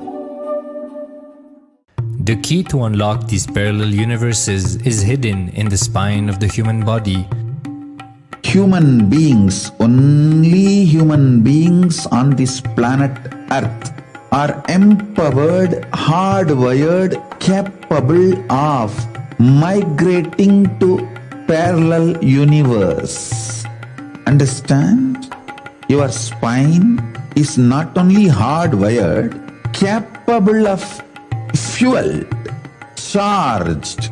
The key to unlock these parallel universes is hidden in the spine of the human body. Human beings, only human beings on this planet Earth are empowered, hardwired, capable of migrating to parallel universe. Understand? Your spine is not only hardwired, capable of fuel, charged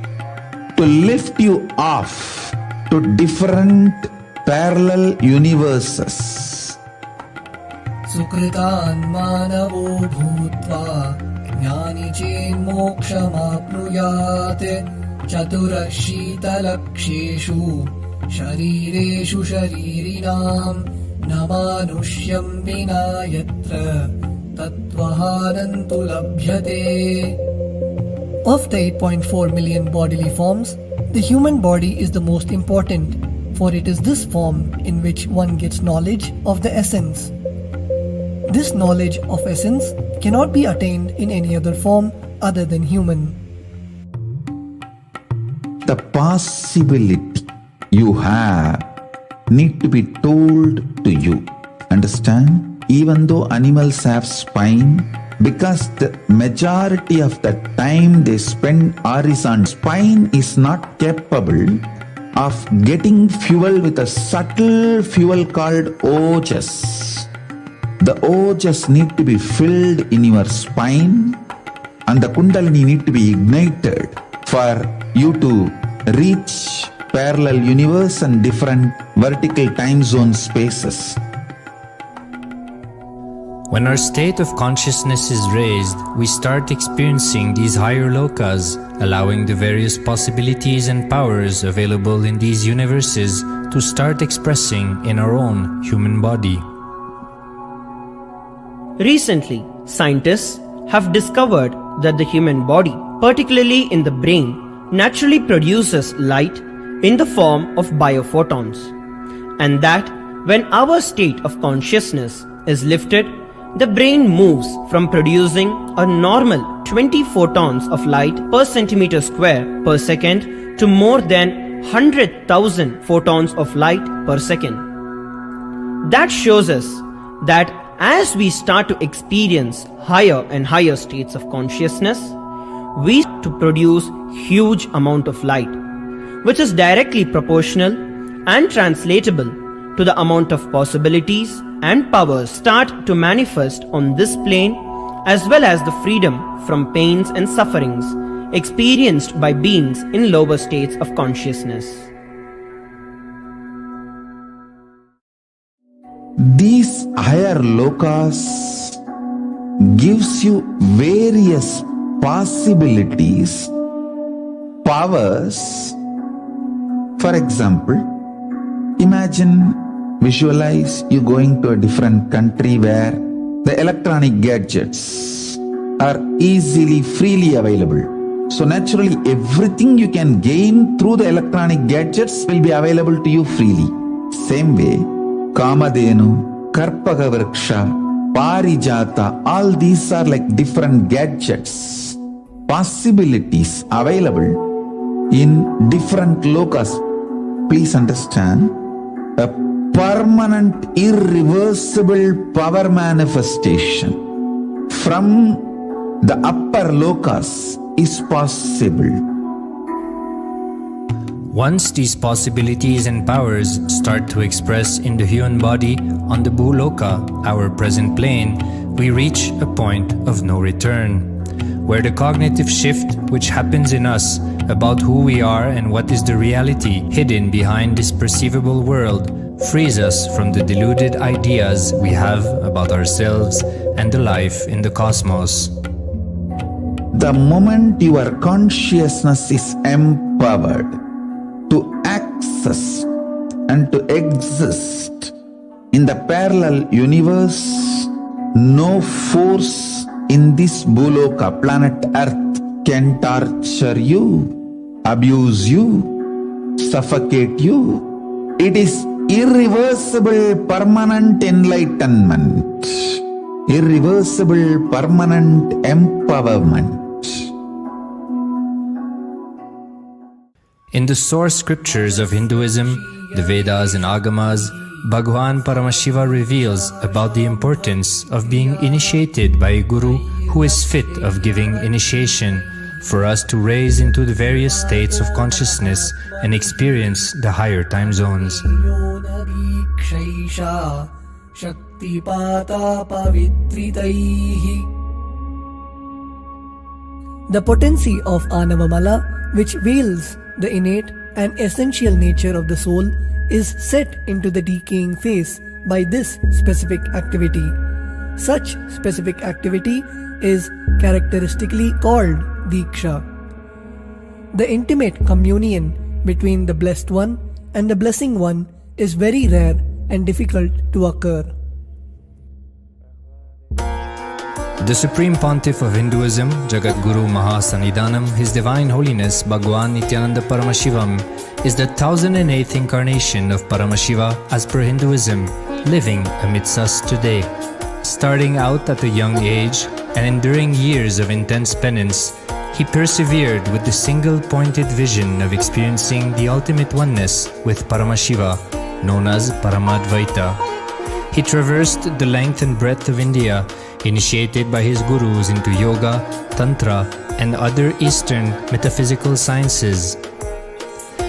to lift you off to different parallel universes. Sukritan manavo bhutva jnani chen mokshamapnuyat chaturashita-laksheshu sharireshu sharirinam namanusyam vina yatra tattvahanantu labhyate. Of the 8.4 million bodily forms, the human body is the most important, for it is this form in which one gets knowledge of the essence. This knowledge of essence cannot be attained in any other form other than human. The possibility you have need to be told to you. Understand? Even though animals have spine, because the majority of the time they spend horizontal, spine is not capable of getting fuel with a subtle fuel called ojas. The ojas need to be filled in your spine, and the kundalini need to be ignited for you to reach parallel universe and different vertical time zone spaces. When our state of consciousness is raised, we start experiencing these higher lokas, allowing the various possibilities and powers available in these universes to start expressing in our own human body. Recently, scientists have discovered that the human body, particularly in the brain, naturally produces light in the form of biophotons, and that when our state of consciousness is lifted, the brain moves from producing a normal 20 photons of light per centimeter square per second to more than 100,000 photons of light per second. That shows us that as we start to experience higher and higher states of consciousness, we start to produce huge amount of light, which is directly proportional and translatable to the amount of possibilities and powers start to manifest on this plane, as well as the freedom from pains and sufferings experienced by beings in lower states of consciousness. These higher lokas gives you various possibilities, powers. For example, visualize you going to a different country where the electronic gadgets are easily, freely available. So naturally, everything you can gain through the electronic gadgets will be available to you freely. Same way, Kamadhenu, Karpaga Vriksha, Parijata, all these are like different gadgets, possibilities available in different lokas. Please understand, a permanent, irreversible power manifestation from the upper lokas is possible. Once these possibilities and powers start to express in the human body on the Bhuloka, our present plane, we reach a point of no return, where the cognitive shift which happens in us about who we are and what is the reality hidden behind this perceivable world frees us from the deluded ideas we have about ourselves and the life in the cosmos. The moment your consciousness is empowered to access and to exist in the parallel universe, no force in this Bhuloka, planet Earth, can torture you, abuse you, suffocate you. It is irreversible, permanent enlightenment, irreversible, permanent empowerment. In the source scriptures of Hinduism, the Vedas and Agamas, Bhagwan Paramashiva reveals about the importance of being initiated by a guru who is fit of giving initiation for us to raise into the various states of consciousness and experience the higher time zones. The potency of Anavamala, which veils the innate and essential nature of the soul, is set into the decaying phase by this specific activity. Such specific activity is characteristically called Diksha. The intimate communion between the Blessed One and the Blessing One is very rare and difficult to occur. The Supreme Pontiff of Hinduism, Jagat Guru Mahasannidhanam, His Divine Holiness Bhagwan Nithyananda Paramashivam, is the 1008th incarnation of Paramashiva as per Hinduism, living amidst us today. Starting out at a young age and enduring years of intense penance, he persevered with the single-pointed vision of experiencing the ultimate oneness with Paramashiva, known as Paramadvaita. He traversed the length and breadth of India, initiated by his gurus into yoga, tantra, and other Eastern metaphysical sciences.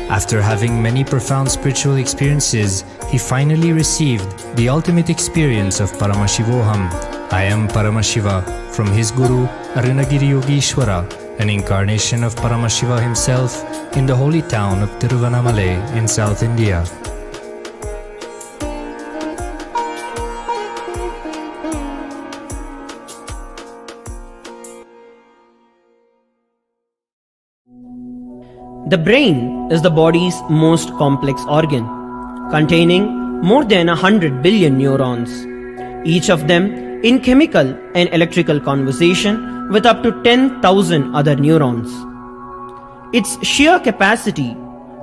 After having many profound spiritual experiences, he finally received the ultimate experience of Paramashivoham, I am Paramashiva, from his guru Arunagiri Yogeshwara, an incarnation of Paramashiva himself in the holy town of Tiruvannamalai in South India. The brain is the body's most complex organ, containing more than 100 billion neurons, each of them in chemical and electrical conversation with up to 10,000 other neurons. Its sheer capacity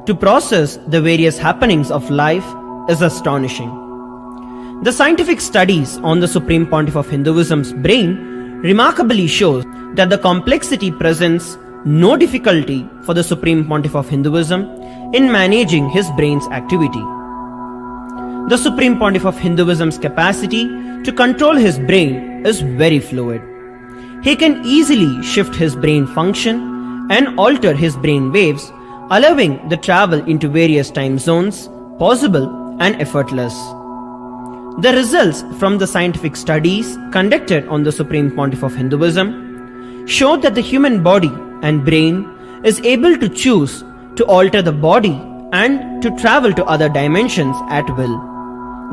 to process the various happenings of life is astonishing. The scientific studies on the Supreme Pontiff of Hinduism's brain remarkably shows that the complexity presents no difficulty for the Supreme Pontiff of Hinduism in managing his brain's activity. The Supreme Pontiff of Hinduism's capacity to control his brain is very fluid. He can easily shift his brain function and alter his brain waves, allowing the travel into various time zones possible and effortless. The results from the scientific studies conducted on the Supreme Pontiff of Hinduism showed that the human body and brain is able to choose to alter the body and to travel to other dimensions at will.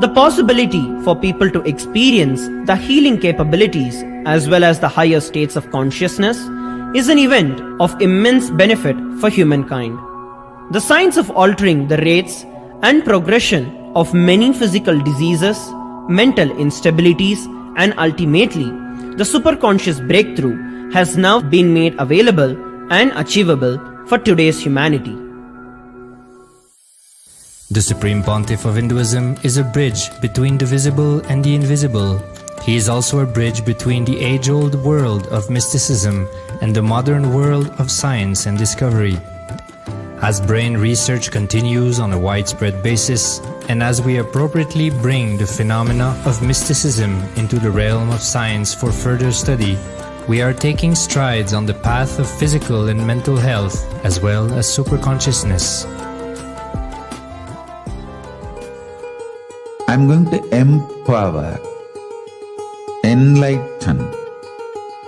The possibility for people to experience the healing capabilities as well as the higher states of consciousness is an event of immense benefit for humankind. The science of altering the rates and progression of many physical diseases, mental instabilities, and ultimately the superconscious breakthrough has now been made available and achievable for today's humanity. The Supreme Pontiff of Hinduism is a bridge between the visible and the invisible. He is also a bridge between the age-old world of mysticism and the modern world of science and discovery. As brain research continues on a widespread basis, and as we appropriately bring the phenomena of mysticism into the realm of science for further study, we are taking strides on the path of physical and mental health as well as superconsciousness. I'm going to empower, enlighten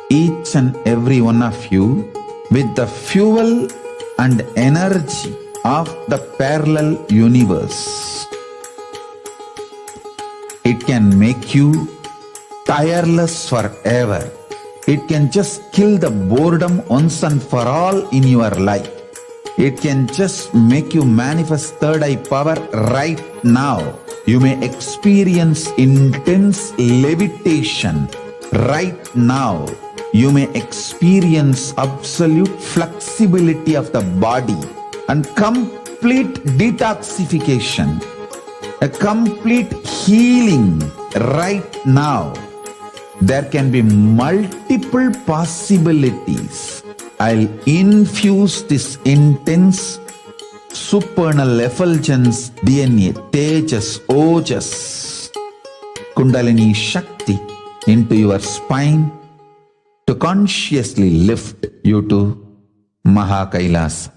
each and every one of you with the fuel and energy of the parallel universe. It can make you tireless forever. It can just kill the boredom once and for all in your life. It can just make you manifest third eye power right now. You may experience intense levitation right now. You may experience absolute flexibility of the body and complete detoxification, a complete healing right now. There can be multiple possibilities. I'll infuse this intense supernal effulgence DNA, Tejas, Ojas, Kundalini Shakti into your spine to consciously lift you to Mahakailasa.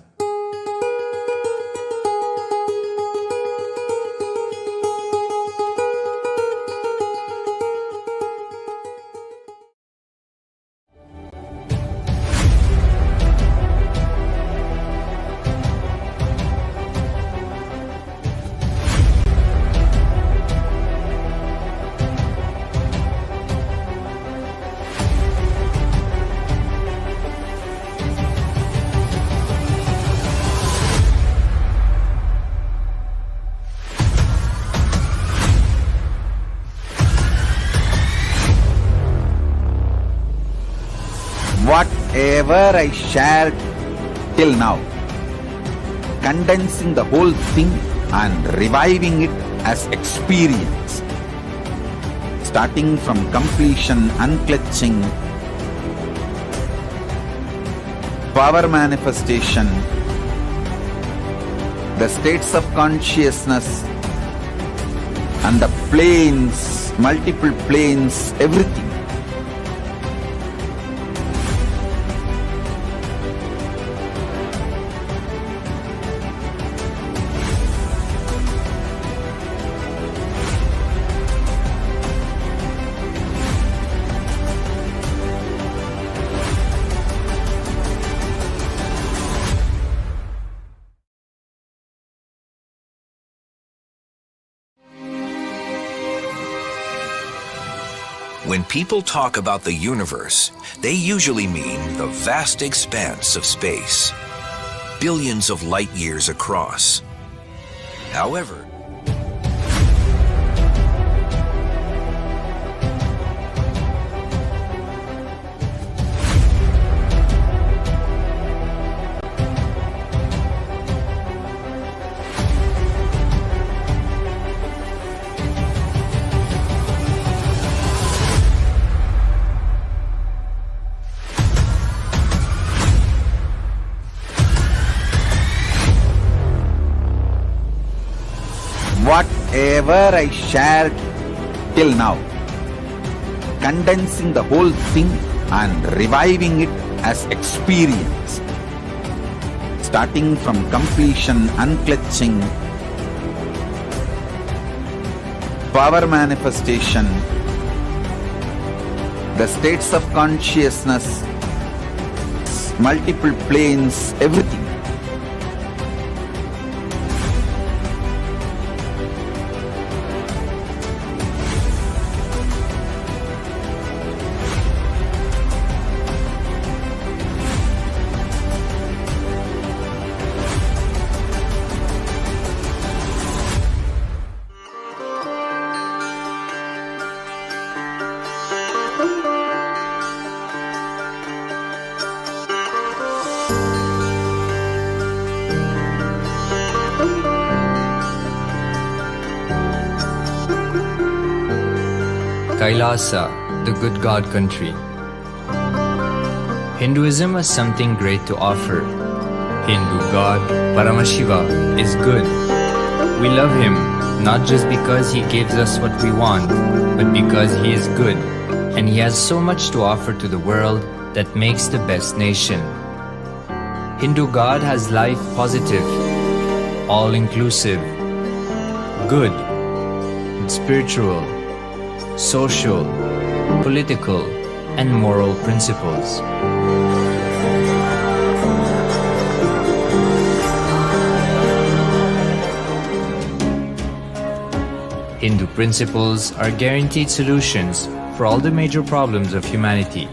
Whatever I shared till now, condensing the whole thing and reviving it as experience, starting from completion, unclutching, power manifestation, the states of consciousness and the planes, multiple planes, everything. When people talk about the universe, they usually mean the vast expanse of space, billions of light years across. However, whatever I shared till now, condensing the whole thing and reviving it as experience, starting from completion, unclutching, power manifestation, the states of consciousness, multiple planes, everything. Kailasa, the good God country. Hinduism has something great to offer. Hindu God, Paramashiva, is good. We love him not just because he gives us what we want, but because he is good and he has so much to offer to the world that makes the best nation. Hindu God has life positive, all-inclusive, good, spiritual, social, political, and moral principles. Hindu principles are guaranteed solutions for all the major problems of humanity: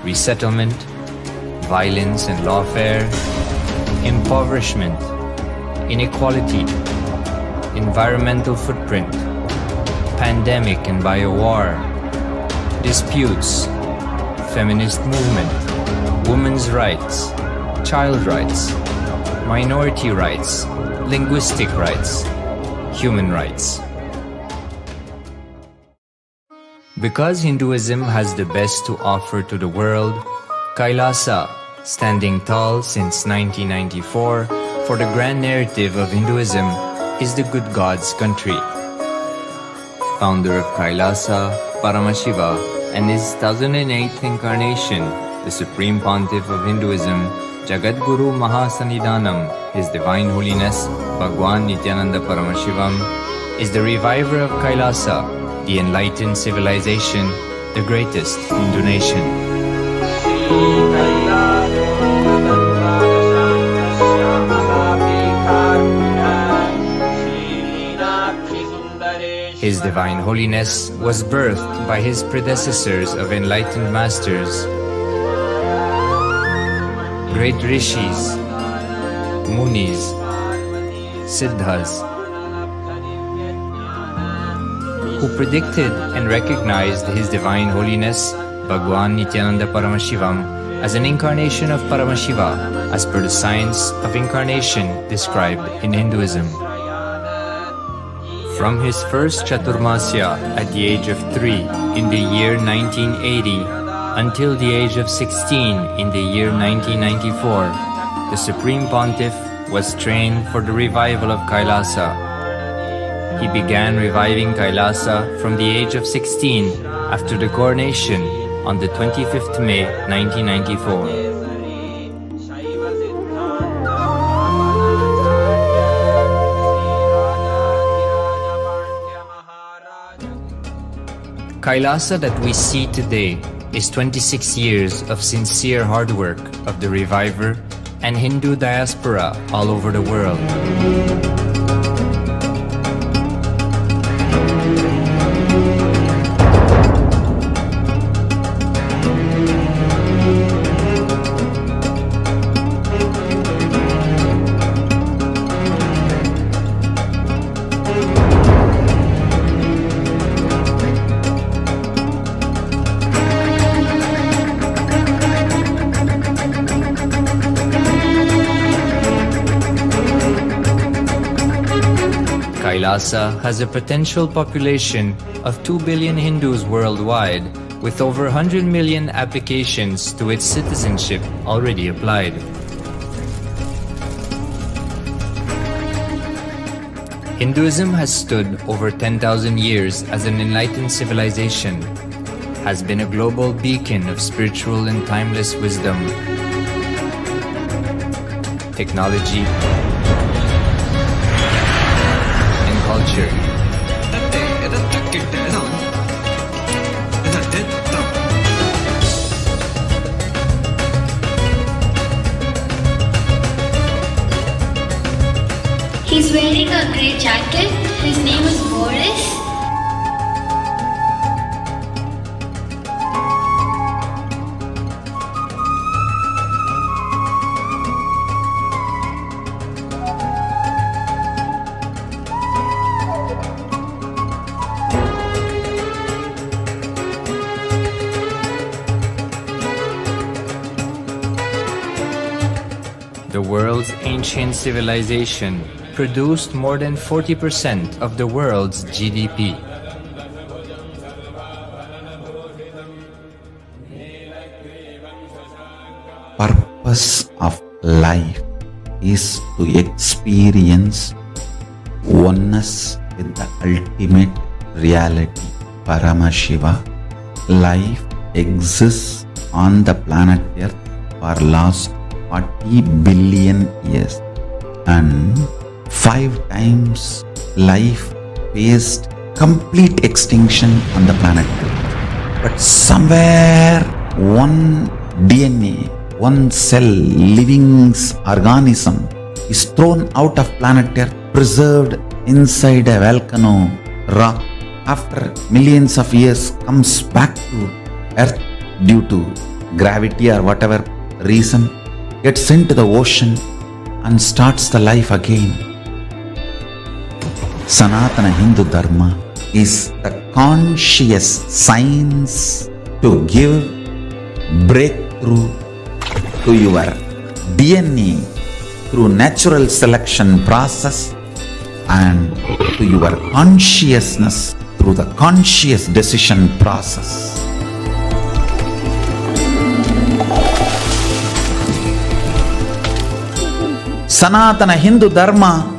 resettlement, violence and lawfare, impoverishment, inequality, environmental footprint, pandemic and biowar, disputes, feminist movement, women's rights, child rights, minority rights, linguistic rights, human rights. Because Hinduism has the best to offer to the world, Kailasa, standing tall since 1994 for the grand narrative of Hinduism, is the good God's country. Founder of Kailasa, Paramashiva, and his 1008th incarnation, the Supreme Pontiff of Hinduism, Jagadguru Mahasannidhanam, His Divine Holiness, Bhagwan Nithyananda Paramashivam, is the reviver of Kailasa, the enlightened civilization, the greatest Hindu nation. His Divine Holiness was birthed by his predecessors of enlightened masters, great rishis, munis, siddhas, who predicted and recognized His Divine Holiness, Bhagwan Nithyananda Paramashivam, as an incarnation of Paramashiva, as per the science of incarnation described in Hinduism. From his first Chaturmasya at the age of 3 in the year 1980 until the age of 16 in the year 1994, the Supreme Pontiff was trained for the revival of Kailasa. He began reviving Kailasa from the age of 16 after the coronation on the 25th May 1994. Kailasa that we see today is 26 years of sincere hard work of the reviver and Hindu diaspora all over the world. Kailasa has a potential population of 2 billion Hindus worldwide, with over 100 million applications to its citizenship already applied. Hinduism has stood over 10,000 years as an enlightened civilization, has been a global beacon of spiritual and timeless wisdom, technology, and culture. He's wearing a grey jacket. His name is Boris. The world's ancient civilization produced more than 40% of the world's GDP. Purpose of life is to experience oneness with the ultimate reality, Paramashiva. Life exists on the planet Earth for last 40 billion years, and 5 times life faced complete extinction on the planet Earth. But somewhere one DNA, one cell, living organism is thrown out of planet Earth, preserved inside a volcano rock. After millions of years comes back to Earth due to gravity or whatever reason, gets into the ocean and starts the life again. Sanatana Hindu Dharma is the conscious science to give breakthrough to your DNA through natural selection process and to your consciousness through the conscious decision process. Sanatana Hindu Dharma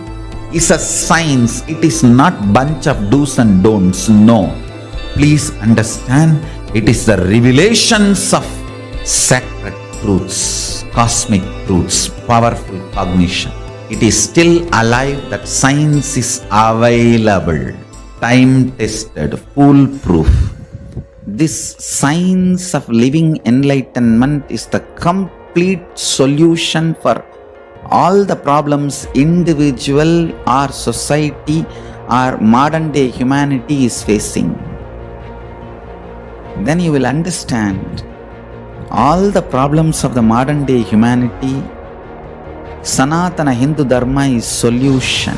is a science. It is not bunch of do's and don'ts. No. Please understand, it is the revelations of sacred truths, cosmic truths, powerful cognition. It is still alive. That science is available, time-tested, foolproof. This science of living enlightenment is the complete solution for all the problems individual or society or modern day humanity is facing. Then you will understand all the problems of the modern day humanity. Sanatana Hindu Dharma is solution.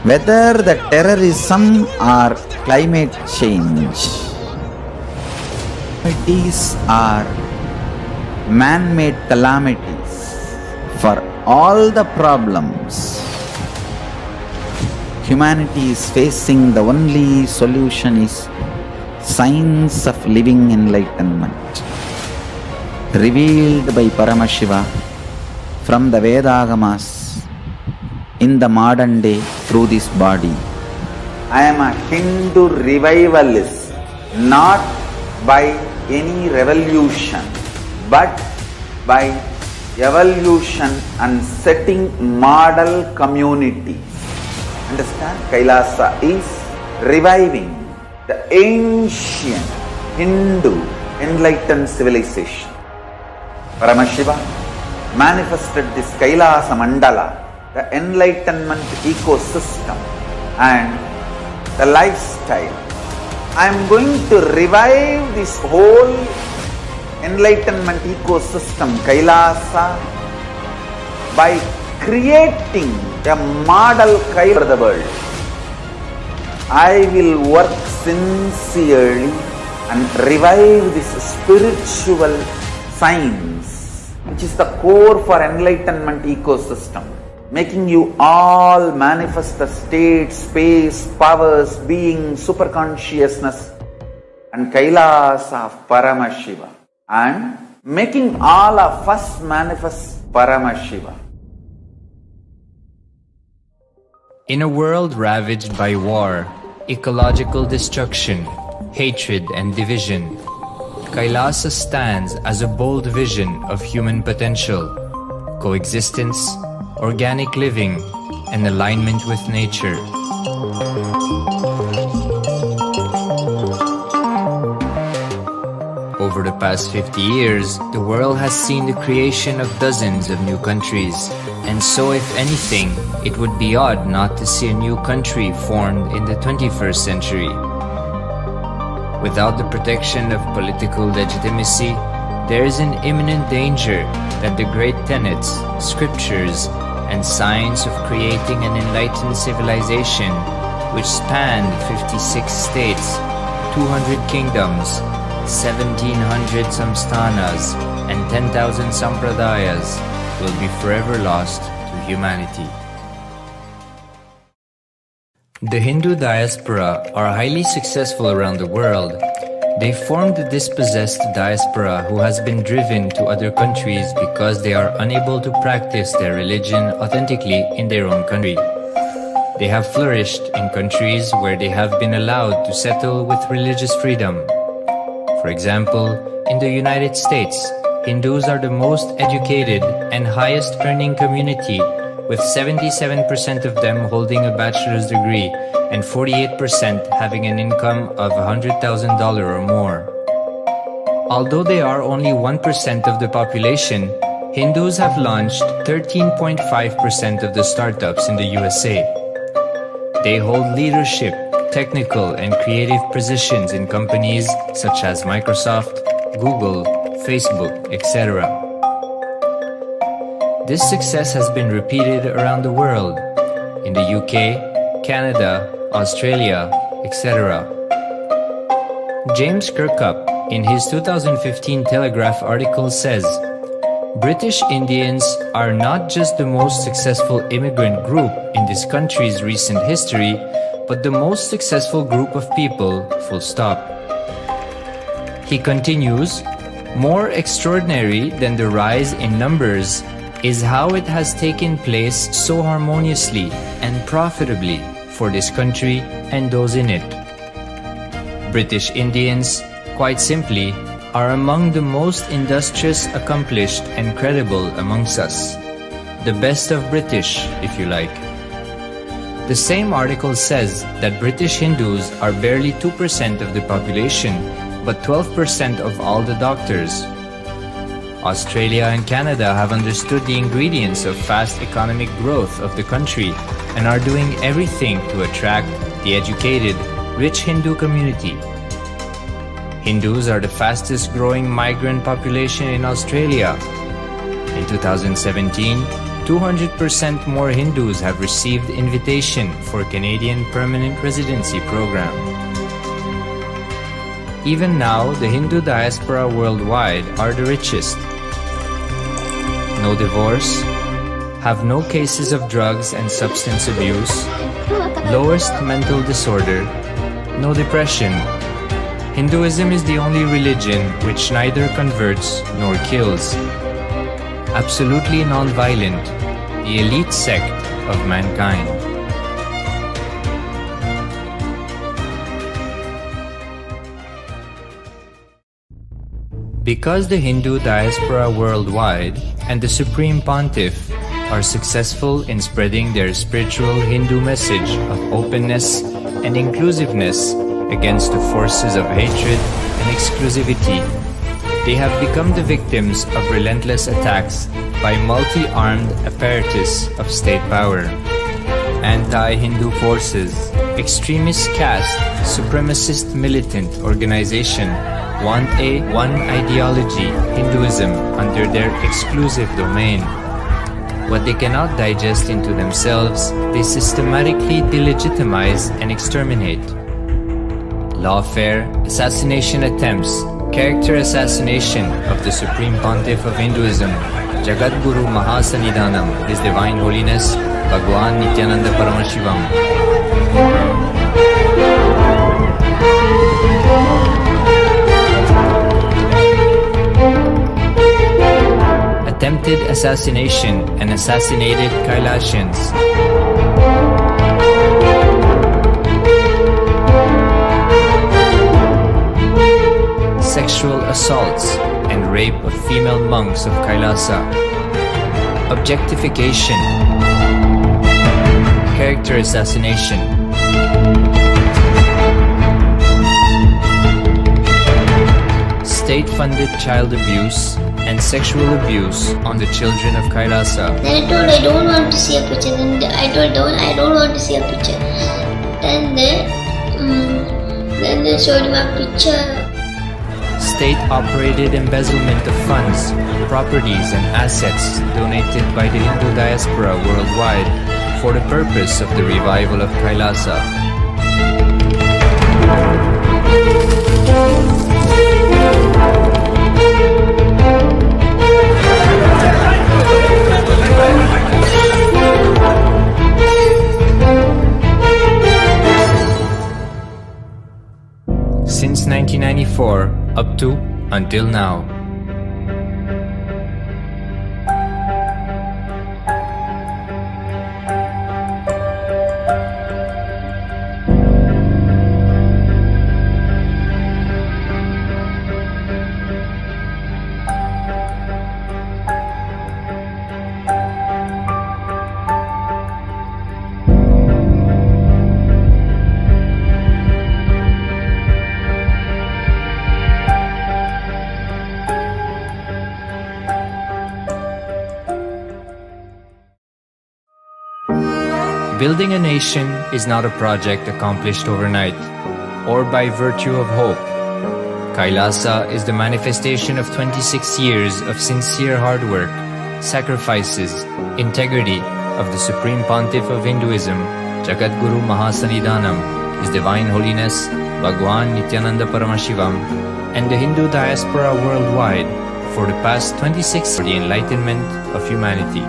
Whether the terrorism or climate change, these are man-made calamities. For all the problems humanity is facing, the only solution is science of living enlightenment, revealed by Paramashiva from the Vedagamas in the modern day through this body. I am a Hindu revivalist, not by any revolution, but by evolution and setting model communities. Understand? Kailasa is reviving the ancient Hindu enlightened civilization. Paramashiva manifested this Kailasa Mandala, the enlightenment ecosystem and the lifestyle. I am going to revive this whole enlightenment ecosystem, Kailasa, by creating a model Kailasa for the world. I will work sincerely and revive this spiritual science, which is the core for enlightenment ecosystem, making you all manifest the state, space, powers, being, superconsciousness and Kailasa of Paramashiva, and making all of us manifest Paramashiva. In a world ravaged by war, ecological destruction, hatred and division, Kailasa stands as a bold vision of human potential, coexistence, organic living, and alignment with nature. Over the past 50 years, the world has seen the creation of dozens of new countries, and so if anything, it would be odd not to see a new country formed in the 21st century. Without the protection of political legitimacy, there is an imminent danger that the great tenets, scriptures, and science of creating an enlightened civilization, which spanned 56 states, 200 kingdoms, 1700 samsthanas, and 10,000 sampradayas, will be forever lost to humanity. The Hindu diaspora are highly successful around the world. They formed the dispossessed diaspora who has been driven to other countries because they are unable to practice their religion authentically in their own country. They have flourished in countries where they have been allowed to settle with religious freedom. For example, in the United States, Hindus are the most educated and highest earning community, with 77% of them holding a bachelor's degree and 48% having an income of $100,000 or more. Although they are only 1% of the population, Hindus have launched 13.5% of the startups in the USA. They hold leadership, technical and creative positions in companies such as Microsoft, Google, Facebook, etc. This success has been repeated around the world, in the UK, Canada, Australia, etc. James Kirkup, in his 2015 Telegraph article says, British Indians are not just the most successful immigrant group in this country's recent history, but the most successful group of people, full stop. He continues, more extraordinary than the rise in numbers is how it has taken place so harmoniously and profitably for this country and those in it. British Indians, quite simply, are among the most industrious, accomplished, and credible amongst us. The best of British, if you like. The same article says that British Hindus are barely 2% of the population, but 12% of all the doctors. Australia and Canada have understood the ingredients of fast economic growth of the country and are doing everything to attract the educated, rich Hindu community. Hindus are the fastest growing migrant population in Australia. In 2017, 200% more Hindus have received invitation for Canadian Permanent Residency Program. Even now, the Hindu diaspora worldwide are the richest. No divorce, have no cases of drugs and substance abuse, lowest mental disorder, no depression. Hinduism is the only religion which neither converts nor kills. Absolutely non-violent, the elite sect of mankind. Because the Hindu diaspora worldwide and the Supreme Pontiff are successful in spreading their spiritual Hindu message of openness and inclusiveness against the forces of hatred and exclusivity, they have become the victims of relentless attacks by multi-armed apparatus of state power. Anti-Hindu forces, extremist caste, supremacist militant organization want a one ideology Hinduism under their exclusive domain. What they cannot digest into themselves, they systematically delegitimize and exterminate. Lawfare, assassination attempts, character assassination of the Supreme Pontiff of Hinduism, Jagadguru Mahasannidhanam, His Divine Holiness, Bhagwan Nithyananda Paramashivam. Attempted assassination and assassinated Kailasians. assaults and rape of female monks of Kailasa, objectification, character assassination, state-funded child abuse and sexual abuse on the children of Kailasa. Then I told I don't want to see a picture. Then I told I don't want to see a picture. Then they showed him a picture. State-operated embezzlement of funds, properties and assets donated by the Hindu diaspora worldwide for the purpose of the revival of Kailasa. Since 1994 up to until now. Building a nation is not a project accomplished overnight or by virtue of hope. Kailasa is the manifestation of 26 years of sincere hard work, sacrifices, integrity of the Supreme Pontiff of Hinduism, Jagadguru Mahasannidhanam, His Divine Holiness Bhagwan Nithyananda Paramashivam, and the Hindu diaspora worldwide for the past 26 years for the enlightenment of humanity.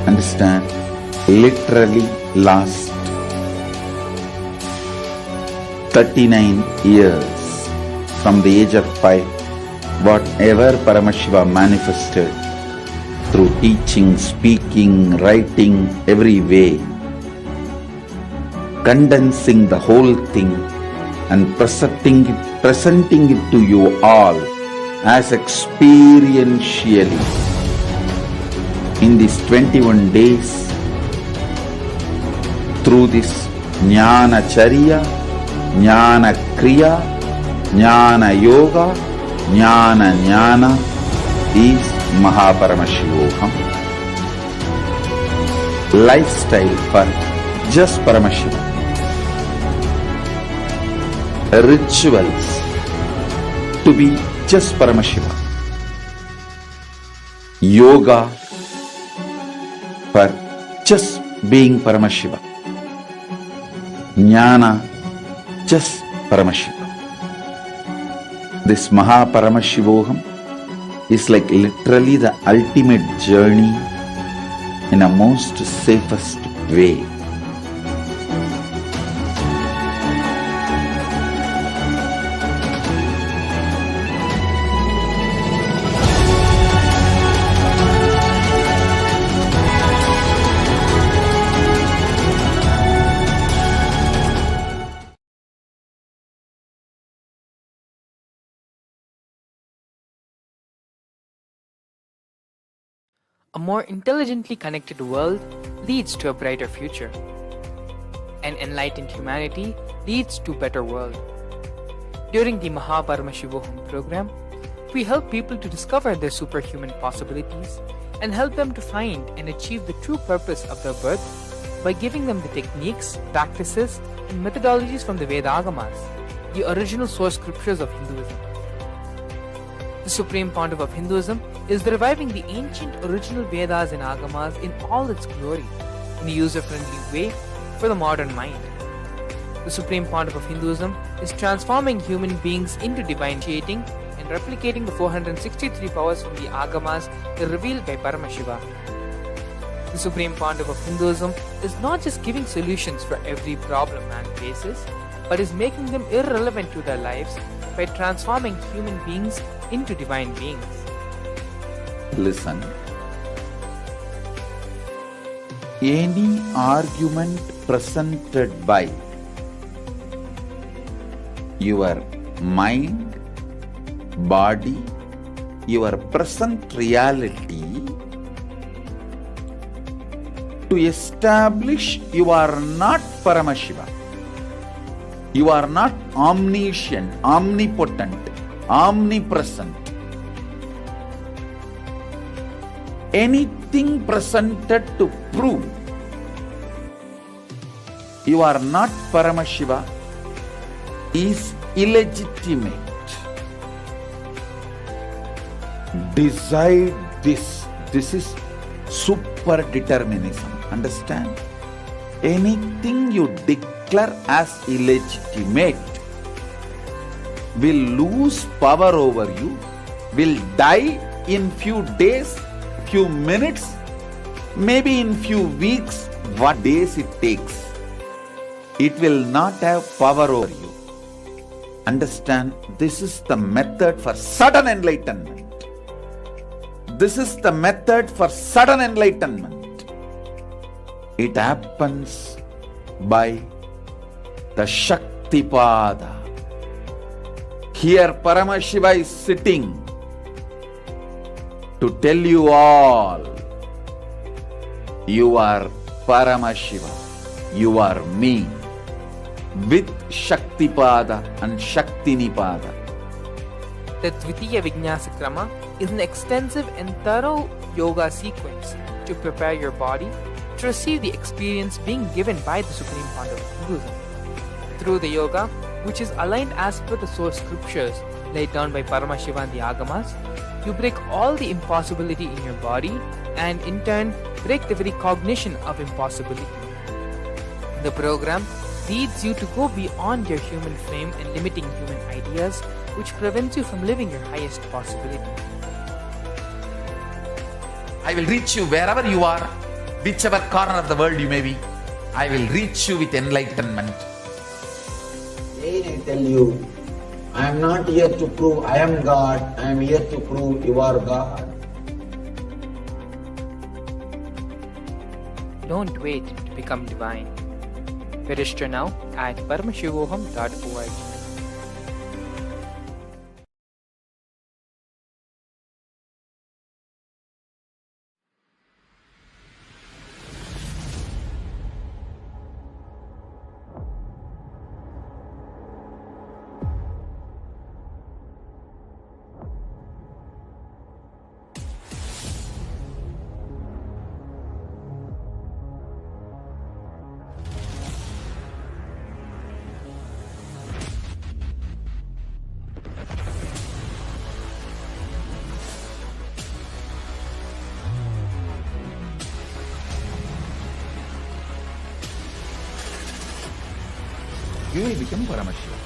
Understand, literally last 39 years from the age of 5, whatever Paramashiva manifested through teaching, speaking, writing, every way, condensing the whole thing and presenting it to you all as experientially in these 21 days through this Jnana Charya, Jnana Kriya, Jnana Yoga, Jnana is Mahaparamashivoham. Lifestyle for just Paramashiva. Rituals to be just Paramashiva. yoga for just being Paramashiva, jnana just Paramashiva. This Paramashivoham is like literally the ultimate journey in a most safest way. A more intelligently connected world leads to a brighter future. An enlightened humanity leads to a better world. During the Paramashivam program, we help people to discover their superhuman possibilities and help them to find and achieve the true purpose of their birth by giving them the techniques, practices, and methodologies from the Vedagamas, the original source scriptures of Hinduism. The Supreme Pontiff of Hinduism is reviving the ancient original Vedas and Agamas in all its glory, in a user-friendly way for the modern mind. The Supreme Pontiff of Hinduism is transforming human beings into divine creating and replicating the 463 powers from the Agamas revealed by Paramashiva. The Supreme Pontiff of Hinduism is not just giving solutions for every problem man faces, but is making them irrelevant to their lives by transforming human beings into divine beings. Listen. Any argument presented by your mind, body, your present reality to establish you are not Paramashiva. You are not omniscient, omnipotent, omnipresent. Anything presented to prove you are not Paramashiva is illegitimate. Decide this. This is super determinism. Understand? Anything you declare as illegitimate will lose power over you, will die in few days, few minutes, maybe in few weeks, what days it takes. It will not have power over you. Understand, this is the method for sudden enlightenment. This is the method for sudden enlightenment. It happens by the Shaktipada. Here Paramashiva is sitting to tell you all, you are Paramashiva, you are me, with Shaktipada and Shaktinipada. The Dvitiya Vijnasa Krama is an extensive and thorough yoga sequence to prepare your body to receive the experience being given by the Supreme Pontiff of Hinduism. Through the yoga, which is aligned as per the source scriptures laid down by Paramashiva and the Agamas, you break all the impossibility in your body and in turn break the very cognition of impossibility. The program leads you to go beyond your human frame and limiting human ideas, which prevents you from living your highest possibility. I will reach you wherever you are, whichever corner of the world you may be. I will reach you with enlightenment. Again I tell you, I am not here to prove I am God, I am here to prove you are God. Don't wait to become divine. Register now at paramashivoham.org. you will become Paramashivam.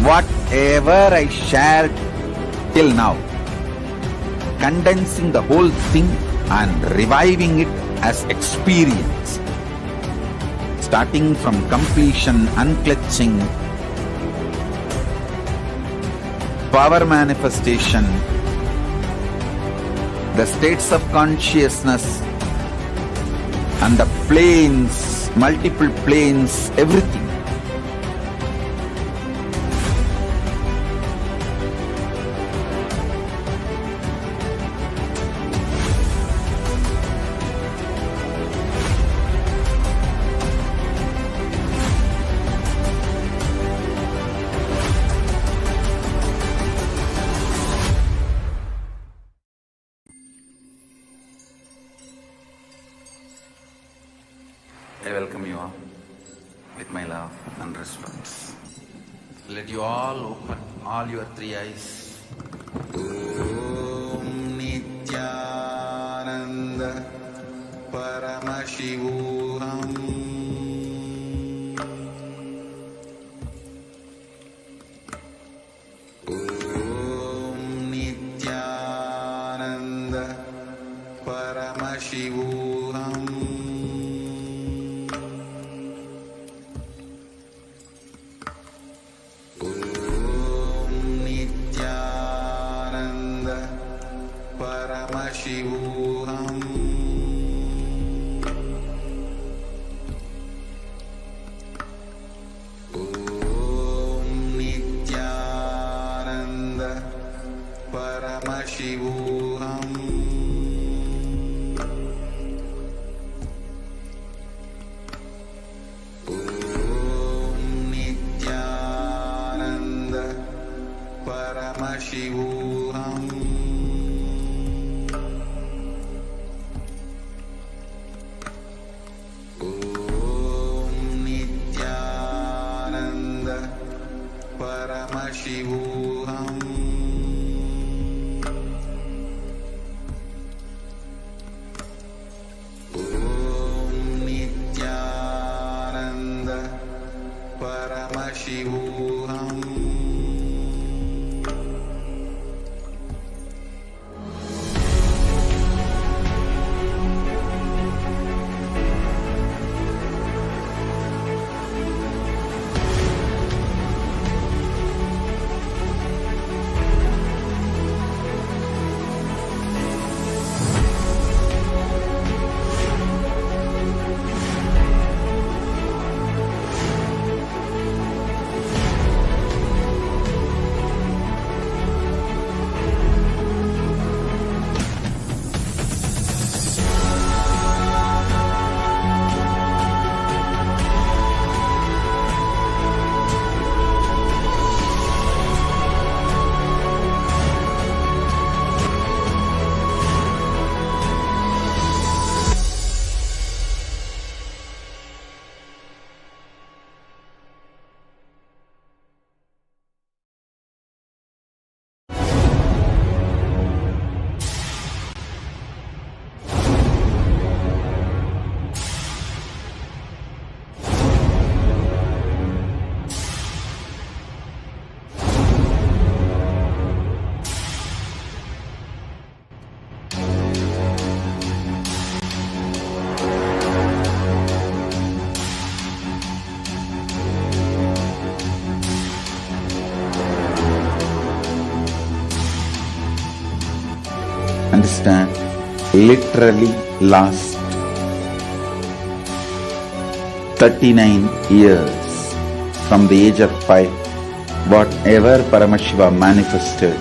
Whatever I shared till now, condensing the whole thing and reviving it as experience, starting from completion, unclutching, power manifestation, the states of consciousness and the planes, multiple planes, everything. I welcome you all with my love and respect. Let you all open all your three eyes. Om Nithyananda Paramashivam. Om Nithyananda Paramashivam. Paramashivam. Om Nithyananda Paramashivam. Om Nithyananda Paramashivam. Paramashivam. Om Nithyananda Paramashivam. Understand? Literally lost 39 years from the age of 5, whatever Paramashiva manifested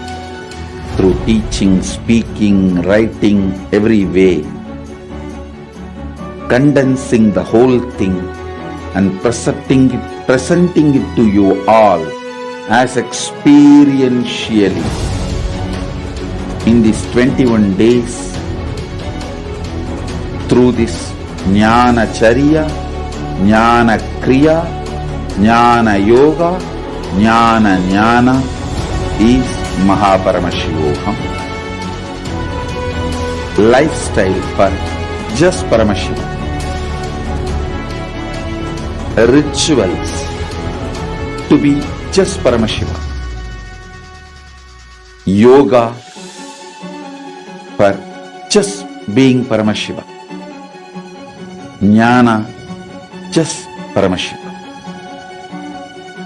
through teaching, speaking, writing, every way, condensing the whole thing and presenting it to you all as experientially in these 21 days through this Jnana Charya, Jnana Kriya, Jnana Yoga, Jnana is Mahaparamashivoham. Lifestyle for just Paramashiva. Rituals to be just Paramashiva. Yoga for just being Paramashiva. Jnana just Paramashiva.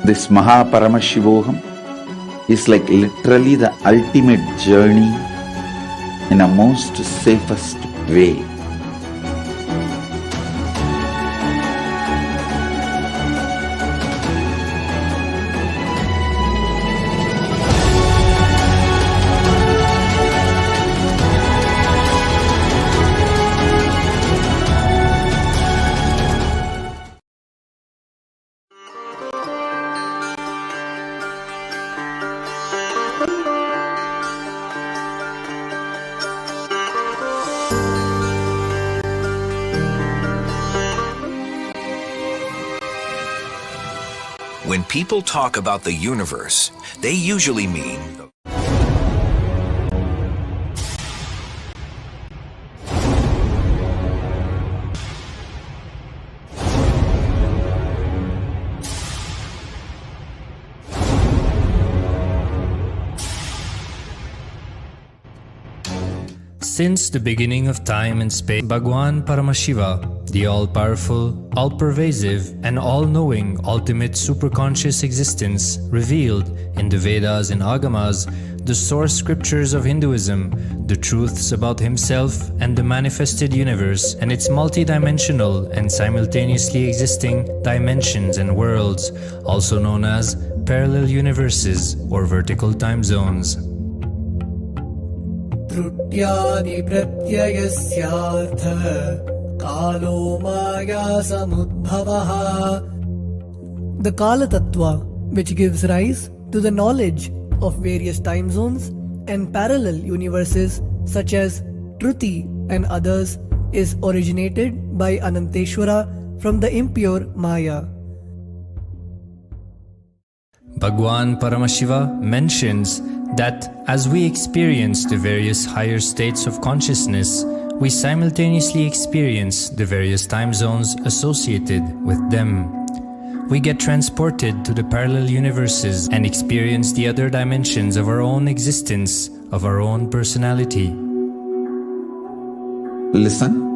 This Mahaparamashivoham is like literally the ultimate journey in a most safest way. When people talk about the universe, they usually mean Since the beginning of time and space, Bhagwan Paramashiva, the all-powerful, all-pervasive, and all-knowing ultimate superconscious existence, revealed in the Vedas and Agamas, the source scriptures of Hinduism, the truths about himself and the manifested universe and its multidimensional and simultaneously existing dimensions and worlds, also known as parallel universes or vertical time zones. त्रुट्यादि प्रत्ययस्यार्थ कालो माया समुद्भवः. The Kala Tattva, which gives rise to the knowledge of various time zones and parallel universes such as Truti and others, is originated by Ananteshwara from the impure Maya. Bhagwan Paramashiva mentions that as we experience the various higher states of consciousness, we simultaneously experience the various time zones associated with them. We get transported to the parallel universes and experience the other dimensions of our own existence, of our own personality. Listen,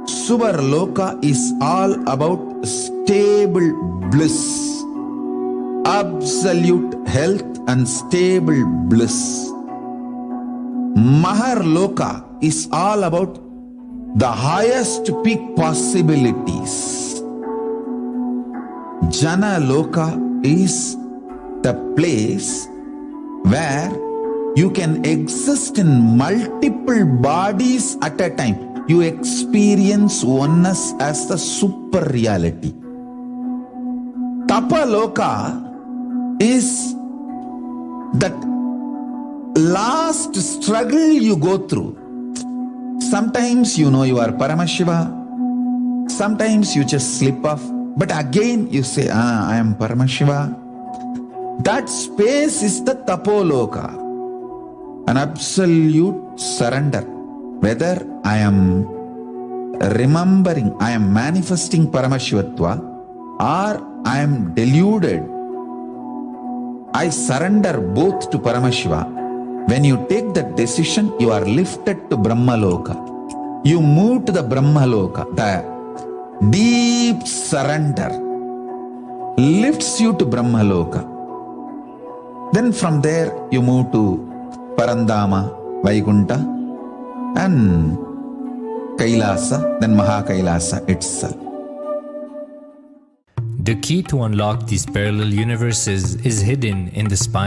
Suvarloka is all about stable bliss, absolute health and stable bliss. Maharloka is all about the highest peak possibilities. Jana Loka is the place where you can exist in multiple bodies at a time. You experience oneness as the super reality. Tapaloka is that last struggle you go through. Sometimes you know you are Paramashiva, sometimes you just slip off, but again you say, I am Paramashiva. That space is the Tapoloka, an absolute surrender. Whether I am remembering, I am manifesting Paramashivatva, or I am deluded, I surrender both to Paramashiva. When you take that decision, you are lifted to Brahmaloka. You move to the Brahmaloka. The deep surrender lifts you to Brahmaloka. Then from there, you move to Parandama, Vaikunta, and Kailasa, then Mahakailasa itself. The key to unlock these parallel universes is hidden in the spine.